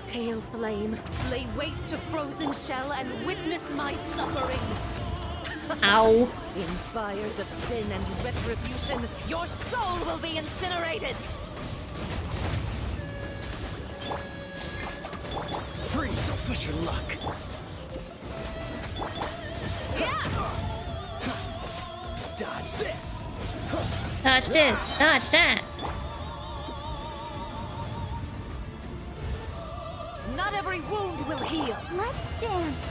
Pale flame, lay waste to frozen shell and witness my suffering. Ow. In fires of sin and retribution, your soul will be incinerated. Free, don't push your luck. Dodge this. Touch this, touch that. Not every wound will heal. Let's dance.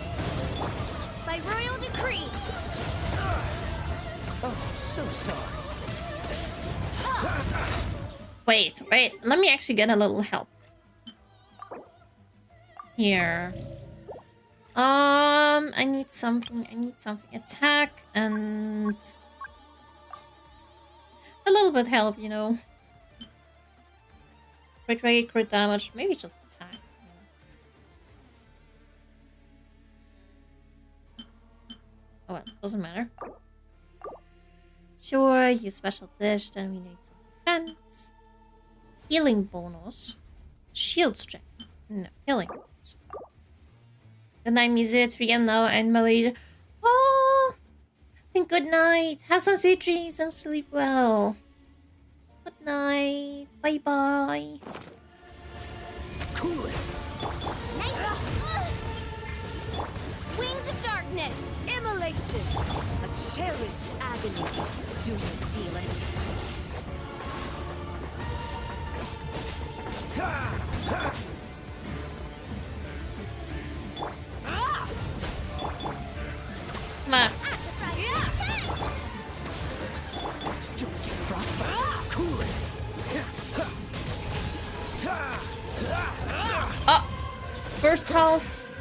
By royal decree. Oh, so sorry. Wait, let me actually get a little help. Here. I need something. Attack and a little bit help, you know. Crit rate, crit damage, maybe just attack. Oh well, doesn't matter. Sure, use special dish, then we need some defense. Healing bonus. Shield strength. No, healing bonus. Good night, Mizu. It's 3 AM now and Malaysia. Oh! Then good night. Have some sweet dreams and sleep well. Good night. Bye bye. Cool it. Nice. Wings of darkness. Immolation, a cherished agony. Do you feel it? first half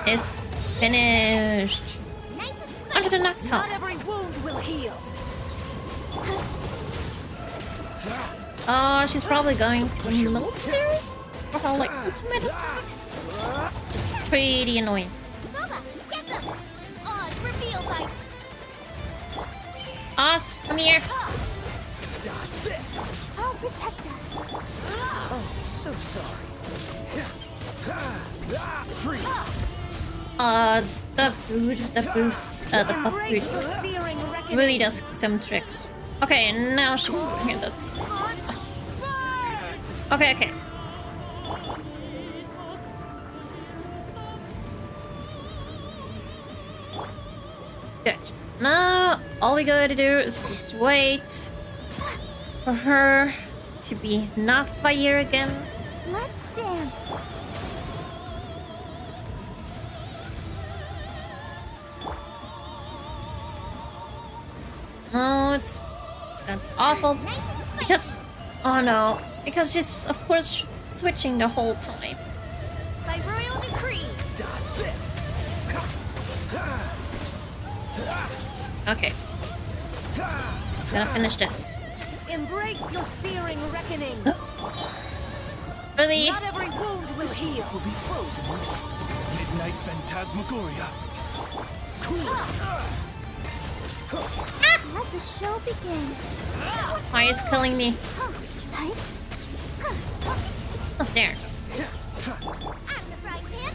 is finished. On to the next half. Not every wound will heal. She's probably going to the middle series for her like ultimate attack. Just pretty annoying. Nova, get them! Oz, reveal by... Oz, come here. Dodge this. I'll protect us. Oh, so sorry. Freeze. The puff food really does some tricks. Okay, and now she's here. That's okay. Good. Now all we gotta do is just wait for her to be not fire again. Let's dance. No, it's gonna be awful because because she's of course switching the whole time. By royal decree. Dodge this. Okay, gonna finish this. Embrace your searing reckoning. Really? Not every wound will heal. Will be frozen in time. Midnight Phantasmagoria. Let the show begin. Why is killing me? What's there? I'm the bride man.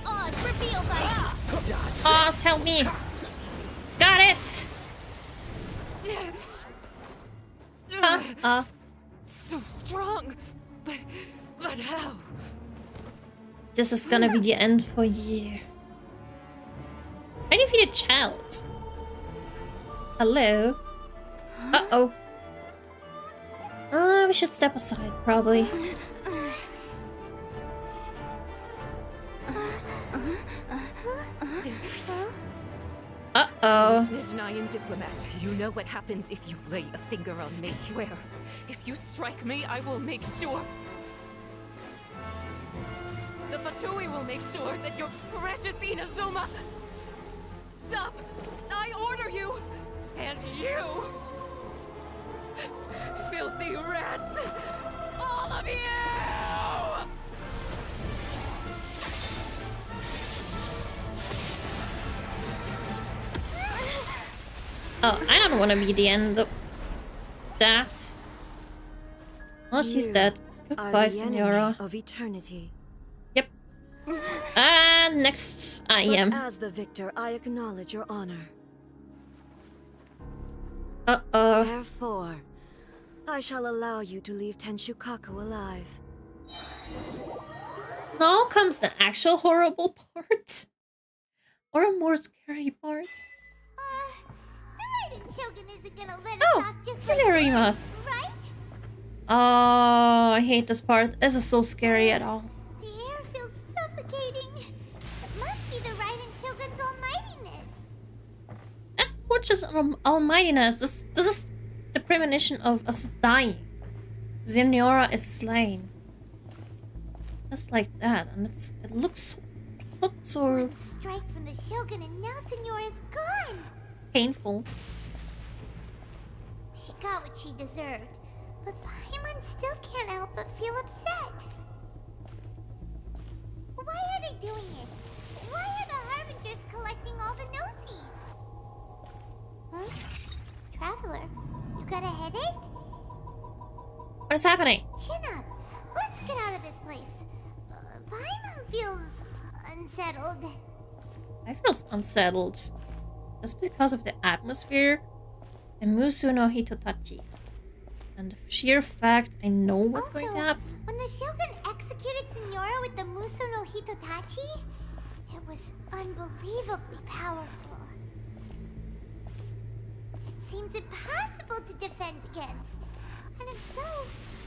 Oz, reveal by... Oz, help me! Got it! So strong, but how? This is gonna be the end for you. I defeated Child. Hello? Uh-oh. We should step aside, probably. Uh-oh. Snizhnayan diplomat, you know what happens if you lay a finger on me, swear. If you strike me, I will make sure... The Fatui will make sure that your precious Inazuma... Stop! I order you! And you! Filthy rats! All of you! Oh, I don't want to be the end of that. Oh, she's dead. Goodbye, Senora. Of eternity. Yep. And next, I am. As the victor, I acknowledge your honor. Uh-oh. Therefore, I shall allow you to leave Tenshukaku alive. Now comes the actual horrible part. Or a more scary part. The Raiden Shogun isn't gonna let us Oh, off just like hello, that, Rimas. right? Oh, I hate this part. This is so scary at all. The air feels suffocating. It must be the Raiden Shogun's almightiness. That's more just almightiness. This is the premonition of us dying. Zenora is slain. Just like that, and it looks so One strike from the Shogun and now Senora is gone. painful. She got what she deserved, but Paimon still can't help but feel upset. Why are they doing it? Why are the Harbingers collecting all the no-seeds? Huh? Traveler, you got a headache? What is happening? Chin up. Let's get out of this place. Paimon feels unsettled. I feel unsettled. That's because of the atmosphere and Musu no Hitotachi. And the sheer fact I know what's going to happen. When the Shogun executed Senora with the Muso no Hitotachi, it was unbelievably powerful. It seems impossible to defend against. And if so,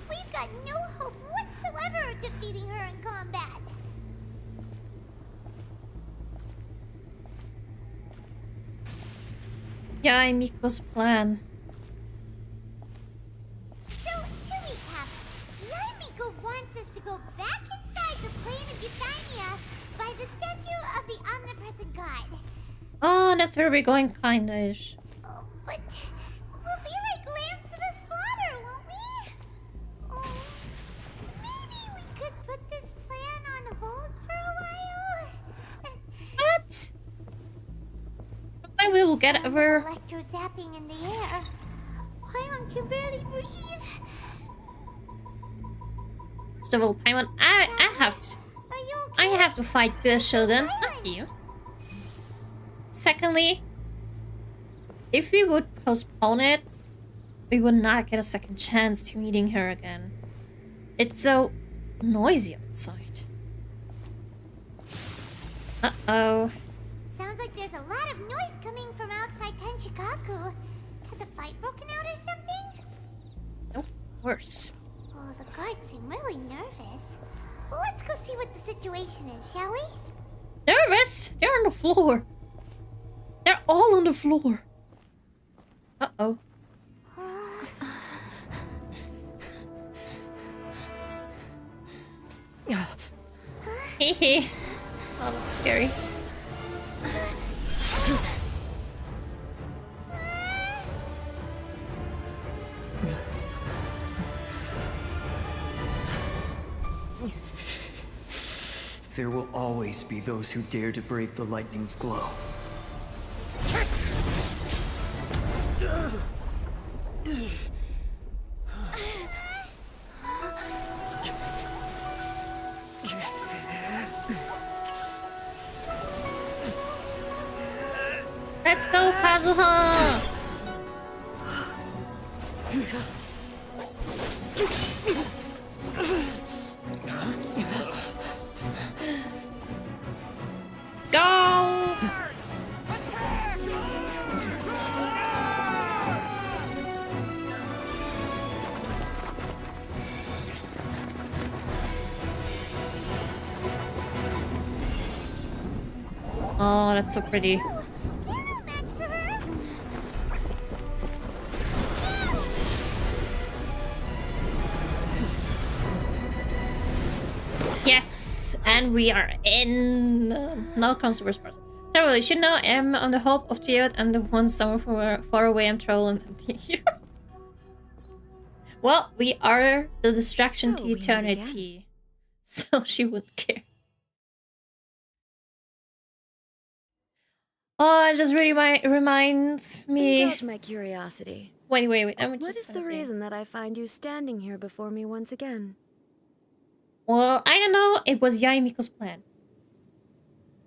we've got no hope whatsoever of defeating her in combat. Yae Miko's plan. So, to recap, a god. Oh, that's where we're going, kinda-ish. Oh, but we'll be like lambs to the slaughter, won't we? Oh, maybe we could put this plan on hold for a while. What? When we will get over... Electro-zapping in the air. Paimon can barely breathe. First of all, Paimon, I have to... Are you okay? I have to fight the Shogun, not you. Secondly, if we would postpone it, we would not get a second chance to meeting her again. It's so noisy outside. Uh-oh. Sounds like there's a lot of noise coming from outside Tenshikaku. Has a fight broken out or something? Nope, worse. Oh, the guards seem really nervous. Well, let's go see what the situation is, shall we? Nervous? They're on the floor. They're all on the floor. Uh-oh. Hehe. Oh, that's scary. There will always be those who dare to brave the lightning's glow. Let's go, Kazuha! Go! Oh, that's so pretty. Yes, and we are in. Now comes the worst part. Terrible, you should know I'm on the hope of Geode and the one somewhere far away I'm trolling empty here. Well, we are the distraction to eternity. So she wouldn't care. Oh, it just really reminds me. Indulge my curiosity. Wait. What is the reason that I find you standing here before me once again? Well, I don't know. It was Yae Miko's plan.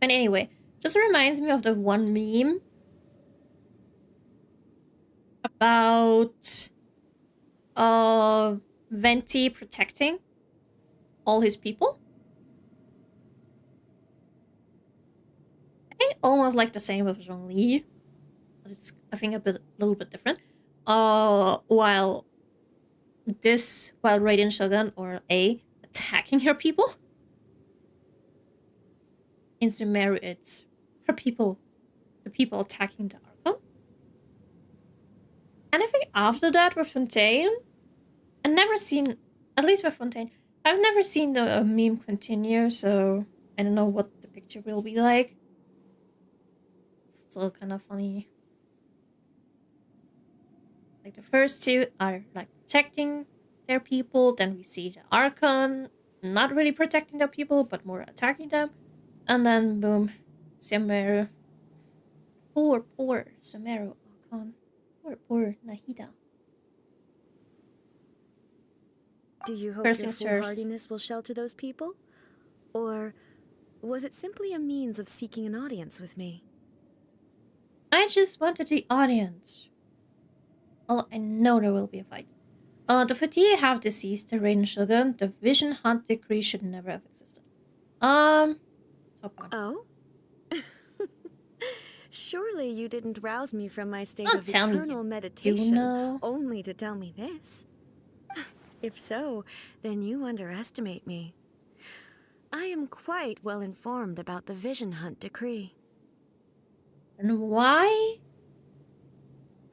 And anyway, just reminds me of the one meme about Venti protecting all his people. I think almost like the same with Zhongli, but it's I think a little bit different. While Raiden Shogun or A attacking her people. In Sumeru, it's her people, the people attacking the Archon. And I think after that with Fontaine, I've never seen, at least with Fontaine, I've never seen the meme continue, so I don't know what the picture will be like. It's still kind of funny. Like the first two are like protecting their people, then we see the Archon not really protecting their people, but more attacking them. And then boom, Sumeru. Poor Sumeru Archon. Poor Nahida. Do you hope your foolhardiness will shelter those people? Or was it simply a means of seeking an audience with me? I just wanted the audience. Well, I know there will be a fight. The Fatigue have deceased the Raiden Shogun. The Vision Hunt decree should never have existed. Top one. Oh? Surely you didn't rouse me from my state of eternal meditation only to tell me this. If so, then you underestimate me. I am quite well informed about the Vision Hunt decree. And why?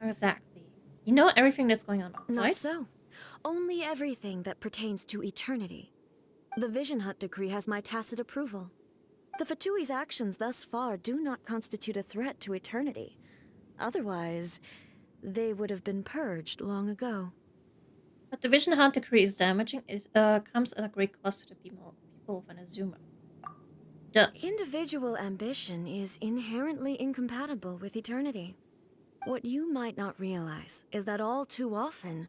Exactly. You know everything that's going on outside? Not so. Only everything that pertains to eternity. The Vision Hunt decree has my tacit approval. The Fatui's actions thus far do not constitute a threat to eternity. Otherwise, they would have been purged long ago. But the Vision Hunt decree is damaging. It comes at a great cost to the people of Inazuma. Does. Individual ambition is inherently incompatible with eternity. What you might not realize is that all too often,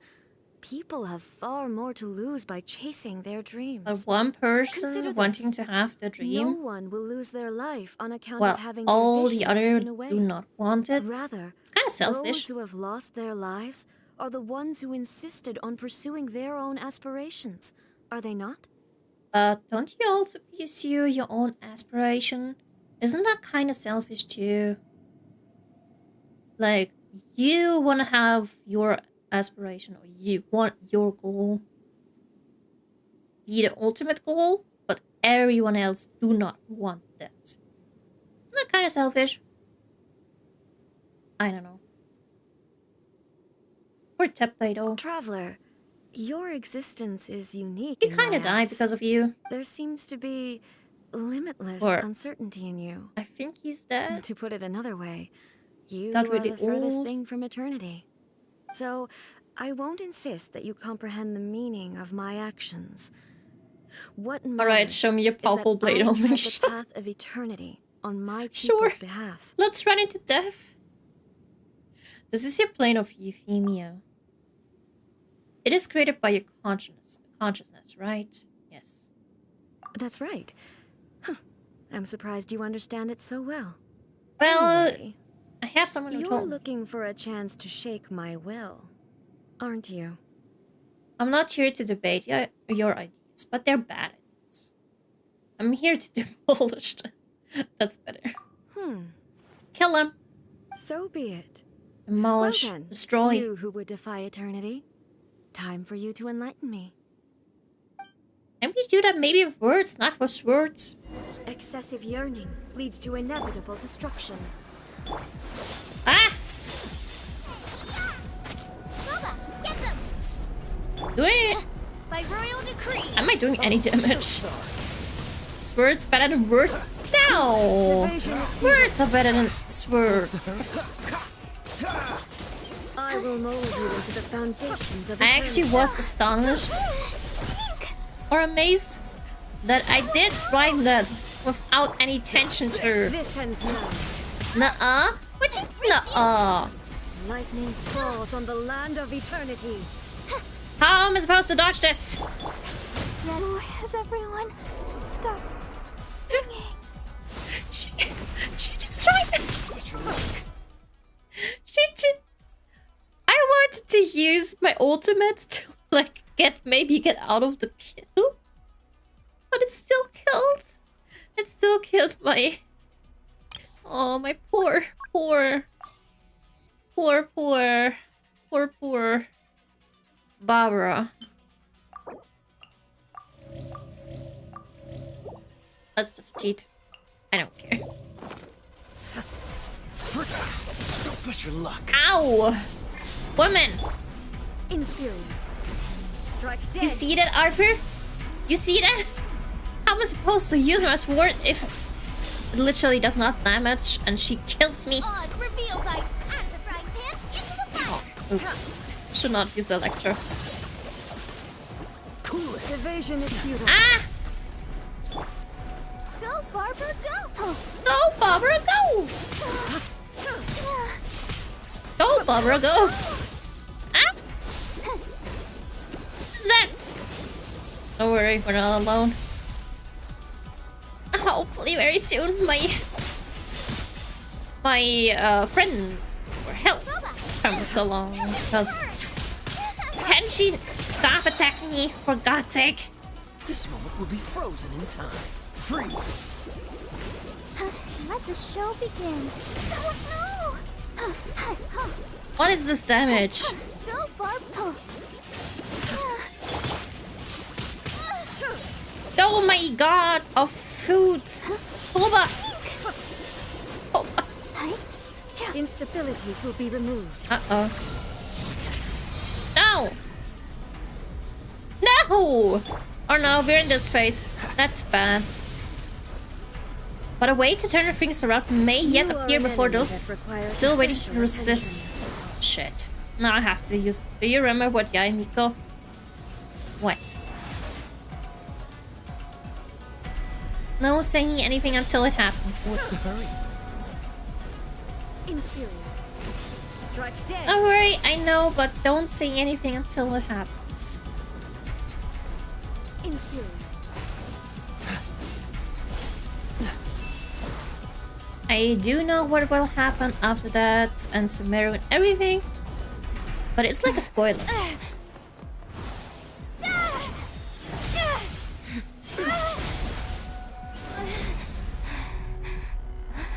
people have far more to lose by chasing their dreams. But one person wanting to have the dream, no one will lose their life on account well, of having all their the other taken away. do not want it. Rather, it's kind of selfish. Those who have lost their lives are the ones who insisted on pursuing their own aspirations, are they not? Don't you also pursue your own aspiration? Isn't that kind of selfish too? Like, you want to have your aspiration, or you want your goal be the ultimate goal, but everyone else do not want that. Isn't that kind of selfish? I don't know. Poor Tepaido. Traveler, your existence is unique. He kind of died because of you. There seems to be limitless uncertainty in you. I think he's dead. To put it another way, you Got are really the furthest old. thing from eternity. So, I won't insist that you comprehend the meaning of my actions. What matters Alright, show me your powerful blade, is that I tread Omish. the path of eternity on my Sure. people's behalf. Let's run into death. This is your plane of euphemia. It is created by your consciousness, right? Yes. That's right. Huh. I'm surprised you understand it so well. Well, Anyway, I have someone who you're told me. looking for a chance to shake my will, aren't you? I'm not here to debate your ideas, but they're bad ideas. I'm here to demolish them. That's better. Kill them. So be it. Demolish. Well then, Destroy. you who would defy eternity. Time for you to enlighten me. And we do that maybe with words, not with words. Excessive yearning leads to inevitable destruction. Ah! Boba, get them! Do it! By royal decree! Am I doing any damage? Is words better than words? No! Words are better than swords. I will mold you into the foundations of I actually was astonished or amazed that I did write that without any tension to. This ends now. Nuh-uh? What you? Nuh-uh. Lightning falls on the land of eternity. How am I supposed to dodge this? Then has everyone stopped singing? She just tried. She just. I wanted to use my ultimate to like maybe get out of the kill, but it still killed. It still killed my. Oh, my poor Barbara. Let's just cheat. I don't care. Don't push your luck. Ow! Woman! Inferior. Strike dead. You see that, Arthur? You see that? How am I supposed to use my sword if it literally does not damage and she kills me? Odds revealed by out of the frying pan into the fire. Oh, oops. Should not use Electro. Cool. Evasion is futile. Ah! Go, Barbara, go! Go, Barbara, go! Go, Barbara, go! Ah! What's that? Don't worry, we're not alone. Hopefully very soon my friend or help comes along, because can she stop attacking me, for God's sake? This moment will be frozen in time. Free. Let the show begin. Oh, no! What is this damage? Go, Barb! Oh my god, of food! Boba! Instabilities will be removed. Uh-oh. No! No! Oh no, we're in this phase. That's bad. But a way to turn things around may yet appear before those still waiting to resist. Shit. Now I have to use... Do you remember what Yae Miko? What? No saying anything until it happens. What's the hurry? Inferior. Strike dead. Don't worry, I know, but don't say anything until it happens. Inferior. I do know what will happen after that and Sumeru and everything, but it's like a spoiler.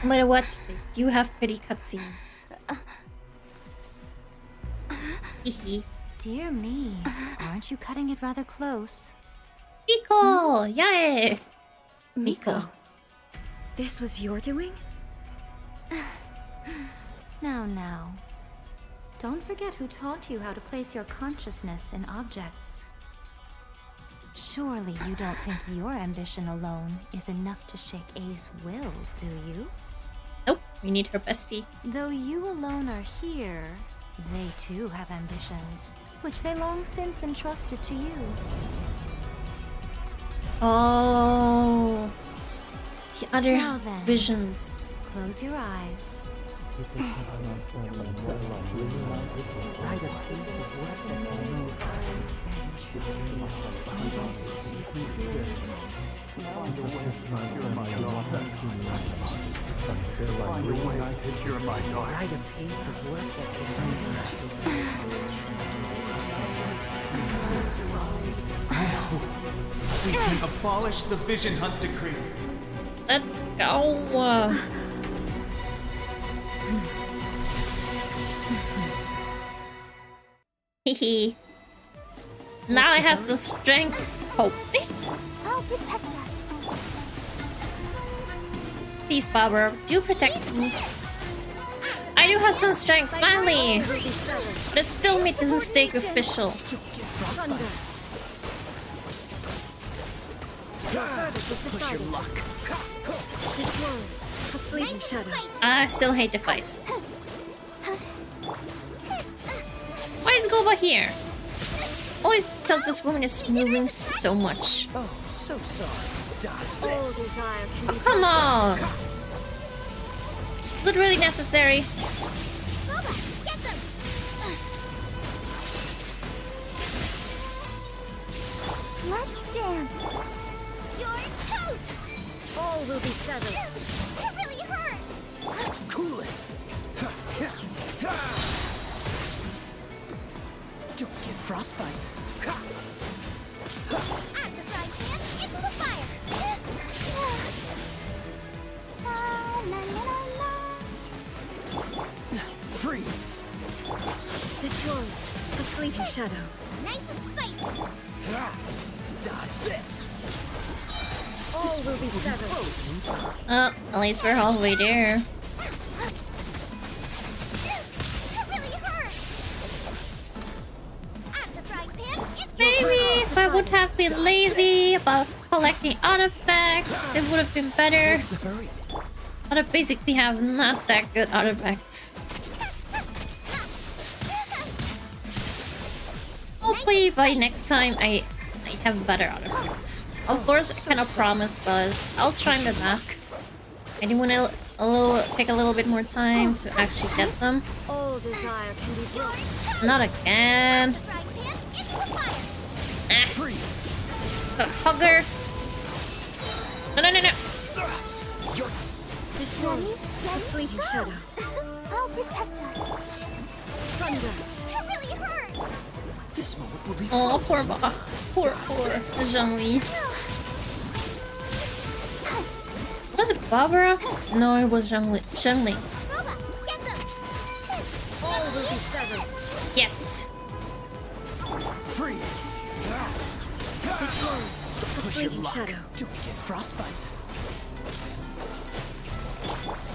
No matter what, they do have pretty cutscenes. Dear me, aren't you cutting it rather close? Miko! Yae! Miko. This was your doing? Now. Don't forget who taught you how to place your consciousness in objects. Surely you don't think your ambition alone is enough to shake A's will, do you? Nope, we need her bestie. Though you alone are here, they too have ambitions, which they long since entrusted to you. Oh, the other Now then, visions. Close your eyes. We can abolish the Vision Hunt Decree. Let's go. Hehe. Now I have some strength. Hope. I'll protect us. Please, Barbara, do protect me. I do have some strength, finally. But I still made this mistake official. Push your luck. This one, a fleeting shadow. I still hate the fight. Why is Goba here? Always because this woman is moving so much. Oh, so sorry. Oh, come on! Is it really necessary? Let's dance. You're toast. All will be settled. It really hurt. Cool it. Don't get frostbite. Add the frying pan into the fire. La, la, la, la. Freeze. This one, a fleeting shadow. Nice and spicy. Dodge this. All will be settled. Frozen in time. At least we're all the way there. It really hurt. Add the frying pan into Maybe if I would have been lazy about collecting artifacts, it would have been better. What's the hurry? But I basically have not that good artifacts. Hopefully by next time I have better artifacts. Of course, I cannot promise, but I'll try my best. I do want to take a little bit more time to actually get them. All desire can be brought. Not again. Ah. Got a hugger. No. This one, a fleeting shadow. I'll protect us. Thunder. It really hurt. This moment will be Oh, poor frozen. poor Zhongli. Was it Barbara? No, it was Zhongli. All will be settled. Yes. Freeze. This one, a Push your fleeting luck. shadow. Don't get frostbite.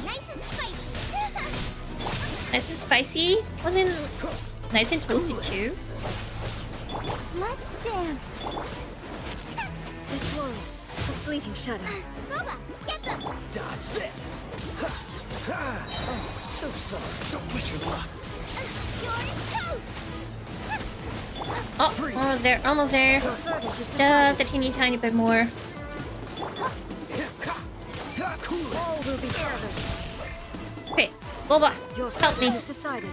Nice and spicy. Nice and spicy. Wasn't nice and toasty too. Let's dance. This one, a Fleeting shadow. Boba, get them! Dodge this. Oh, so sorry. Don't push your luck. You're toast! Oh, almost there, almost there. Just a teeny tiny bit more. All will be severed. Okay, Boba, help me. Decided.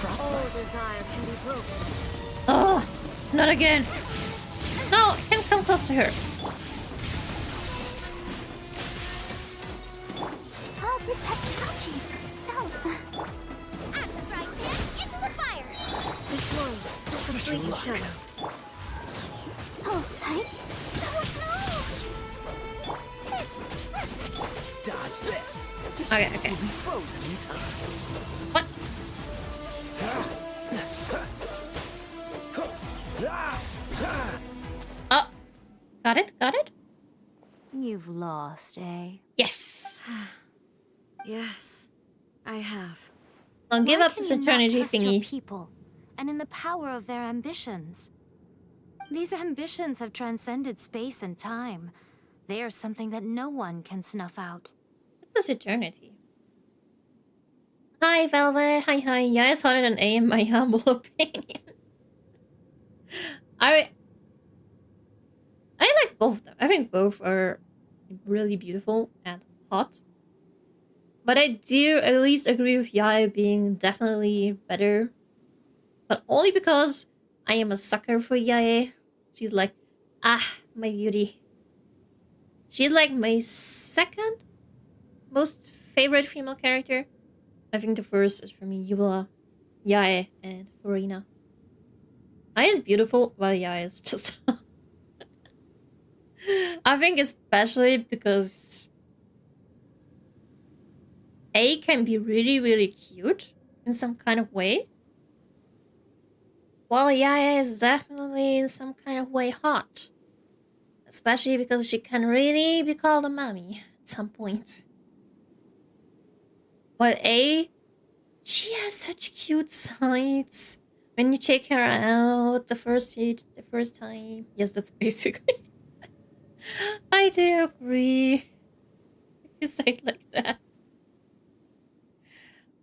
All desire can be broken. Oh, not again. No, I can't come close to her. I'll protect Tachi. Go. And right there, into the fire! This one, the fleeting shadow. Oh, hi. Dodge this. Okay, okay. Will be frozen in time. What? Oh, got it, got it. You've lost, eh? Yes. Yes, I have. I'll give Why up can this you not eternity trust your thingy. people and in the power of their ambitions. These ambitions have transcended space and time. They are something that no one can snuff out. What is eternity? Hi, Velvet. Hi, hi. Yeah, it's harder than A in my humble opinion. I like both of them. I think both are really beautiful and hot. But I do at least agree with Yae being definitely better. But only because I am a sucker for Yae. She's like, my beauty. She's like my second most favorite female character. I think the first is for me Yula, Yae, and Furina. Yae is beautiful, but Yae is just... I think especially because A can be really, really cute in some kind of way, while Yae is definitely in some kind of way hot. Especially because she can really be called a mommy at some point. But A, she has such cute sides. When you take her out the first time. Yes, that's basically... I do agree. If you say it like that.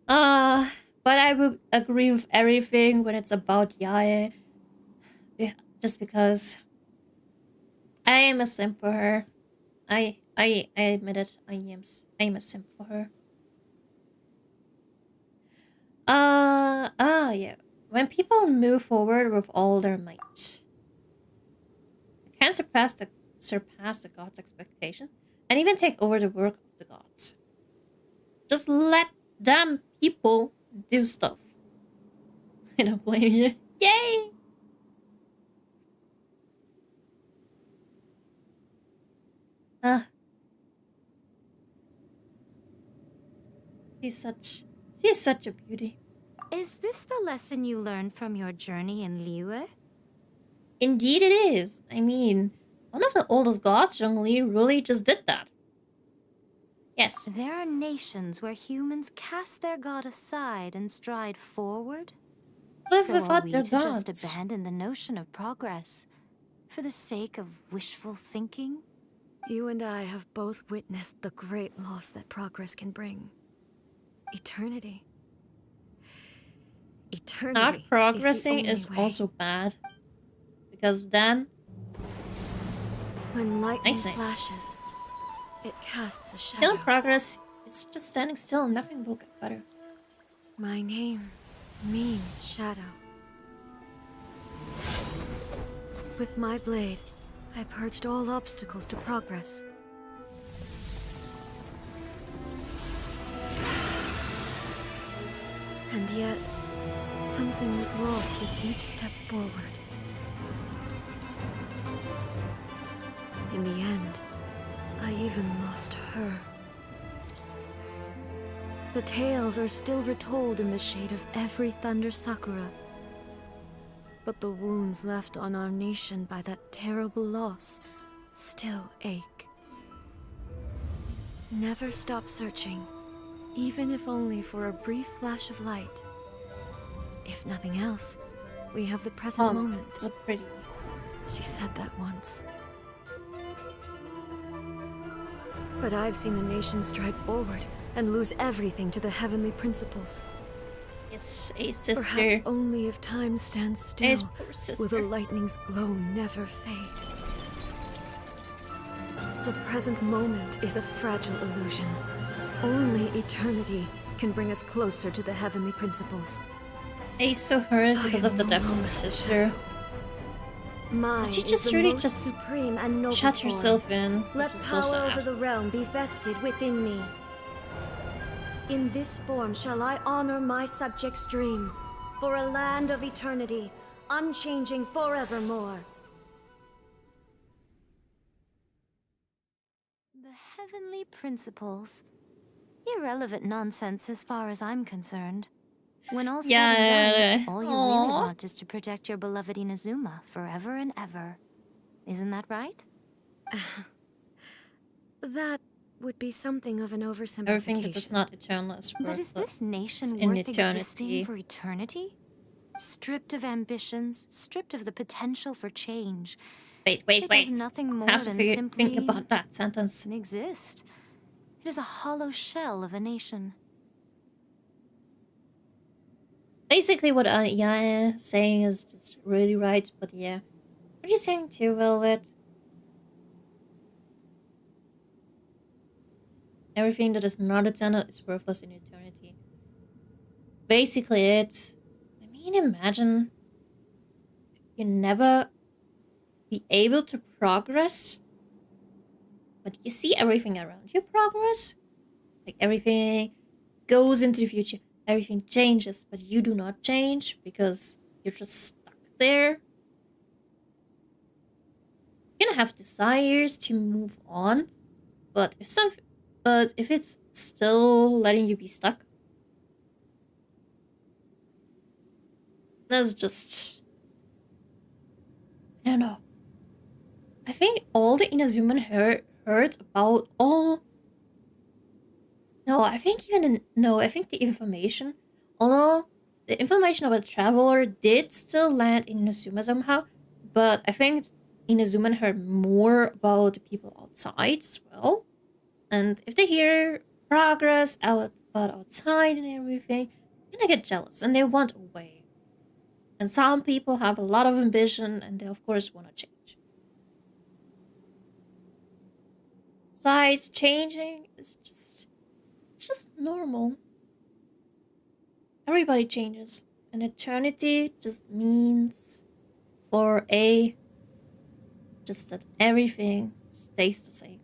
But I would agree with everything when it's about Yae. Yeah, just because I am a simp for her. I admit it. I am a simp for her. Yeah. When people move forward with all their might, they can surpass the gods' expectation and even take over the work of the gods. Just let them people do stuff. I don't blame you. Yay! She's such a beauty. Is this the lesson you learned from your journey in Liyue? Indeed it is. I mean, one of the oldest gods, Zhongli, really just did that. Yes. There are nations where humans cast their god aside and stride forward. So are we to just abandon the notion of progress for the sake of wishful thinking? You and I have both witnessed the great loss that progress can bring. Eternity. Eternity. Not progressing is also bad. Because then... When lightning flashes, it casts a shadow. Still progress is just standing still and nothing will get better. My name means shadow. With my blade, I purged all obstacles to progress. And yet, something was lost with each step forward. In the end, I even lost her. The tales are still retold in the shade of every Thunder Sakura. But the wounds left on our nation by that terrible loss still ache. Never stop searching, even if only for a brief flash of light. If nothing else, we have the present moment. So pretty. She said that once. But I've seen a nation stride forward and lose everything to the heavenly principles. Yes, a sister. Perhaps only if time stands still will the lightning's glow never fade. The present moment is a fragile illusion. Only eternity can bring us closer to the heavenly principles. Ace so hurt because of the death of her sister. But she just really just supreme and noble shut herself in, which Let is so power sad. over the realm be vested within me. In this form shall I honor my subjects' dream, for a land of eternity, unchanging forevermore. The heavenly principles. Irrelevant nonsense as far as I'm concerned. When all's said and done, all you really want is to protect your beloved Inazuma forever and ever. Isn't that right? That would be something of an oversimplification. Everything that is not eternal is But is this nation in worth eternity. existing for eternity? Stripped of ambitions, stripped of the potential for change. Wait. It does nothing more Have to than simply think about that sentence. exist. It is a hollow shell of a nation. Basically, what Yae is saying is just really right, but yeah. What are you saying too, Velvet? Everything that is not eternal is worthless in eternity. Basically, I mean, imagine you never be able to progress, but you see everything around you progress. Like everything goes into the future, everything changes, but you do not change because you're just stuck there. You're gonna have desires to move on, but if it's still letting you be stuck, that's just, I don't know. I think all the Inazuman heard about all. No, I think I think the information, although the information about the Traveler did still land in Inazuma somehow, but I think Inazuman heard more about the people outside as well. And if they hear progress about outside and everything, then they get jealous and they want away. And some people have a lot of ambition and they of course want to change. Besides, changing is just normal. Everybody changes. And eternity just means just that everything stays the same.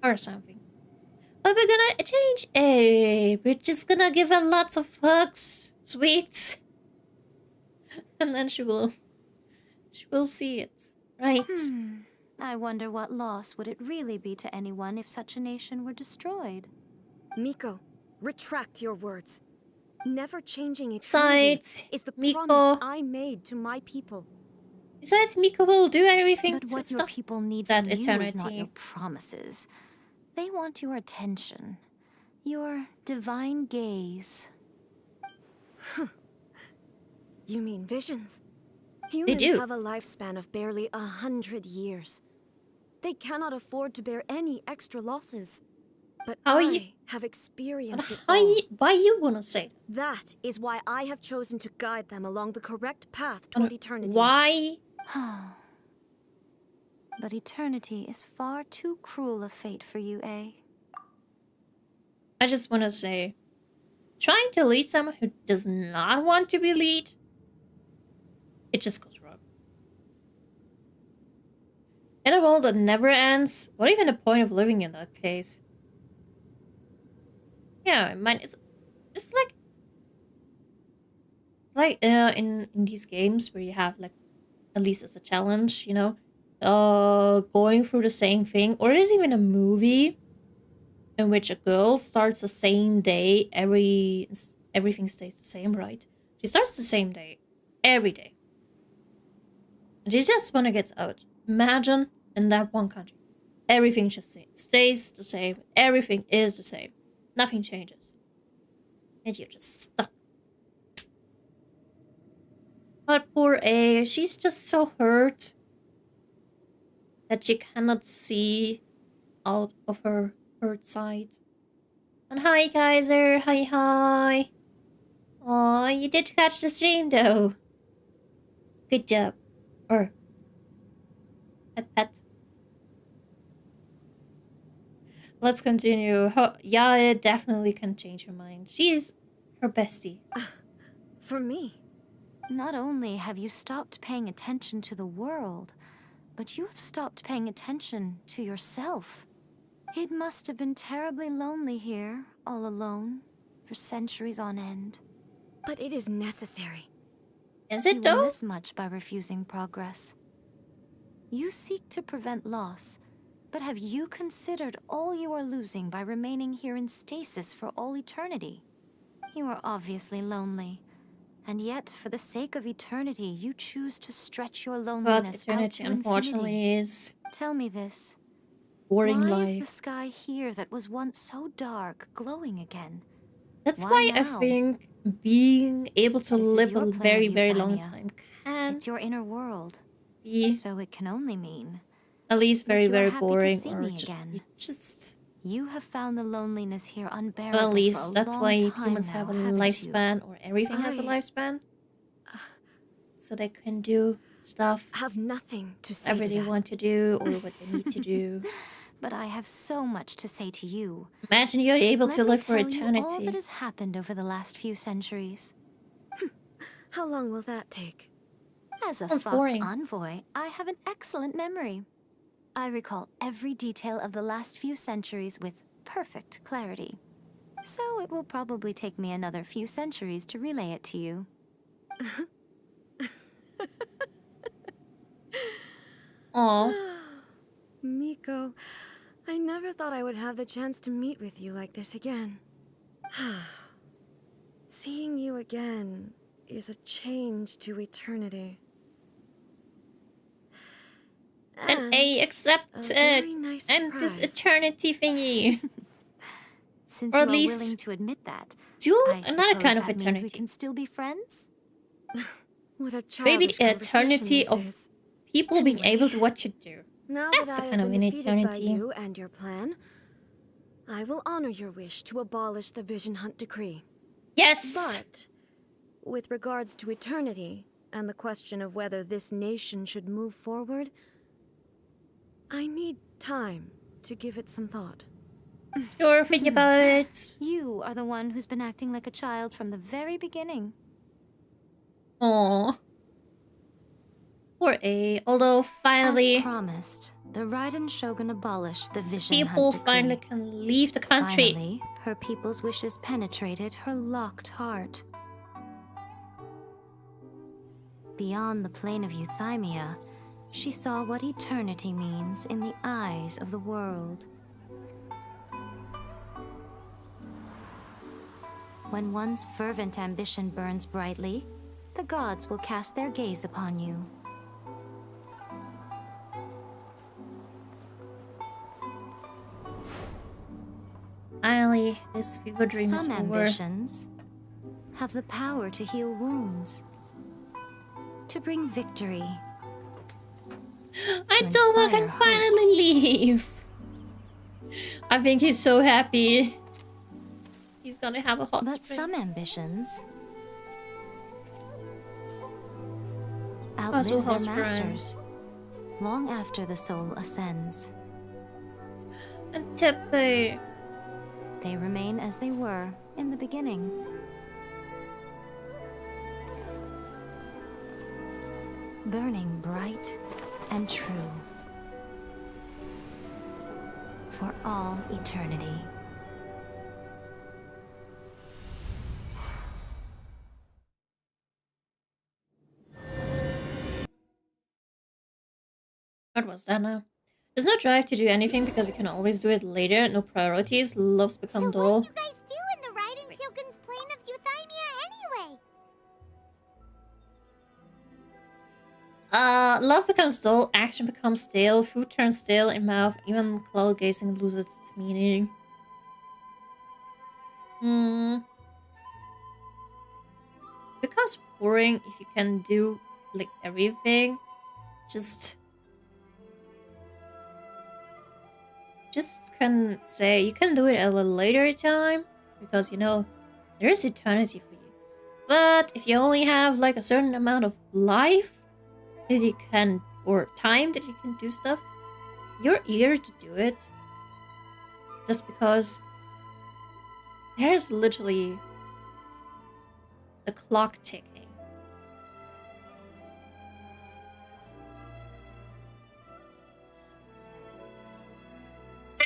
Or something. But we're gonna change. We're just gonna give her lots of hugs, sweets. And then she will see it, right? I wonder what loss would it really be to anyone if such a nation were destroyed. Miko, retract your words. Never changing eternity is the Miko. promise I made to my people. Besides, Miko will do everything But to what stop your people need that from eternity. you is not your promises. They want your attention. Your divine gaze. You mean visions? Humans have a lifespan of barely 100 years. They cannot afford to bear any extra losses. But I have experienced it all. Why you wanna say that? Is why I have chosen to guide them along the correct path toward eternity. Why? But eternity is far too cruel a fate for you, eh? I just wanna say, trying to lead someone who does not want to be lead, it just goes wrong. In a world that never ends, what even the point of living in that case? Yeah, I mean, it's like in these games where you have like, at least as a challenge, you know, going through the same thing, or there's even a movie in which a girl starts the same day. Everything stays the same, right? She starts the same day every day. And she just wanna get out. Imagine in that one country, everything just stays the same. Everything is the same. Nothing changes. And you're just stuck. But poor A, she's just so hurt that she cannot see out of her hurt side. And hi, Kaiser. Hi. Aw, you did catch the stream, though. Good job. Or... Pet. Let's continue. Yae definitely can change her mind. She's her bestie. For me. Not only have you stopped paying attention to the world, but you have stopped paying attention to yourself. It must have been terribly lonely here, all alone, for centuries on end. But it is necessary. Is it you though? will miss much by refusing progress. You seek to prevent loss, but have you considered all you are losing by remaining here in stasis for all eternity? You are obviously lonely, and yet, for the sake of eternity, you choose to stretch your loneliness But eternity, out to unfortunately, infinity. is Tell me this. boring Why life. is the sky here that was once so dark glowing again? That's why I think being able to live a very, very long time can It's your inner world. be So it can only mean at least very, very happy boring, to see or me again. just... You have found the loneliness here unbearable. Well, at least that's for a why long time humans now, have a haven't lifespan, or everything has a lifespan. So they can do stuff have nothing to say whatever to they that. want to do, or what they need to do. But I have so much to say to you. Imagine you're able to live for Let me tell you all that eternity. has happened over the last few centuries. How long will that take? As a Sounds Fox boring. envoy, I have an excellent memory. I recall every detail of the last few centuries with perfect clarity. So it will probably take me another few centuries to relay it to you. Aw. Miko, I never thought I would have the chance to meet with you like this again. Seeing you again is a change to eternity. And A, accept it! Nice and this surprise. eternity thingy. Since Or you at are least willing to admit that, do I another suppose kind of that means eternity. we can still be friends? What a Maybe childish the conversation eternity this of is. people being Anyway, able to what to do. Now That's that the I kind have of been an defeated by eternity. you and your plan, I will honor your wish to abolish the Vision Hunt Decree. Yes! But, with regards to eternity, and the question of whether this nation should move forward, I need time to give it some thought. Sure, think about it. You are the one who's been acting like a child from the very beginning. Aww. Poor A. Although finally, as promised, the Raiden Shogun abolished the Vision people Hunt Decree. finally can leave the country. Finally, her people's wishes penetrated her locked heart. Beyond the plane of Euthymia, she saw what eternity means in the eyes of the world. When one's fervent ambition burns brightly, the gods will cast their gaze upon you. Finally, this fever dream is Some over. ambitions have the power to heal wounds, to bring victory. Idoma can finally leave. I think he's so happy. He's gonna have a hot But spring. some ambitions Also outlive their hot spring. masters long after the soul ascends. And Tepe. They remain as they were in the beginning. Burning bright and true for all eternity. What was that now? There's no drive to do anything because you can always do it later. No priorities. Loves become dull. What do you guys do in the Raiden Shogun's plane of Euthymia anyway? Love becomes dull, action becomes stale, food turns stale in mouth, even cloud gazing loses its meaning. Becomes boring if you can do like everything. Just can say you can do it at a later time because you know there is eternity for you. But if you only have like a certain amount of life that you can, or time that you can do stuff, you're eager to do it just because there's literally a clock ticking.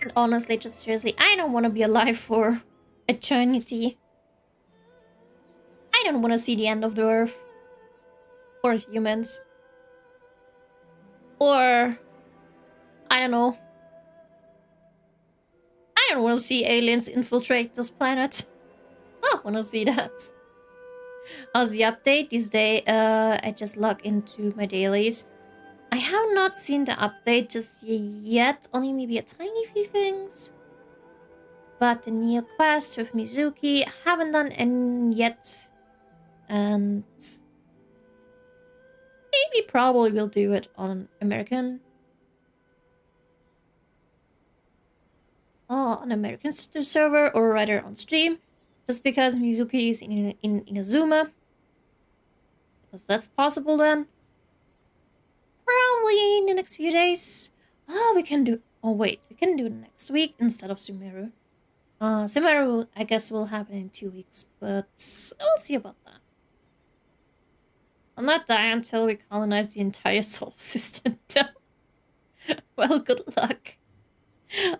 And honestly, just seriously, I don't want to be alive for eternity. I don't want to see the end of the earth. Or humans. Or, I don't know. I don't want to see aliens infiltrate this planet. I don't want to see that. As the update this day, I just log into my dailies. I have not seen the update just yet, only maybe a tiny few things. But the new quest with Mizuki, I haven't done any yet. And maybe probably will do it on American. Oh, on American server, or rather on stream. Just because Mizuki is in Inazuma. Because that's possible then. Probably in the next few days. Oh, we can do... Oh, wait. We can do it next week instead of Sumeru. Sumeru, I guess, will happen in 2 weeks. But we'll see about that. I'll not die until we colonize the entire solar system. Well, good luck.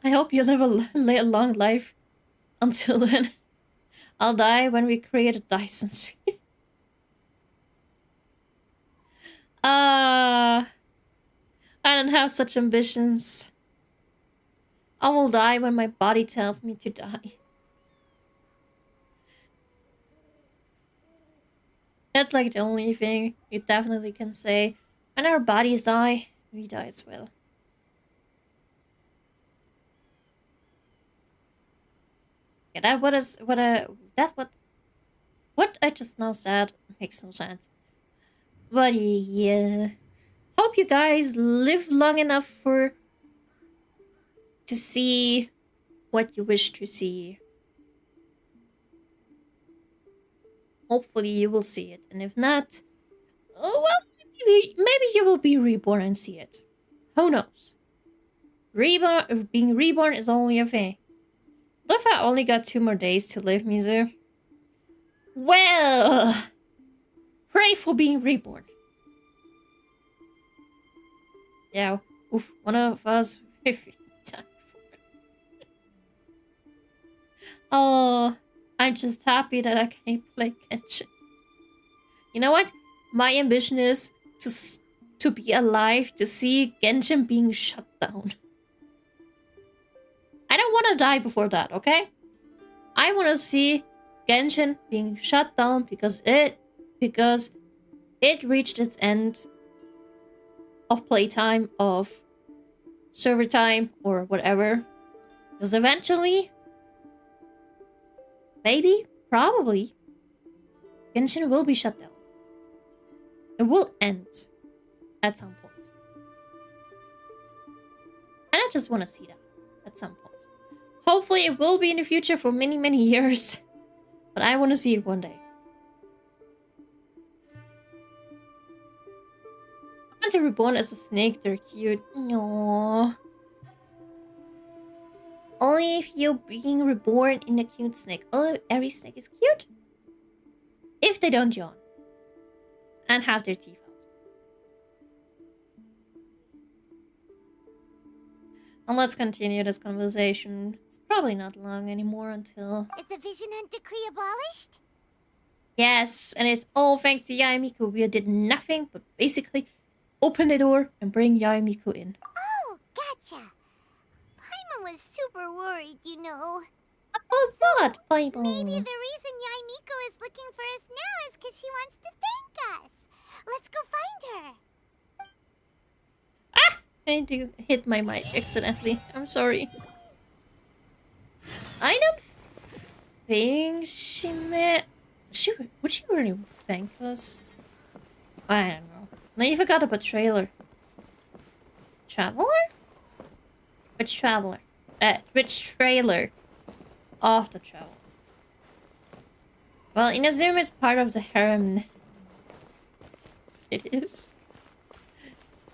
I hope you live a long life until then. I'll die when we create a Dyson sphere. I don't have such ambitions. I will die when my body tells me to die. That's like the only thing you definitely can say. When our bodies die, we die as well. Yeah, what I just now said makes no sense. But yeah, hope you guys live long enough to see what you wish to see. Hopefully you will see it, and if not, oh well, maybe you will be reborn and see it. Who knows? Being reborn is only a thing. What if I only got 2 more days to live, Mizu? Well, pray for being reborn. Yeah, oof, one of us. Oh, I'm just happy that I can play Genshin. You know what? My ambition is to be alive to see Genshin being shut down. I don't want to die before that, okay? I want to see Genshin being shut down because it reached its end of playtime, of server time, or whatever. Because eventually, maybe, probably, Genshin will be shut down. It will end at some point. And I just want to see that at some point. Hopefully it will be in the future for many, many years. But I want to see it one day. Hunter reborn as a snake, they're cute. No. Only if you're being reborn in a cute snake. Oh, every snake is cute? If they don't yawn. And have their teeth out. And let's continue this conversation. Probably not long anymore until... Is the Vision Hunt decree abolished? Yes, and it's all thanks to Yae Miko. We did nothing but basically open the door and bring Yae Miko in. Oh, gotcha. Paimon was super worried, you know. Oh, what, Paimon? Maybe the reason Yae Miko is looking for us now is because she wants to thank us. Let's go find her. Ah! I hit my mic accidentally. I'm sorry. I don't think she met... Would she really thankless. I don't know. Now you forgot about trailer. Traveler? Which traveler? Which trailer of the traveler? Well, Inazuma is part of the harem. It is.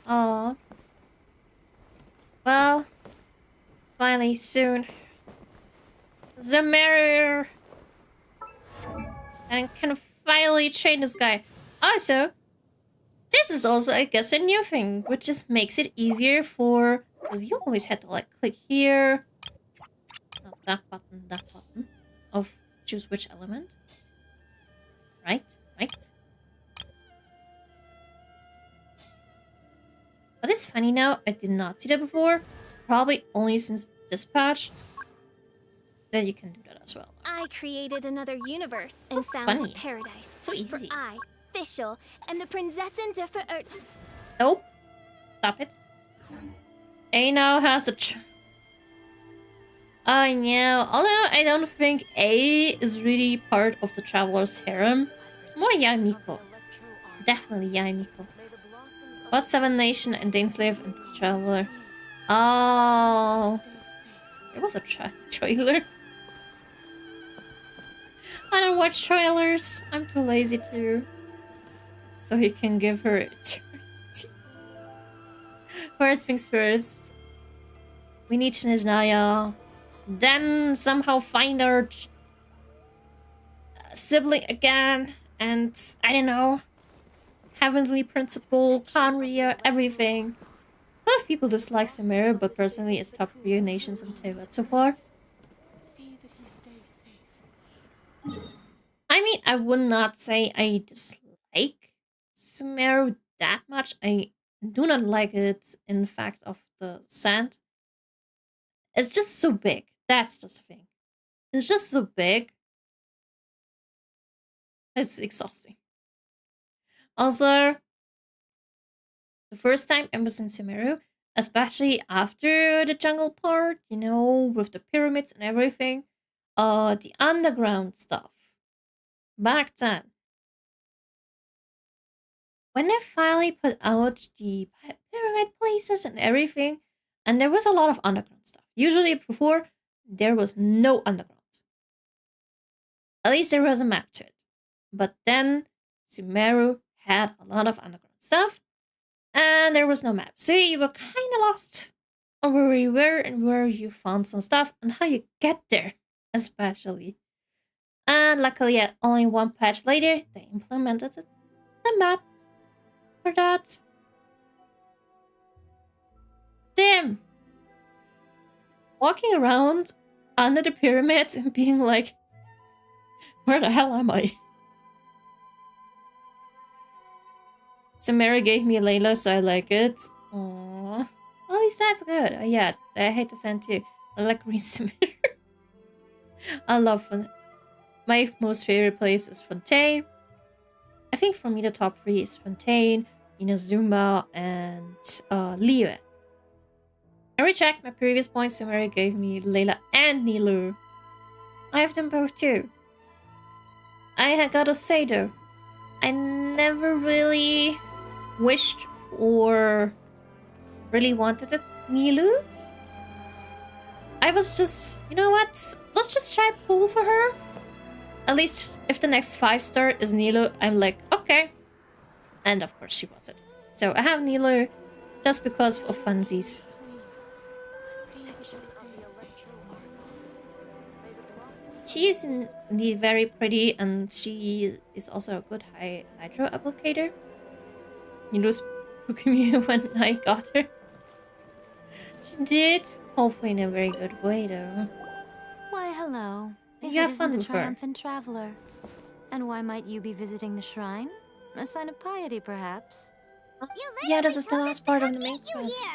Aww. Well, finally, soon. The mirror! And can finally train this guy. Also, this is also, I guess, a new thing, which just makes it easier for... Because you always had to, like, click here. Not that button. Of choose which element. Right? But it's funny now, I did not see that before. Probably only since this patch that you can do that as well. I created another universe So and found funny. a paradise. So easy. For I, Fischl, and the Prinzessin der Verirrten. Nope. Stop it. A now has a... I know. Although I don't think A is really part of the Traveler's harem. It's more Yae Miko. Definitely Yae Miko. What 7 nation and they enslave and the Traveler? Oh. There was a trailer. I don't watch trailers. I'm too lazy to. So he can give her eternity. First things first. We need Shinjaya. Then somehow find our sibling again. And I don't know. Heavenly Principle, Kanria, everything. A lot of people dislike Sumeru, but personally it's top 3 nations in Teyvat so far. I mean, I would not say I dislike Sumeru that much. I do not like it in fact of the sand. It's just so big. That's just the thing. It's just so big. It's exhausting. Also, the first time I was in Sumeru, especially after the jungle part, you know, with the pyramids and everything, the underground stuff. Back then, when they finally put out the pyramid places and everything, and there was a lot of underground stuff. Usually before, there was no underground. At least there was a map to it. But then, Sumeru had a lot of underground stuff, and there was no map. So you were kind of lost on where you were and where you found some stuff and how you get there, especially. And luckily, at only one patch later, they implemented the map for that. Damn! Walking around under the pyramids and being like, where the hell am I? Samara gave me Layla, so I like it. Aww. At least that's good. Yeah, I hate the sand too. I like green Samara. I love fun. My most favorite place is Fontaine. I think for me the top 3 is Fontaine, Inazuma, and Liyue. I rechecked my previous points. Samara gave me Layla and Nilou. I have them both too. I gotta say though, I never really wished or really wanted a Nilou. I was just, you know what? Let's just try pull for her. At least if the next 5-star is Nilou, I'm like, okay. And of course she wasn't. So I have Nilou just because of funsies. She is indeed very pretty, and she is also a good hydro applicator. Nilou's spooking me when I got her. She did. Hopefully in a very good way, though. Why, hello. If You have it isn't fun the with her. triumphant traveler. And why might you be visiting the shrine? A sign of piety, perhaps? Yeah, this is the last part of the main quest.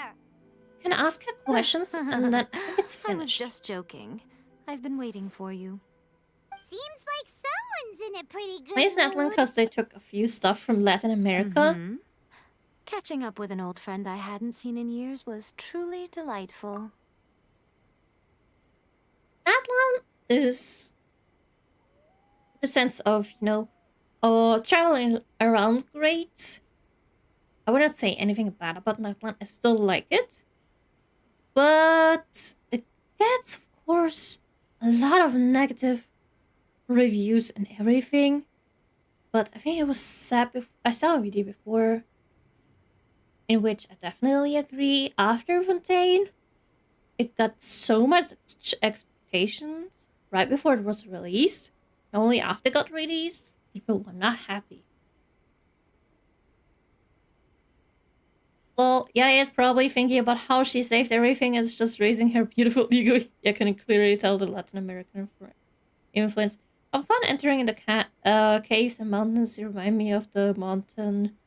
Can I ask her questions and then it's finished? I was just joking. I've been waiting for you. Seems like someone's in a pretty good Maybe it's not mood. because they took a few stuff from Latin America. Catching up with an old friend I hadn't seen in years was truly delightful. Atlan is the sense of, you know, traveling around great. I wouldn't say anything bad about Natlan. I still like it. But it gets, of course, a lot of negative reviews and everything. But I think it was sad. I saw a video before in which I definitely agree. After Fontaine, it got so much expectations right before it was released. And only after it got released, people were not happy. Well, Yae is probably thinking about how she saved everything and is just raising her beautiful ego. You can clearly tell the Latin American influence. Upon entering the caves and mountains, they remind me of the mountain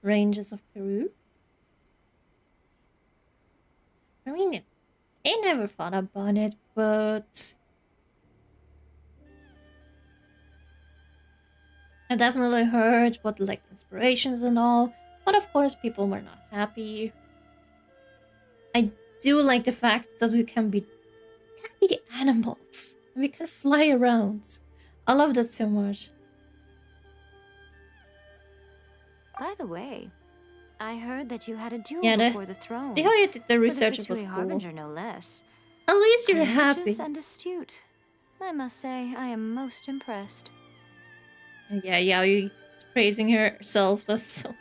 ranges of Peru. I mean, I never thought about it, but I definitely heard what like inspirations and all. But of course, people were not happy. I do like the fact that we can be the animals. We can fly around. I love that so much. By the way, I heard that you had a duel before the throne. The how you did the research was cool. Harbinger, no less. At least you're happy. And astute. I must say, I am most impressed. Yeah, Yae is praising herself. That's so.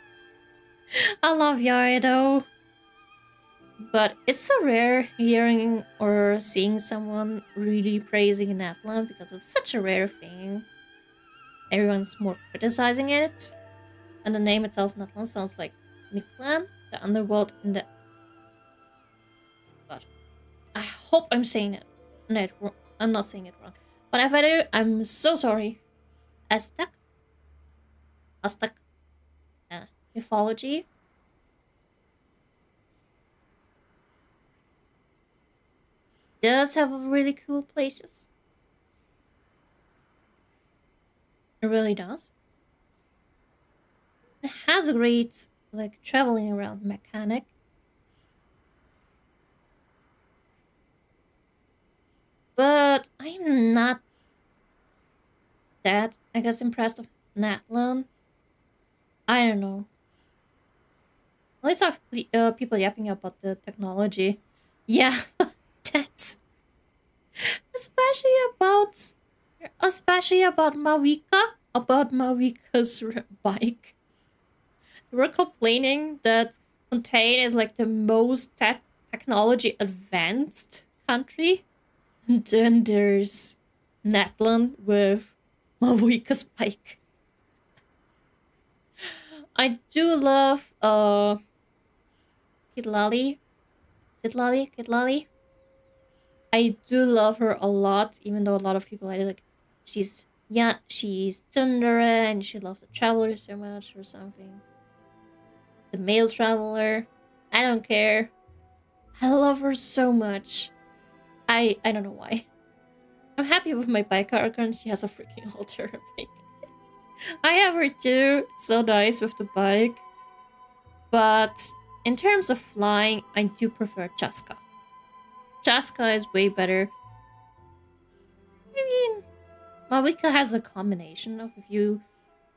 I love Yae though. But it's so rare hearing or seeing someone really praising Natlan because it's such a rare thing. Everyone's more criticizing it. And the name itself, Natlan, sounds like Miklan, the underworld in the... God. I hope I'm saying it. No, I'm not saying it wrong. But if I do, I'm so sorry. Aztec mythology. Does have really cool places. It really does. It has a great like traveling around mechanic. But I'm not that, I guess, impressed with Natlan. I don't know. At least I have people yapping about the technology. Yeah, that's especially about Mavika's bike. They were complaining that Fontaine is like the most technology advanced country. And then there's Natlan with Mavika's bike. I do love Kidlali. I do love her a lot, even though a lot of people like she's tsundere and she loves the traveler so much or something. The male traveler. I don't care. I love her so much. I don't know why. I'm happy with my bike character and she has a freaking altar bike. I have her too. It's so nice with the bike. But in terms of flying, I do prefer Chaska. Chaska is way better. I mean, Mavika has a combination of a few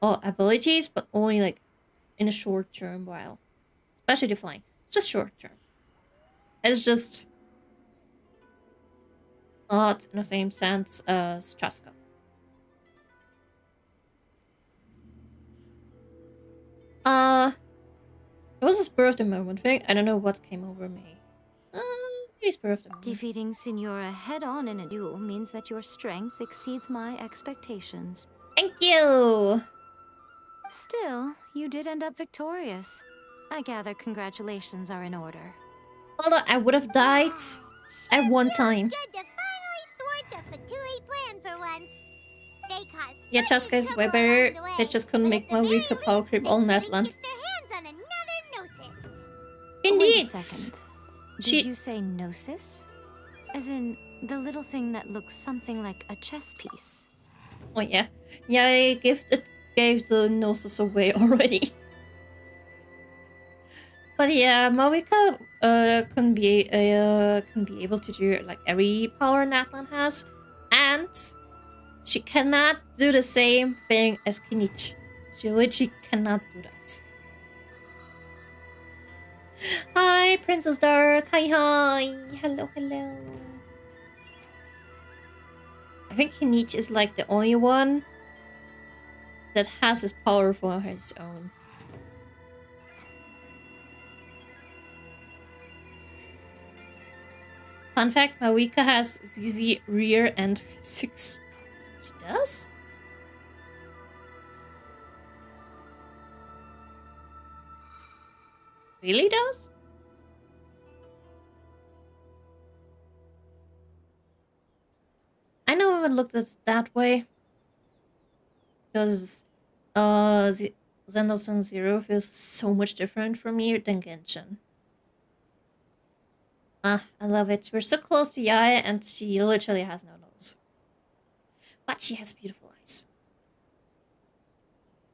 abilities, but only like in a short term while. Especially the flying. Just short term. It's just not in the same sense as Chaska. It was a spur of the moment thing. I don't know what came over me. Maybe spur of the moment. Defeating Signora head-on in a duel means that your strength exceeds my expectations. Thank you! Still, you did end up victorious. I gather congratulations are in order. Although I would have died at one time. Good to finally thwart the Fatui plan for once. They caused Yeah, Chaska is way better. They just couldn't make Mavika power creep all Natlan. Indeed. Wait a second. Did you say gnosis? As in, the little thing that looks something like a chess piece? Oh yeah. Yeah, I gave the gnosis away already. But yeah, Mavika can be able to do like every power Natlan has, and she cannot do the same thing as Kinich. She literally cannot do that. Hi, Princess Dark. Hi, hi. Hello, hello. I think Hinichi is like the only one that has his power for his own. Fun fact, Mawika has ZZ rear end physics. She does? Really does? I never even looked at it that way. Because Xenosun Zero feels so much different from me than Genshin. Ah, I love it. We're so close to Yae and she literally has no nose. But she has beautiful eyes.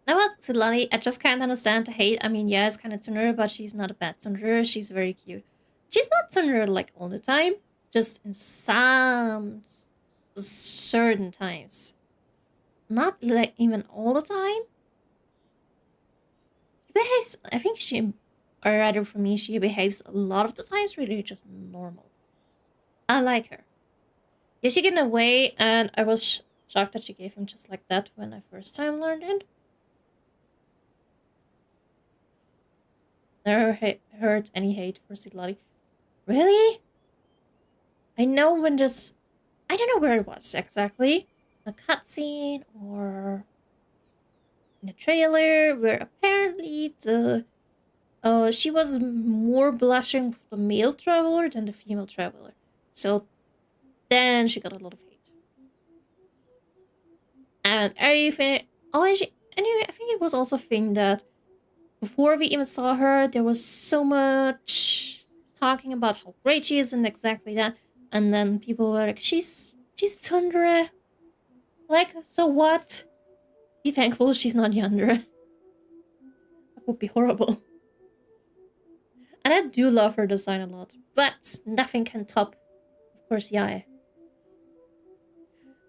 Now what, Silani, I just can't understand the hate. I mean, yeah, it's kind of Tsundere, but she's not a bad Tsundere. She's very cute. She's not Tsundere like all the time. Just in some certain times. Not like even all the time. She behaves, I think she, or rather for me, she behaves a lot of the times really just normal. I like her. Yeah, she get away, and I was shocked that she gave him just like that when I first time learned it. Never heard any hate for Sidlati. Really? I know when this... I don't know where it was exactly. A cutscene or... in a trailer where apparently the... she was more blushing with the male traveler than the female traveler. So then she got a lot of hate. And everything... anyway, I think it was also a thing that before we even saw her, there was so much talking about how great she is and exactly that. And then people were like, she's Tsundere. Like, so what? Be thankful she's not Yandere. That would be horrible. And I do love her design a lot. But nothing can top, of course, Yae.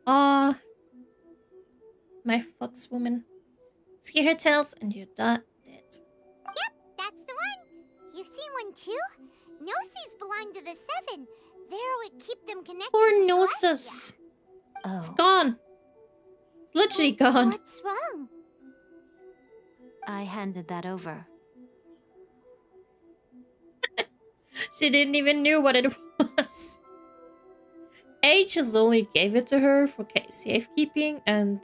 My fox woman. See her tails and you're dead. Yep, that's the one. You've seen one too? Gnosis belong to the Seven. They're what keep them connected. Poor Gnosis. Oh. It's gone. It's literally gone. What's wrong? I handed that over. She didn't even know what it was. H just only gave it to her for safekeeping and...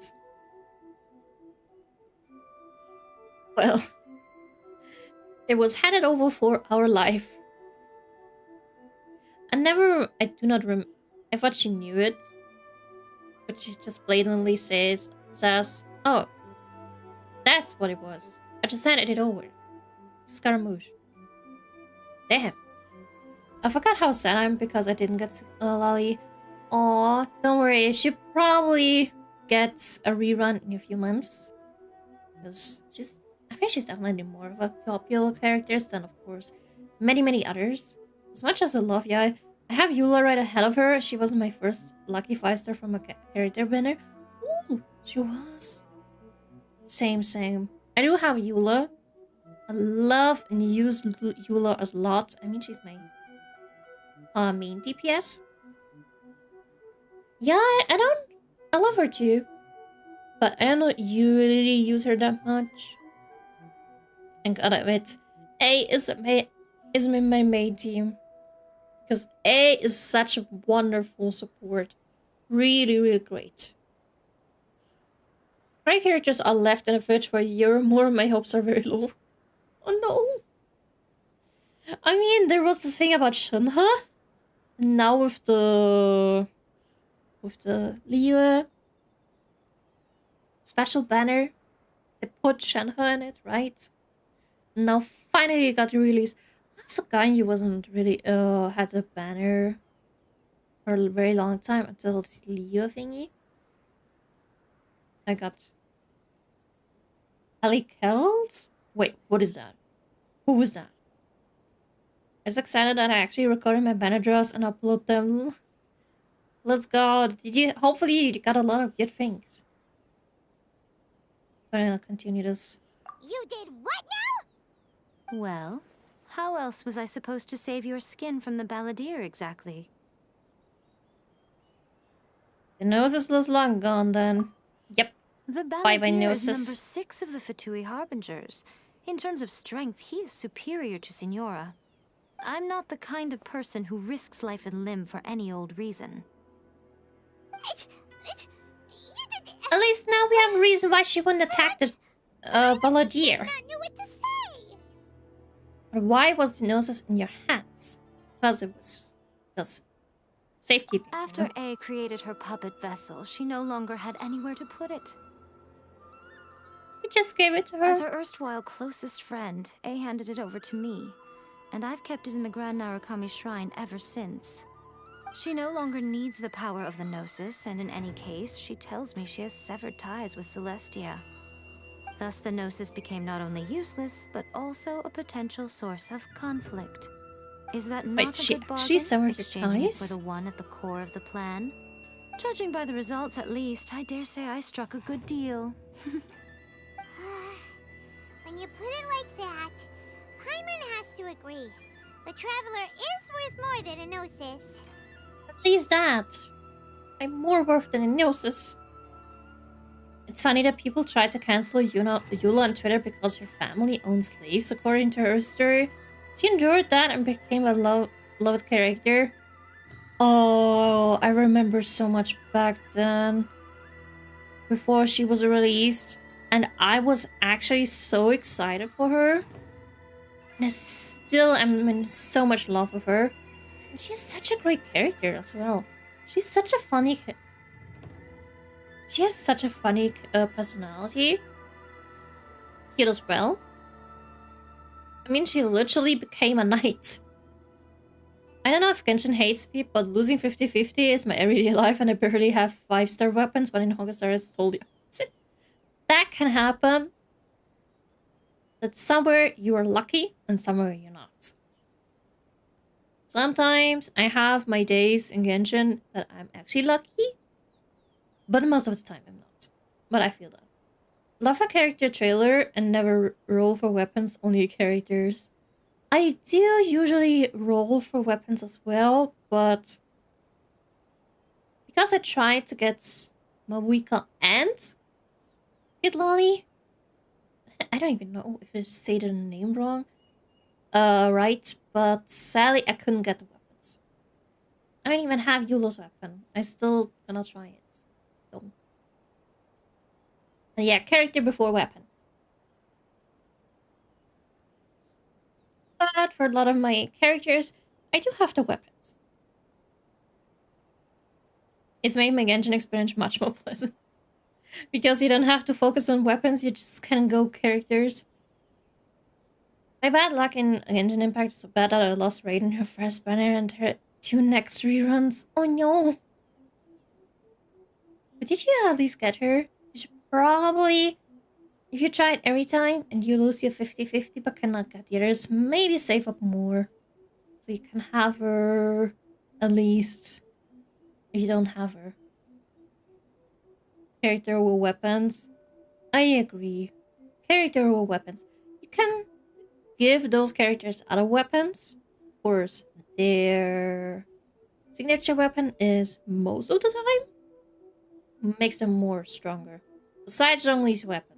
well... it was handed over for our life. I do not remember... I thought she knew it. But she just blatantly says, oh, that's what it was. I just handed it over. Scaramouche. Damn. I forgot how sad I am because I didn't get Lolly. Aw, don't worry. She probably gets a rerun in a few months. Because I think she's definitely more of a popular character than, of course, many others. As much as I love Yae, I have Eula right ahead of her. She was my first lucky 5-star from a character banner. Ooh, she was. Same. I do have Eula. I love and use Eula a lot. I mean, she's my main DPS. Yeah, I love her too. But I don't really use her that much. And gotta admit, A is my main team. Because A is such a wonderful support. Really great. Great characters are left in the fridge for a year or more. My hopes are very low. Oh no. I mean, there was this thing about Shinha. And now with the Liyue special banner, they put Shinha in it, right? Now finally it got released. Sakayu wasn't really had a banner for a very long time until this Leo thingy. I got Ellie Kells? Wait, what is that? Who was that? I was excited that I actually recorded my banner draws and upload them. Let's go. Hopefully you got a lot of good things. gonna continue this. You did what now? Well, how else was I supposed to save your skin from the balladeer exactly? The nose is long gone then. Yep. The Bye-bye balladeer is noses. number 6 of the Fatui Harbingers. In terms of strength, he is superior to Signora. I'm not the kind of person who risks life and limb for any old reason. At least now we have a reason why she wouldn't attack the balladeer. Not knew what to say. Or why was the noses in your hands? Because it was just safekeeping. After A created her puppet vessel, she no longer had anywhere to put it. You just gave it to her. As her erstwhile closest friend, A handed it over to me, and I've kept it in the Grand Narukami Shrine ever since. She no longer needs the power of the Gnosis, and in any case, she tells me she has severed ties with Celestia. Thus, the Gnosis became not only useless, but also a potential source of conflict. Is that not a good bargain? She severed her Exchanging it ties? for the one at the core of the plan? Judging by the results, at least, I dare say I struck a good deal. When you put it like that, Paimon has to agree. The Traveler is worth more than a Gnosis. At least that. I'm more worth than a Gnosis. It's funny that people try to cancel Eula on Twitter because her family owned slaves, according to her story. She endured that and became a loved character. Oh, I remember so much back then. Before she was released. And I was actually so excited for her. And I still am in so much love with her. And she's such a great character as well. She's such a funny... She has such a funny personality. Cute as well. I mean, she literally became a knight. I don't know if Genshin hates me, but losing 50-50 is my everyday life and I barely have 5-star weapons, but in Hogastar it's totally opposite. That can happen. That somewhere you are lucky and somewhere you're not. Sometimes I have my days in Genshin that I'm actually lucky, but most of the time I'm not. But I feel that. Love a character trailer and never roll for weapons, only characters. I do usually roll for weapons as well, but because I tried to get Mawika and Kid Lolly, I don't even know if I say the name wrong. Right, but sadly I couldn't get the weapons. I don't even have Eula's weapon. I still cannot try it. So. And yeah, character before weapon. But for a lot of my characters, I do have the weapons. It's made my Genshin experience much more pleasant. Because you don't have to focus on weapons, you just can go characters. My bad luck in Genshin Impact is so bad that I lost Raiden, her first banner, and her 2 next reruns. Oh no! But did you at least get her? You should probably, if you try it every time and you lose your 50-50 but cannot get the others, maybe save up more. So you can have her at least if you don't have her. Character with weapons. I agree. Character with weapons. You can give those characters other weapons. Of course, their signature weapon is most of the time makes them more stronger. Besides Zhongli's weapon.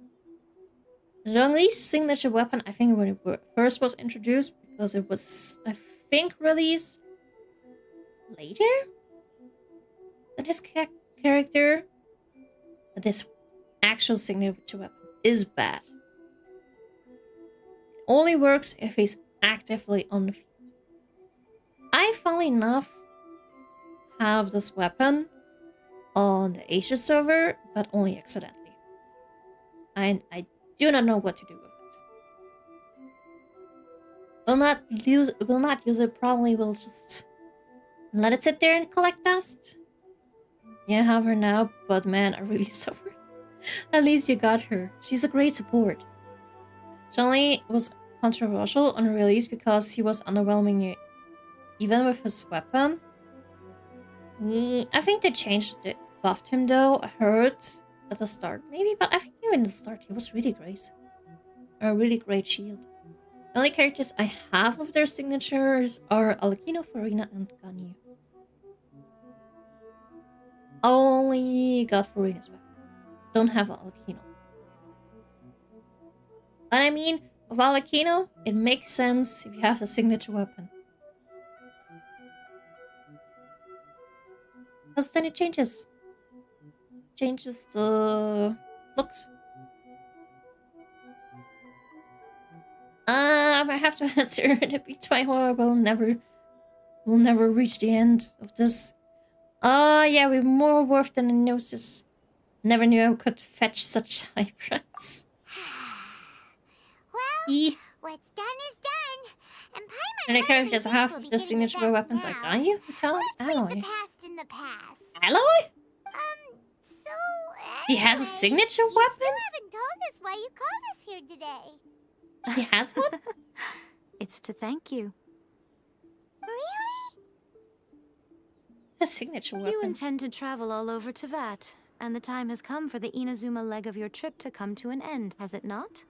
Zhongli's signature weapon, I think when it first was introduced, because it was, I think, released later than his character. But this actual signature weapon is bad. It only works if he's actively on the field. I, funnily enough, have this weapon on the Asia server, but only accidentally. And I do not know what to do with it. Will not use it, probably will just let it sit there and collect dust. Yeah, I have her now, but man, I really suffered. At least you got her. She's a great support. Zhongli was controversial on release because he was underwhelming even with his weapon. Yeah, I think they changed it, buffed him though. I heard at the start maybe, but I think Even at the start, he was really great. A really great shield. The only characters I have of their signatures are Alekino, Farina, and Ganyu. Only got Farina's weapon. Don't have Alekino. But I mean, of Alekino, it makes sense if you have the signature weapon. Because then it changes. Changes the looks. I have to answer. The beats by horrible. We'll never reach the end of this. Yeah, we're more worth than a gnosis. Never knew I could fetch such high price. Well, what's done is done. And And the characters have the signature weapons like Ganyu, Vital, and Alloy. The past in the past. Alloy? So He has a signature weapon? You still haven't told us why you called us here today. She has one? It's to thank you. Really? A signature weapon. You intend to travel all over Teyvat, and the time has come for the Inazuma leg of your trip to come to an end, has it not?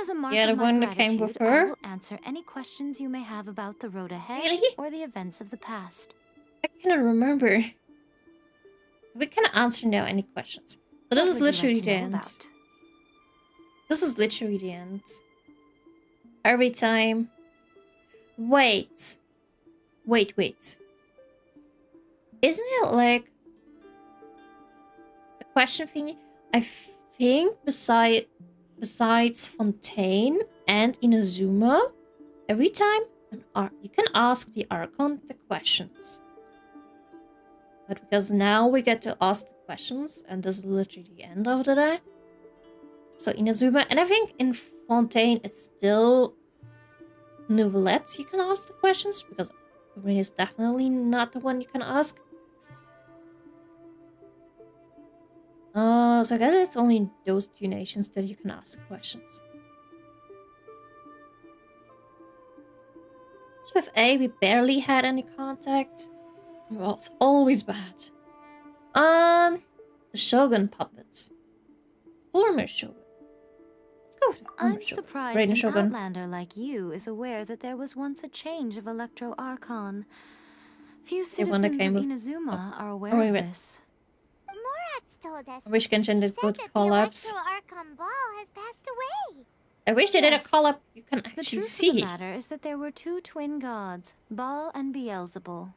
As a mark Yeah, of the my one that came gratitude, with her? I will answer any questions you may have about the road ahead Really? or the events of the past. I cannot remember. We can answer now any questions. So this is literally the end. This is literally the end. Every time. Wait. Isn't it like a question thingy? I think besides Fontaine and Inazuma, every time you can ask the Archon the questions. But because now we get to ask the questions, and this is literally the end of the day. So Inazuma, and I think in Fontaine it's still Nouvellette you can ask the questions, because Irene is definitely not the one you can ask. So I guess it's only in those two nations that you can ask the questions. So with A, we barely had any contact. Well, it's always bad. The Shogun puppet. Former Shogun. Let's go with the former I'm Shogun. surprised Raiden an Shogun. outlander like you is aware that there was once a change of Electro Archon. Few one that citizens came of with- Inazuma are aware wait, of wait. this. Morat's told us. I wish Genshin did go to The collabs. Electro Archon Ball has passed away. I wish they did a Yes. collab you can The actually truth see. of the matter is that there were two twin gods, Baal and Beelzebul.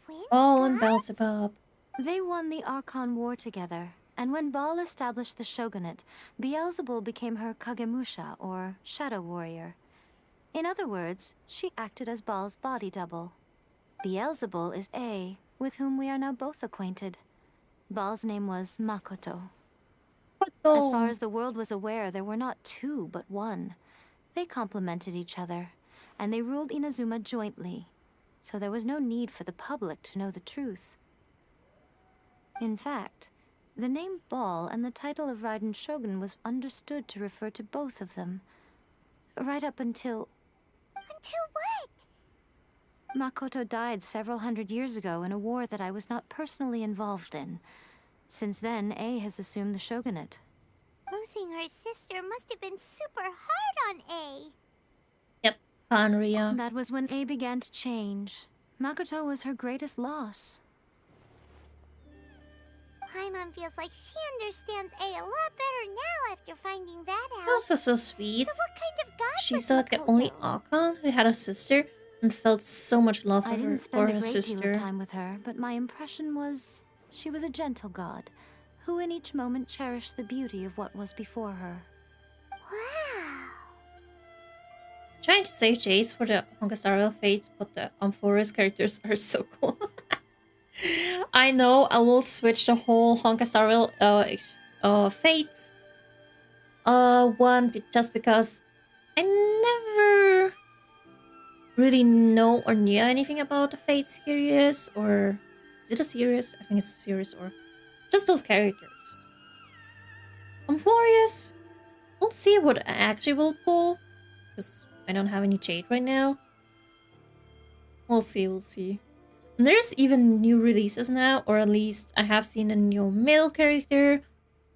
Twin All in gods? Beelzebub. They won the Archon War together, and when Baal established the shogunate, Beelzebul became her Kagemusha, or shadow warrior. In other words, she acted as Baal's body double. Beelzebul is A, with whom we are now both acquainted. Baal's name was Makoto. As far as the world was aware, there were not two, but one. They complemented each other, and they ruled Inazuma jointly, so there was no need for the public to know the truth. In fact, the name Baal and the title of Raiden Shogun was understood to refer to both of them. Right up until... Until what? Makoto died several hundred years ago in a war that I was not personally involved in. Since then, A has assumed the shogunate. Losing her sister must have been super hard on A. Yep, Hanria. That was when A began to change. Makoto was her greatest loss. Paimon feels like she understands A a lot better now after finding that out. Also so sweet. So what kind of god She's was still like the only Archon who had a sister and felt so much love I for didn't her, spend a her great deal sister. of time with her, but my impression was she was a gentle god, who in each moment cherished the beauty of what was before her. Wow. Trying to save Jace for the Honkastarial fate, but the Amphora's characters are so cool. I know I will switch the whole Honkastarial fate one just because I never really know or knew anything about the Fate series, or is it a series? I think it's a series, or just those characters. Amphorius, we'll see what I actually will pull, because I don't have any Jade right now. We'll see, we'll see. And there's even new releases now, or at least I have seen a new male character.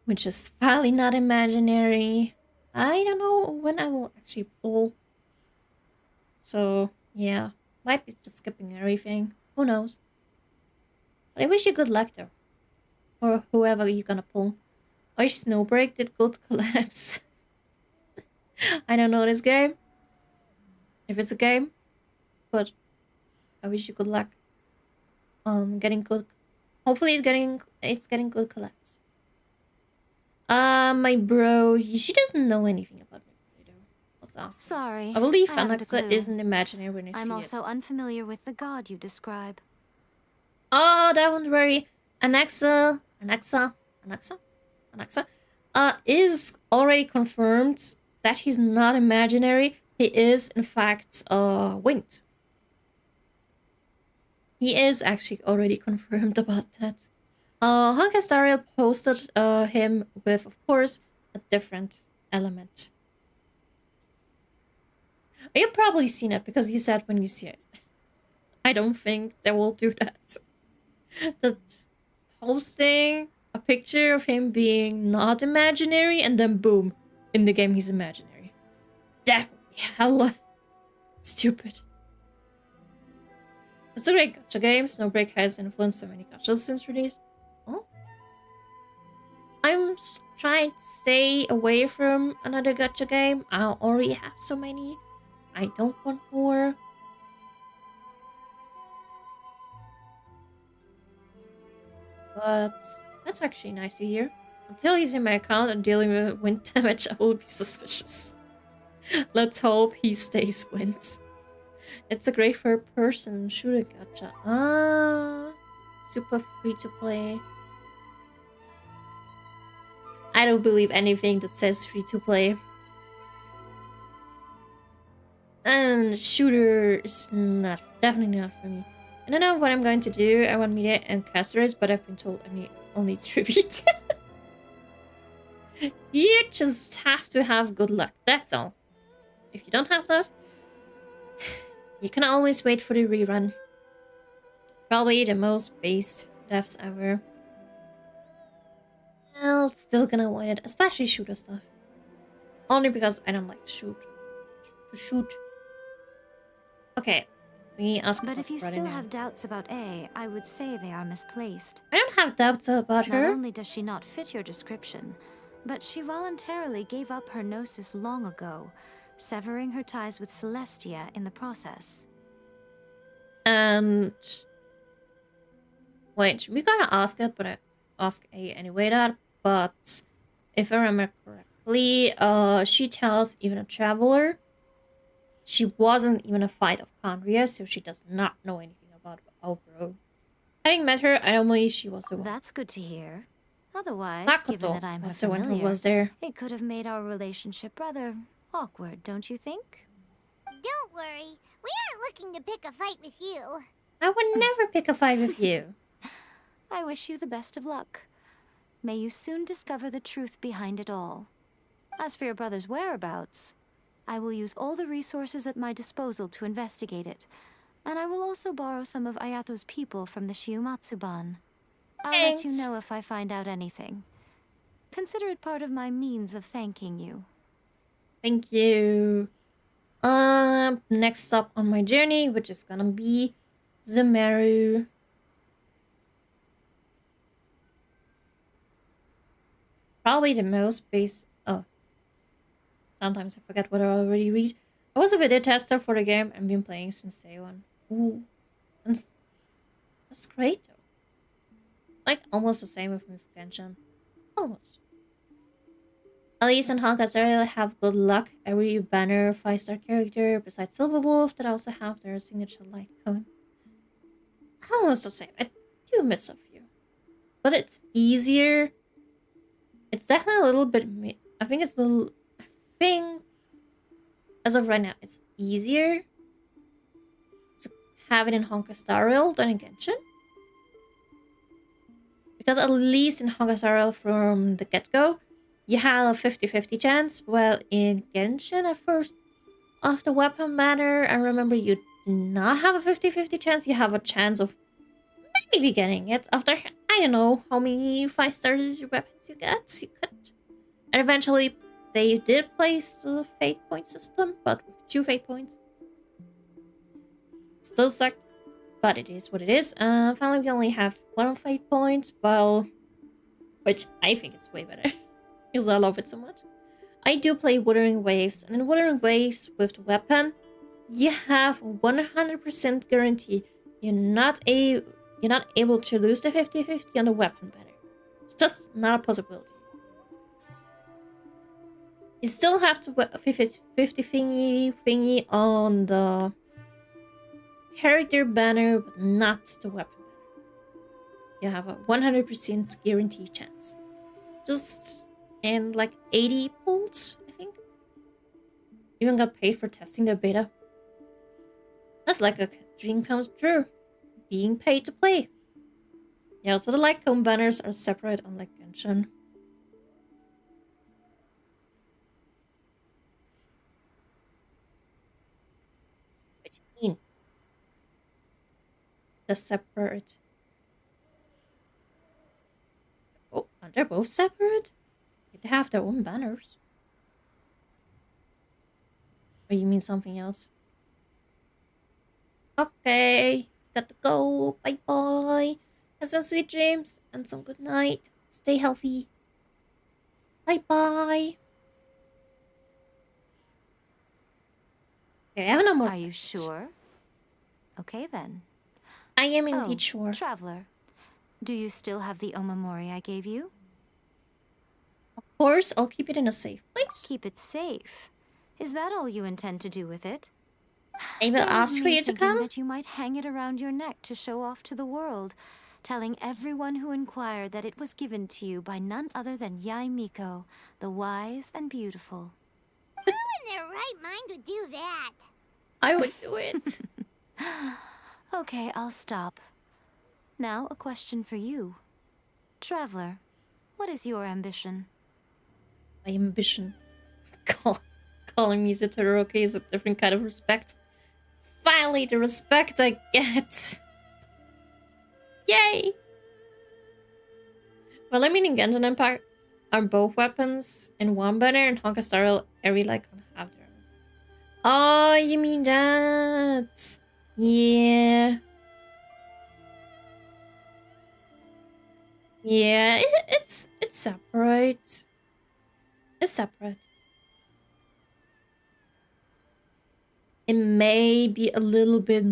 which is finally not imaginary. I don't know when I will actually pull. So, yeah. Might be just skipping everything. Who knows? But I wish you good luck though. Or whoever you're gonna pull. Or Snowbreak did good collapse. I don't know this game. If it's a game. But I wish you good luck. Getting good. Hopefully it's getting good collapse. My bro, she doesn't know anything about me. Let's ask. Sorry. I believe I haven't a Anaxa clue. isn't imaginary when I see it. I'm also unfamiliar with the god you describe. Oh, don't worry. Anaxa is already confirmed that he's not imaginary. He is, in fact, winged. He is actually already confirmed about that. Honka Stariel posted him with, of course, a different element. You've probably seen it because you said when you see it. I don't think they will do that. That posting a picture of him being not imaginary and then boom, in the game he's imaginary. That would be hella stupid. It's a great gacha game. Snowbreak has influenced so many gachas since release. Oh. I'm trying to stay away from another gacha game. I already have so many. I don't want more. But that's actually nice to hear. Until he's in my account and dealing with wind damage, I will be suspicious. Let's hope he stays wind. It's a great third-person shooter gacha. Ah, super free to play. I don't believe anything that says free to play. And shooter is not, definitely not for me. I don't know what I'm going to do. I want media and casters, but I've been told I need only tribute. You just have to have good luck, that's all. If you don't have that, you can always wait for the rerun. Probably the most based deaths ever. Well, still gonna win it, especially shooter stuff. Only because I don't like to shoot. Okay, we ask. But if you still have doubts about A, I would say they are misplaced. I don't have doubts about her. Not only does she not fit your description, but she voluntarily gave up her gnosis long ago, severing her ties with Celestia in the process. And wait, we gotta ask it, but I ask A anyway. But if I remember correctly, she tells even a traveler she wasn't even a fight of Conria, so she does not know anything about Obro. Having met her, I don't believe she was the one. That's good to hear. Otherwise, Makoto given that I'm her was the one familiar, who was there. It could have made our relationship rather awkward, don't you think? Don't worry, we aren't looking to pick a fight with you. I would never pick a fight with you. I wish you the best of luck. May you soon discover the truth behind it all. As for your brother's whereabouts, I will use all the resources at my disposal to investigate it, and I will also borrow some of Ayato's people from the Shiumatsuban. I'll let you know if I find out anything. Consider it part of my means of thanking you. Thank you. Next stop on my journey, which is gonna be Zemeru. Probably the most base. Oh. Sometimes I forget what I already read. I was a beta tester for the game and been playing since day one. Ooh. That's great though. Like almost the same with me for Genshin. Almost. Elise and Honka have good luck. Every banner 5-star character besides Silverwolf that also have their signature light cone. Almost the same. I do miss a few. But it's easier. It's definitely a little bit... I think it's a little... I think... As of right now, it's easier to have it in Honka Star Rail than in Genshin. Because at least in Honka Star Rail from the get-go, you have a 50-50 chance. Well, in Genshin at first, of the weapon banner, I remember you do not have a 50-50 chance. You have a chance of maybe getting it after, I I don't know how many 5-star weapons you get. You could. And eventually, they did place the fate point system, but with 2 fate points. Still sucked, but it is what it is. Finally, we only have 1 fate point, well, which I think is way better because I love it so much. I do play Wuthering Waves, and in Wuthering Waves with the weapon, you have 100% guarantee you're not able to lose the 50-50 on the weapon banner. It's just not a possibility. You still have to 50-50 thingy on the character banner, but not the weapon banner. You have a 100% guarantee chance. Just in like 80 pulls, I think. Even got paid for testing the beta. That's like a dream comes true. Being paid to play. Yeah, so the Lycombe banners are separate unlike Genshin. What do you mean? They're separate. Oh, are they both separate? They have their own banners. Or you mean something else? Okay, got to go. Bye bye. Have some sweet dreams and some good night. Stay healthy. Bye bye. Okay, I have no more. Are you sure? Okay then. I am indeed sure. Traveler, do you still have the Omamori I gave you? Of course, I'll keep it in a safe place. Keep it safe? Is that all you intend to do with it? I will ask for you to come. That you might hang it around your neck to show off to the world, telling everyone who inquired that it was given to you by none other than Yae Miko, the wise and beautiful. Who in their right mind would do that? I would do it. Okay, I'll stop. Now, a question for you. Traveler, what is your ambition? My ambition? Calling me Zutoroke is a different kind of respect. Finally, the respect I get. Yay! Well, I mean, in Genshin Impact are both weapons in one banner, and Honka Star every like have their own. Oh, you mean that? Yeah. Yeah, it's separate. It's separate. It may be a little bit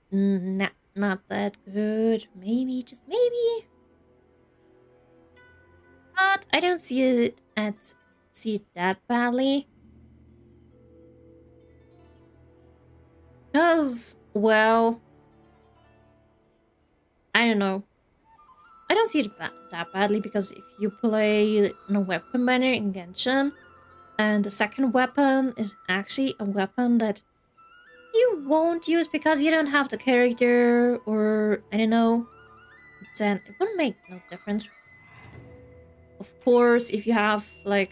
not that good. Maybe, just maybe. But I don't see it that badly. Because, well, I don't know. I don't see it that badly because if you play in a weapon banner in Genshin, and the second weapon is actually a weapon that you won't use because you don't have the character, or I don't know, then it wouldn't make no difference. Of course, if you have, like,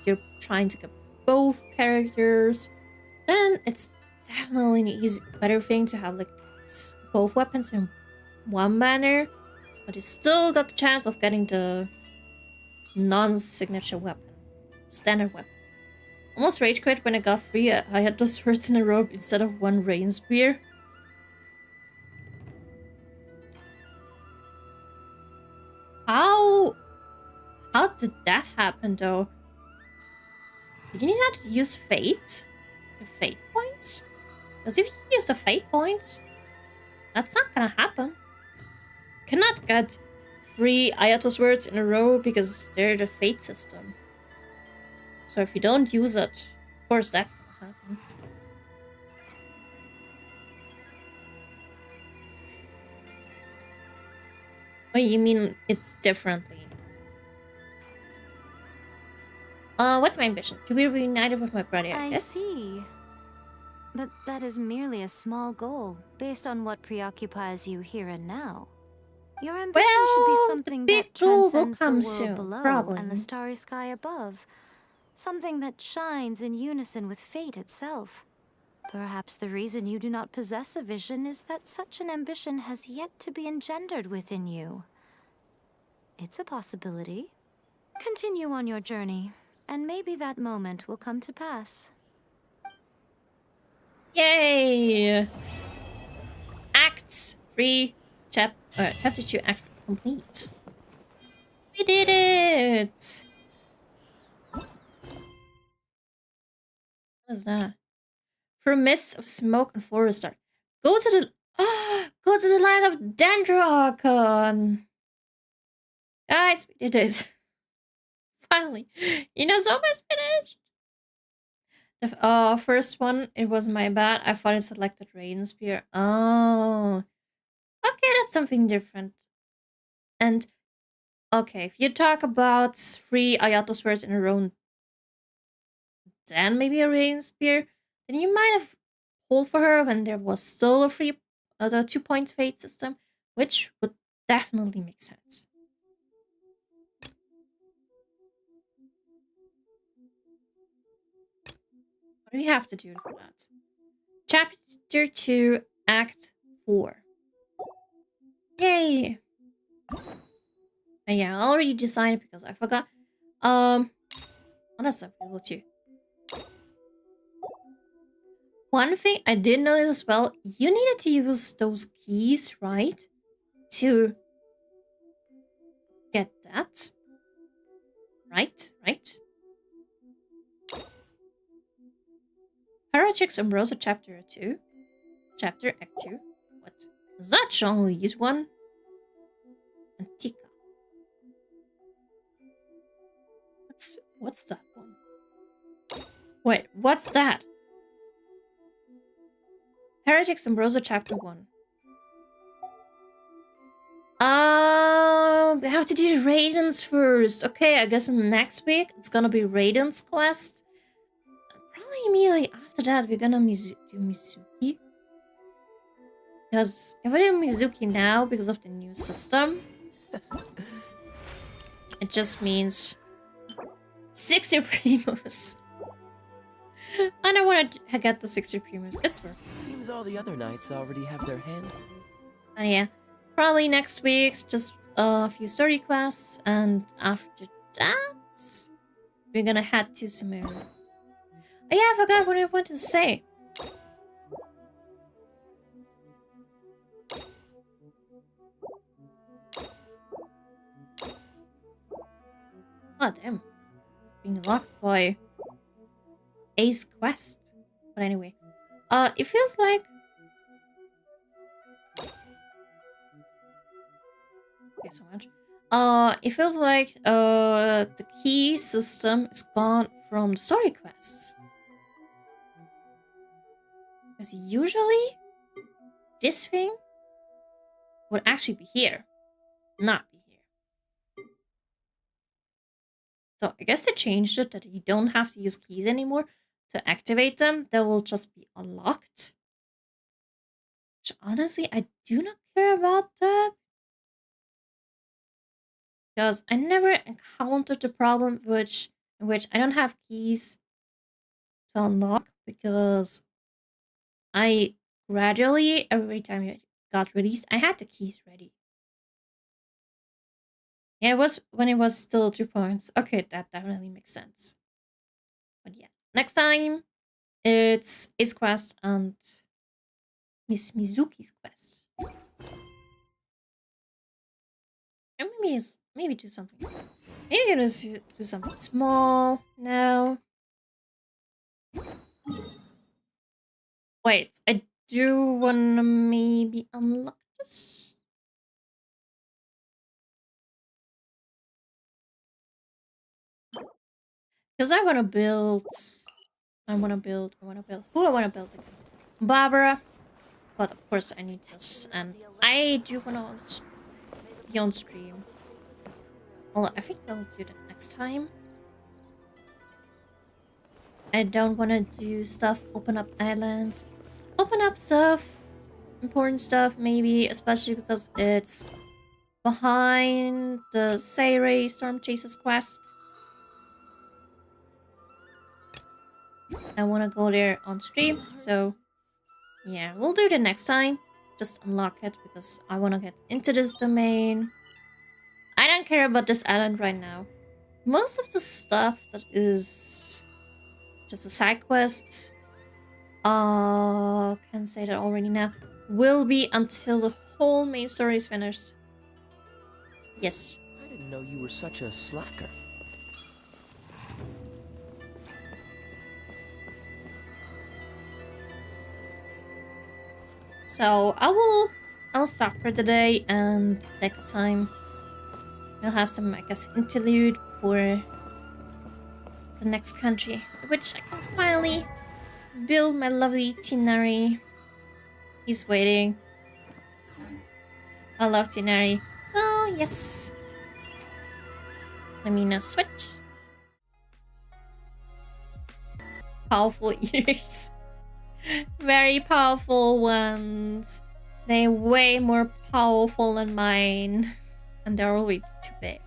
you're trying to get both characters, then it's definitely an better thing to have, like, both weapons in one banner, but you still got the chance of getting the non-signature weapon, standard weapon. Almost rage quit when I got 3. I had the swords in a row instead of 1 rain spear. How did that happen though? Did you need to use fate? The fate points? Because if you use the fate points, that's not gonna happen. You cannot get 3 Ayato swords in a row because they're the fate system. So if you don't use it, of course that's gonna happen. Oh, you mean it's differently? What's my ambition? To be reunited with my brother, I guess? See. But that is merely a small goal, based on what preoccupies you here and now. Your ambition should be something that transcends the world soon, below probably. And the starry sky above. Something that shines in unison with fate itself. Perhaps the reason you do not possess a vision is that such an ambition has yet to be engendered within you. It's a possibility. Continue on your journey, and maybe that moment will come to pass. Yay! Act 3, Chapter 2, Act 3 complete. We did it! What is that? Through mists of smoke and forest dark. Go to the go to the land of Dendroarchon. Guys, we did it. Finally. You know, so much finished. The first one, it was my bad. I thought it selected Raiden Spear. Oh. Okay, that's something different. And okay, if you talk about 3 Ayato swords in a row, then maybe a Raiden Spear, then you might have pulled for her when there was still a the 2-point fate system, which would definitely make sense. What do we have to do for that? Chapter 2, Act 4. Yay! And yeah, I already designed it because I forgot. That's available too. One thing I did notice as well, you needed to use those keys, right? To get that. Right? Paratrix Ambrosia Chapter 2. Chapter Act 2. What? Is that Zhongli's one? Antika. What's that one? Wait, what's that? Heretics Ambrosia Chapter 1. We have to do Raiden's first. Okay, I guess next week it's gonna be Raiden's quest. Probably immediately after that we're gonna do Mizuki. Because if I do Mizuki now because of the new system, it just means 60 Primus. I don't want to get the 60 Primus. It's worth it. Seems all the other knights already have their hands. And yeah, probably next week's just a few story quests, and after that, we're gonna head to Sumeru. Oh yeah, I forgot what I wanted to say. Oh damn, it's being locked by Ace Quest. But anyway, it feels like so much. It feels like the key system is gone from the story quests. Because usually this thing would actually be here, not be here. So I guess they changed it that you don't have to use keys anymore to activate them. They will just be unlocked. Which honestly, I do not care about that. Because I never encountered the problem in which I don't have keys to unlock, because I gradually, every time it got released, I had the keys ready. Yeah, it was when it was still 2 points. Okay, that definitely makes sense. But yeah, next time it's Ace Quest and Miss Mizuki's quest. And maybe do something. Maybe gonna do something small now. Wait, I do wanna maybe unlock this. Because I wanna build. Who I wanna build again? Barbara. But of course I need this, and I do wanna be on stream. Well, I think I'll do that next time. I don't want to do stuff, open up islands, open up stuff, important stuff maybe, especially because it's behind the Seirei Storm Chasers quest. I want to go there on stream, so yeah, we'll do it next time. Just unlock it because I want to get into this domain. I don't care about this island right now. Most of the stuff that is just a side quest, can say that already now, will be until the whole main story is finished. Yes. I didn't know you were such a slacker. So I'll stop for today, and next time we'll have some, I guess, interlude for the next country, which I can finally build my lovely Tinari. He's waiting. I love Tinari. So yes. Let me now switch. Powerful ears. Very powerful ones. They're way more powerful than mine. And they're already too big.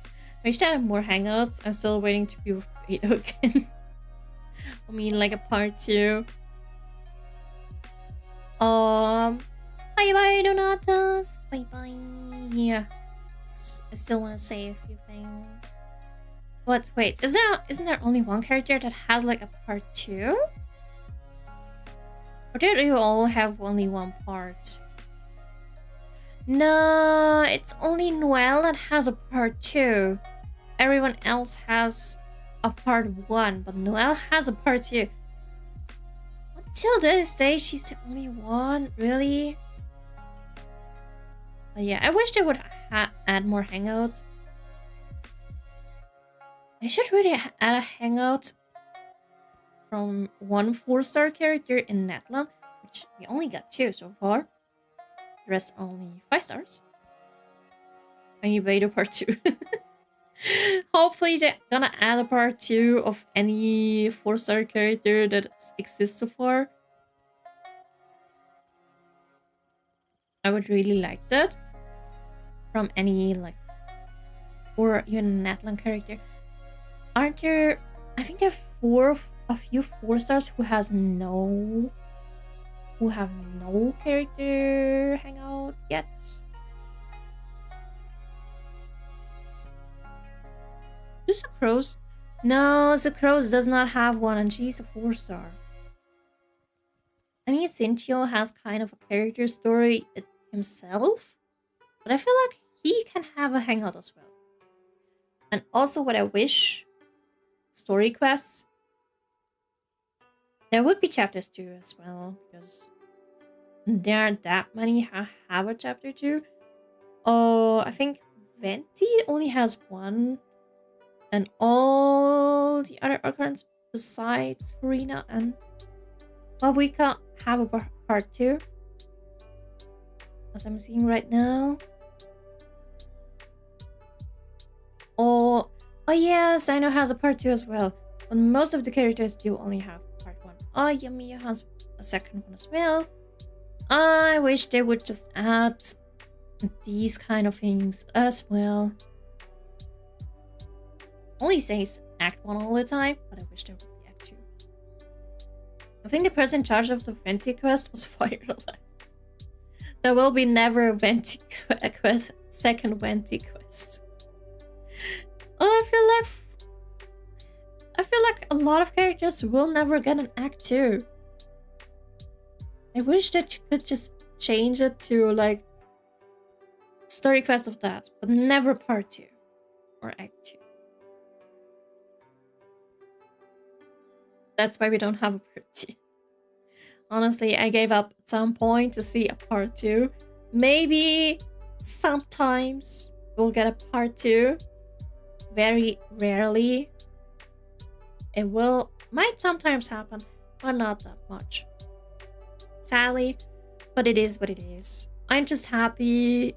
I wish I had more hangouts. I'm still waiting to be with Beto again. I mean, like a part 2. Bye bye, Donatas. Bye bye. Yeah. I still want to say a few things. What? Wait, isn't there only one character that has like a part 2? Or do you all have only one part? No, it's only Noelle that has a part 2. Everyone else has a part 1, but Noelle has a part 2. Until this day, she's the only one, really? But yeah, I wish they would add more hangouts. They should really add a hangout from one 4-star character in Netland, which we only got 2 so far. The rest only 5 stars. I need Vader part 2. Hopefully they're gonna add a part 2 of any 4-star character that exists so far. I would really like that. From any, like, or even Natlan character. Aren't there, I think there are a few 4-stars who have no character hangout yet. Is Sucrose? No, Sucrose does not have one, and she's a 4-star. I mean, Cintio has kind of a character story himself, but I feel like he can have a hangout as well. And also, what I wish, story quests, there would be chapters 2 as well, because there aren't that many who have a chapter 2. Oh, I think Venti only has 1. And all the other occurrences besides Farina and Wawika have a part 2. As I'm seeing right now. Oh yes, I know has a part 2 as well. But most of the characters do only have part 1. Oh, Yamiya has a second one as well. I wish they would just add these kind of things as well. Only says Act 1 all the time, but I wish there would be Act 2. I think the person in charge of the Venti quest was fired alive. There will be never a Venti quest, second Venti quest. Oh, I feel like a lot of characters will never get an Act 2. I wish that you could just change it to like story quest of that, but never part 2 or Act 2. That's why we don't have a part 2. Honestly, I gave up at some point to see a part 2. Maybe sometimes we'll get a part 2. Very rarely. It might sometimes happen, but not that much. Sadly, but it is what it is. I'm just happy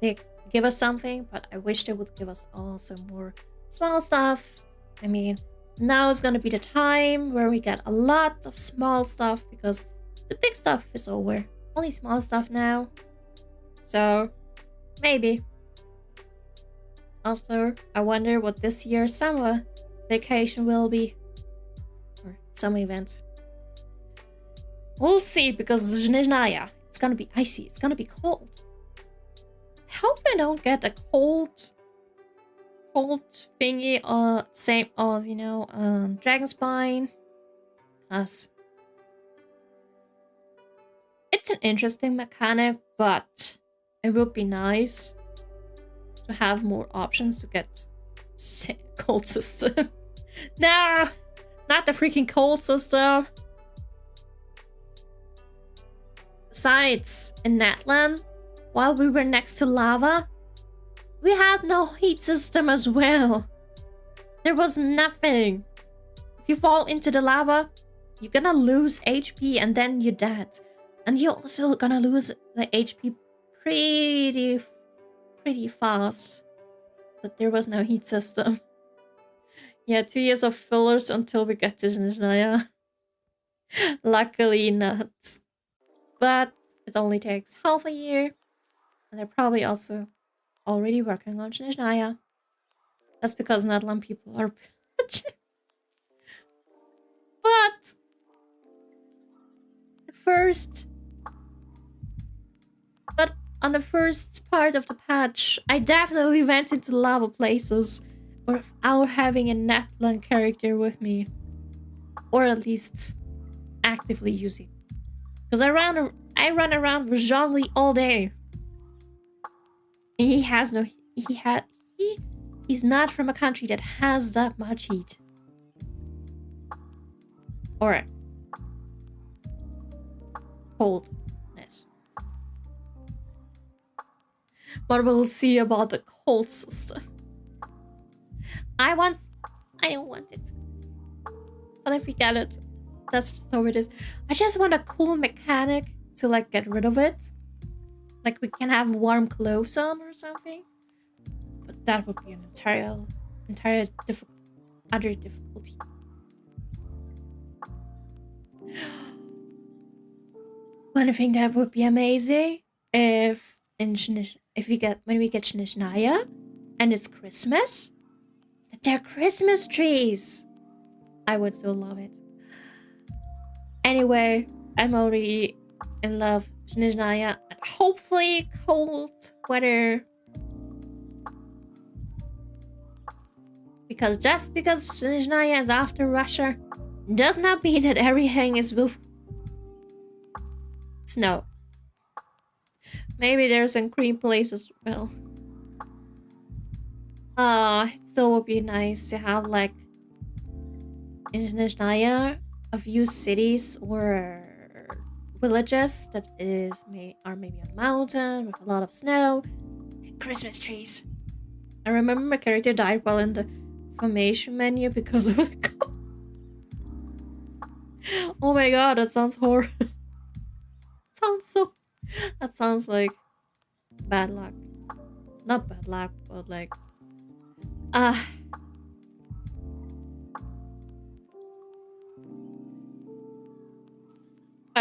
they give us something, but I wish they would give us also more small stuff. I mean, now is gonna be the time where we get a lot of small stuff because the big stuff is over. Only small stuff now. So, maybe. Also, I wonder what this year's summer vacation will be. Or summer events. We'll see, because Zhnezhnaya, it's gonna be icy, it's gonna be cold. I hope I don't get a cold thingy or same as, you know, Dragon Spine. Because it's an interesting mechanic, but it would be nice to have more options to get cold system. No, not the freaking cold system. Besides, in Natlan, while we were next to lava, we had no heat system as well. There was nothing. If you fall into the lava, you're gonna lose HP and then you're dead. And you're also gonna lose the HP pretty fast. But there was no heat system. Yeah, 2 years of fillers until we get to Snezhnaya. Luckily not. But it only takes half a year. And they're probably also already working on Snezhnaya. That's because Natlan people are But on the first part of the patch, I definitely went into lava places without having a Natlan character with me. Or at least actively using. Because I run around with Zhongli all day. And he's not from a country that has that much heat. Or coldness. But we'll see about the cold system. I don't want it. But if we get it, that's just how it is. I just want a cool mechanic to like get rid of it. Like we can have warm clothes on or something. But that would be an entire other difficulty. One thing that would be amazing if when we get Snezhnaya and it's Christmas, that they're Christmas trees. I would so love it. Anyway, I'm already in love with Snezhnaya and hopefully cold weather. Because just because Snezhnaya is after Russia does not mean that everything is with snow. Maybe there's some green places as well. It still would be nice to have like in Snezhnaya a few cities or villages that are maybe on a mountain with a lot of snow and Christmas trees. I remember my character died while in the formation menu because of the cold. Oh my god, that sounds horrible. That sounds like bad luck. Not bad luck, but like I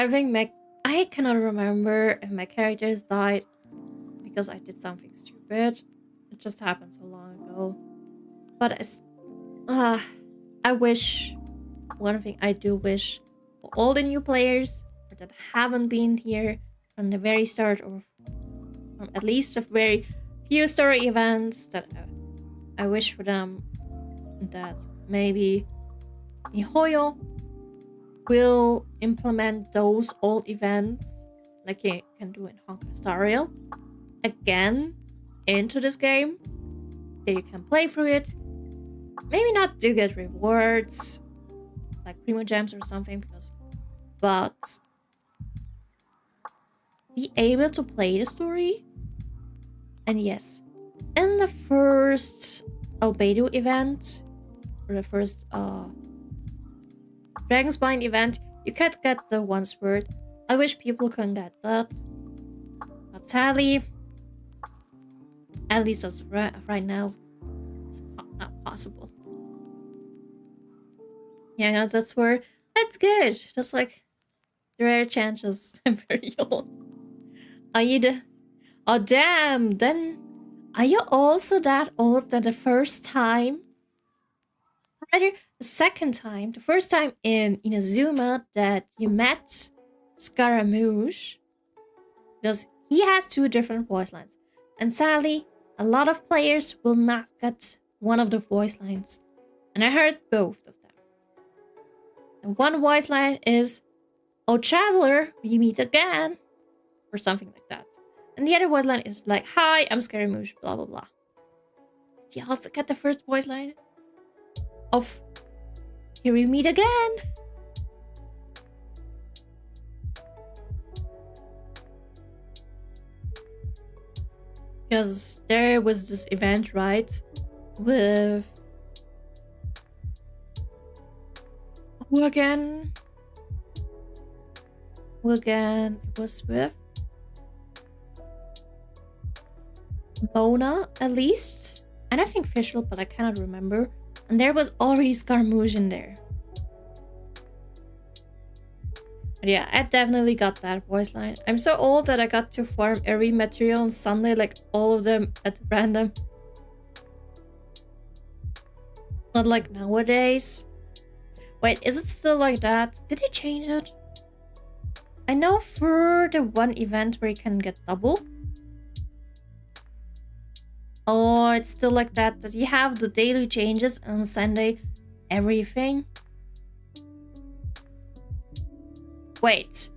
think I cannot remember if my characters died because I did something stupid. It just happened so long ago. But it's I wish, one thing I do wish for all the new players that haven't been here from the very start, or from at least a very few story events, that I wish for them that maybe miHoYo will implement those old events like you can do in Honkai Star Rail again into this game, that you can play through it. Maybe not to get rewards like Primo Gems or something, but be able to play the story. And yes, in the first Albedo event, or the first Dragon Spine event, you can't get the one sword. I wish people can get that, but sadly, at least as right now, it's not possible. Yeah, that's good. That's like the rare chances. I'm very old. Are you oh damn, then are you also that old that the first time, rather the second time, the first time in Inazuma that you met Scaramouche, because he has two different voice lines, And sadly, a lot of players will not get one of the voice lines. And I heard both of them. And one voice line is, "Oh traveler, we meet again," or something like that. And the other voice line is like, "Hi, I'm Scaramouche, blah blah blah." You also get the first voice line of, "Here we meet again." Because there was this event, right? With... Who again? It was with Mona, at least. And I think Fischl, but I cannot remember. And there was already Scaramouche in there. But yeah, I definitely got that voice line. I'm so old that I got to farm every material on Sunday, like all of them at random. Not like nowadays. Wait, is it still like that? Did they change it? I know for the one event where you can get double. Oh, it's still like that. That you have the daily changes and on Sunday everything. Wait.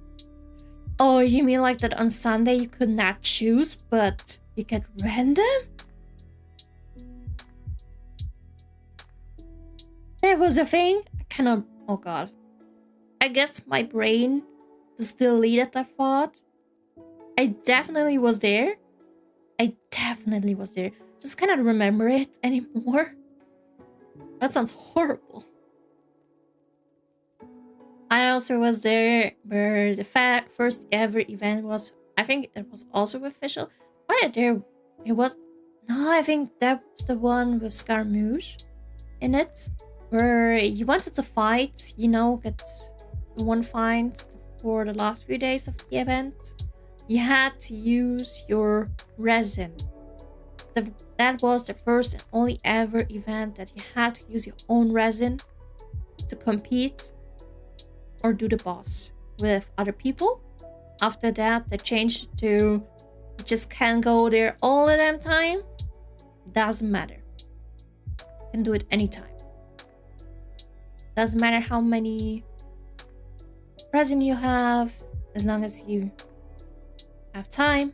Oh, you mean like that on Sunday you could not choose, but you get random? There was a thing? I cannot... Oh god. I guess my brain just deleted that thought. I definitely was there. Just cannot remember it anymore. That sounds horrible. I also was there where the first ever event was. I think it was also with Fischl. Or there it was. No, I think that was the one with Scaramouche in it. Where you wanted to fight, you know, get one fight for the last few days of the event. You had to use your resin. That was the first and only ever event that you had to use your own resin to compete or do the boss with other people. After that, they changed it to you just can't go there all the damn time. Doesn't matter. You can do it anytime. Doesn't matter how many resin you have, as long as you have time,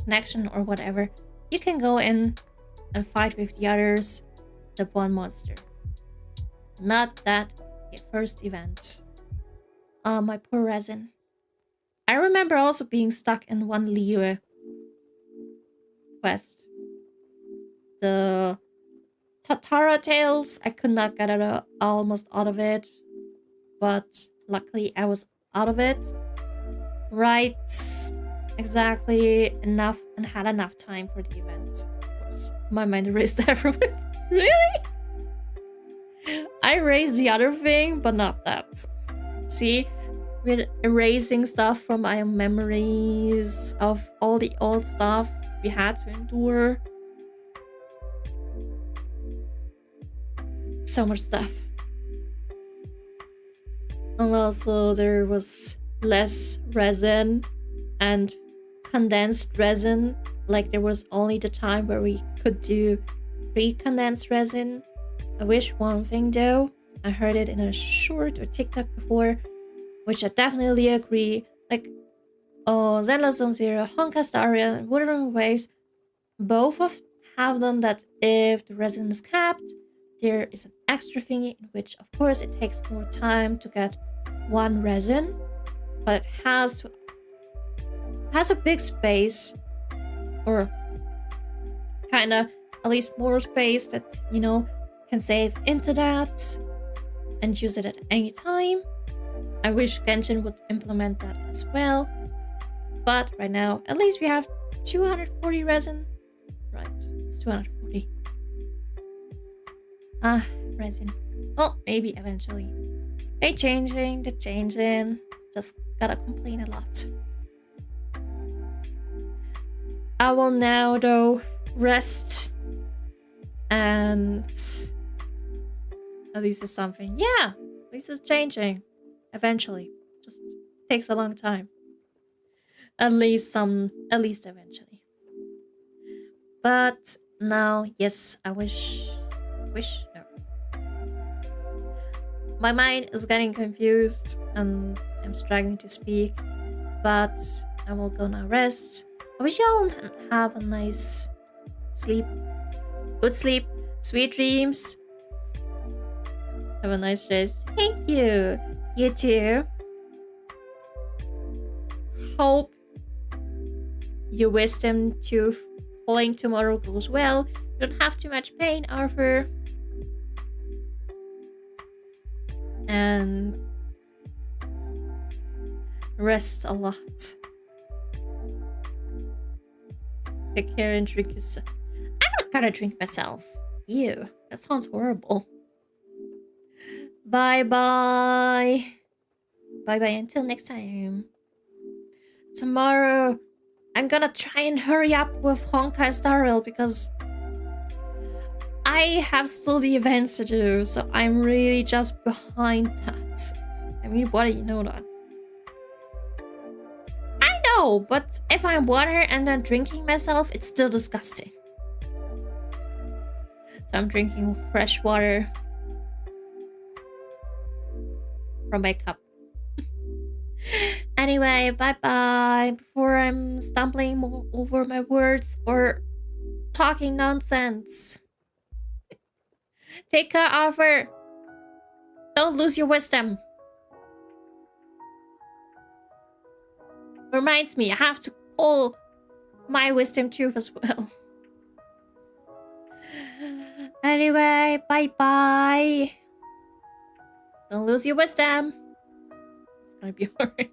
connection, or whatever, you can go in and fight with the others, the one monster. Not that first event. My poor resin. I remember also being stuck in one Liyue quest. The Tatara Tales, I could not get almost out of it, but luckily I was out of it. Right, exactly enough and had enough time for the event. Of course, my mind erased that from it. Really? I erased the other thing, but not that. See, we're erasing stuff from my memories of all the old stuff we had to endure. So much stuff. And also there was less resin and condensed resin. Like there was only the time where we could do pre-condensed resin. I wish one thing though. I heard it in a short or TikTok before, which I definitely agree. Like, Zenless Zone Zero, Honka Star Rail, and Wuthering Waves, both have done that if the resin is capped, there is an extra thingy in which, of course, it takes more time to get one resin, but it has a big space, or kind of at least more space that, you know, can save into that and use it at any time. I wish Genshin would implement that as well. But right now, at least we have 240 resin. Right, it's 240. Resin. Well, maybe eventually. They're changing. Just gotta complain a lot. I will now, though, rest. And at least it's something. Yeah, at least it's changing. Eventually. Just takes a long time. At least eventually. But now, yes, I wish. No. My mind is getting confused and I'm struggling to speak. But I will go now rest. I wish y'all have a nice sleep. Good sleep. Sweet dreams. Have a nice rest. Thank you. You too. Hope your wisdom tooth pulling tomorrow goes well. You don't have too much pain, Arthur. And rest a lot. Take care and drink yourself. I'm not gonna drink myself. Ew, that sounds horrible. Bye bye. Bye bye until next time. Tomorrow, I'm gonna try and hurry up with Honkai Star Rail because I have still the events to do, so I'm really just behind that. I mean, what do you know that? I know, but if I'm water and then drinking myself, it's still disgusting. So I'm drinking fresh water from my cup. Anyway, bye-bye. Before I'm stumbling over my words or talking nonsense. Take care, Arthur. Don't lose your wisdom. Reminds me, I have to pull my wisdom tooth as well. Anyway, bye-bye. Don't lose your wisdom. It's gonna be hard.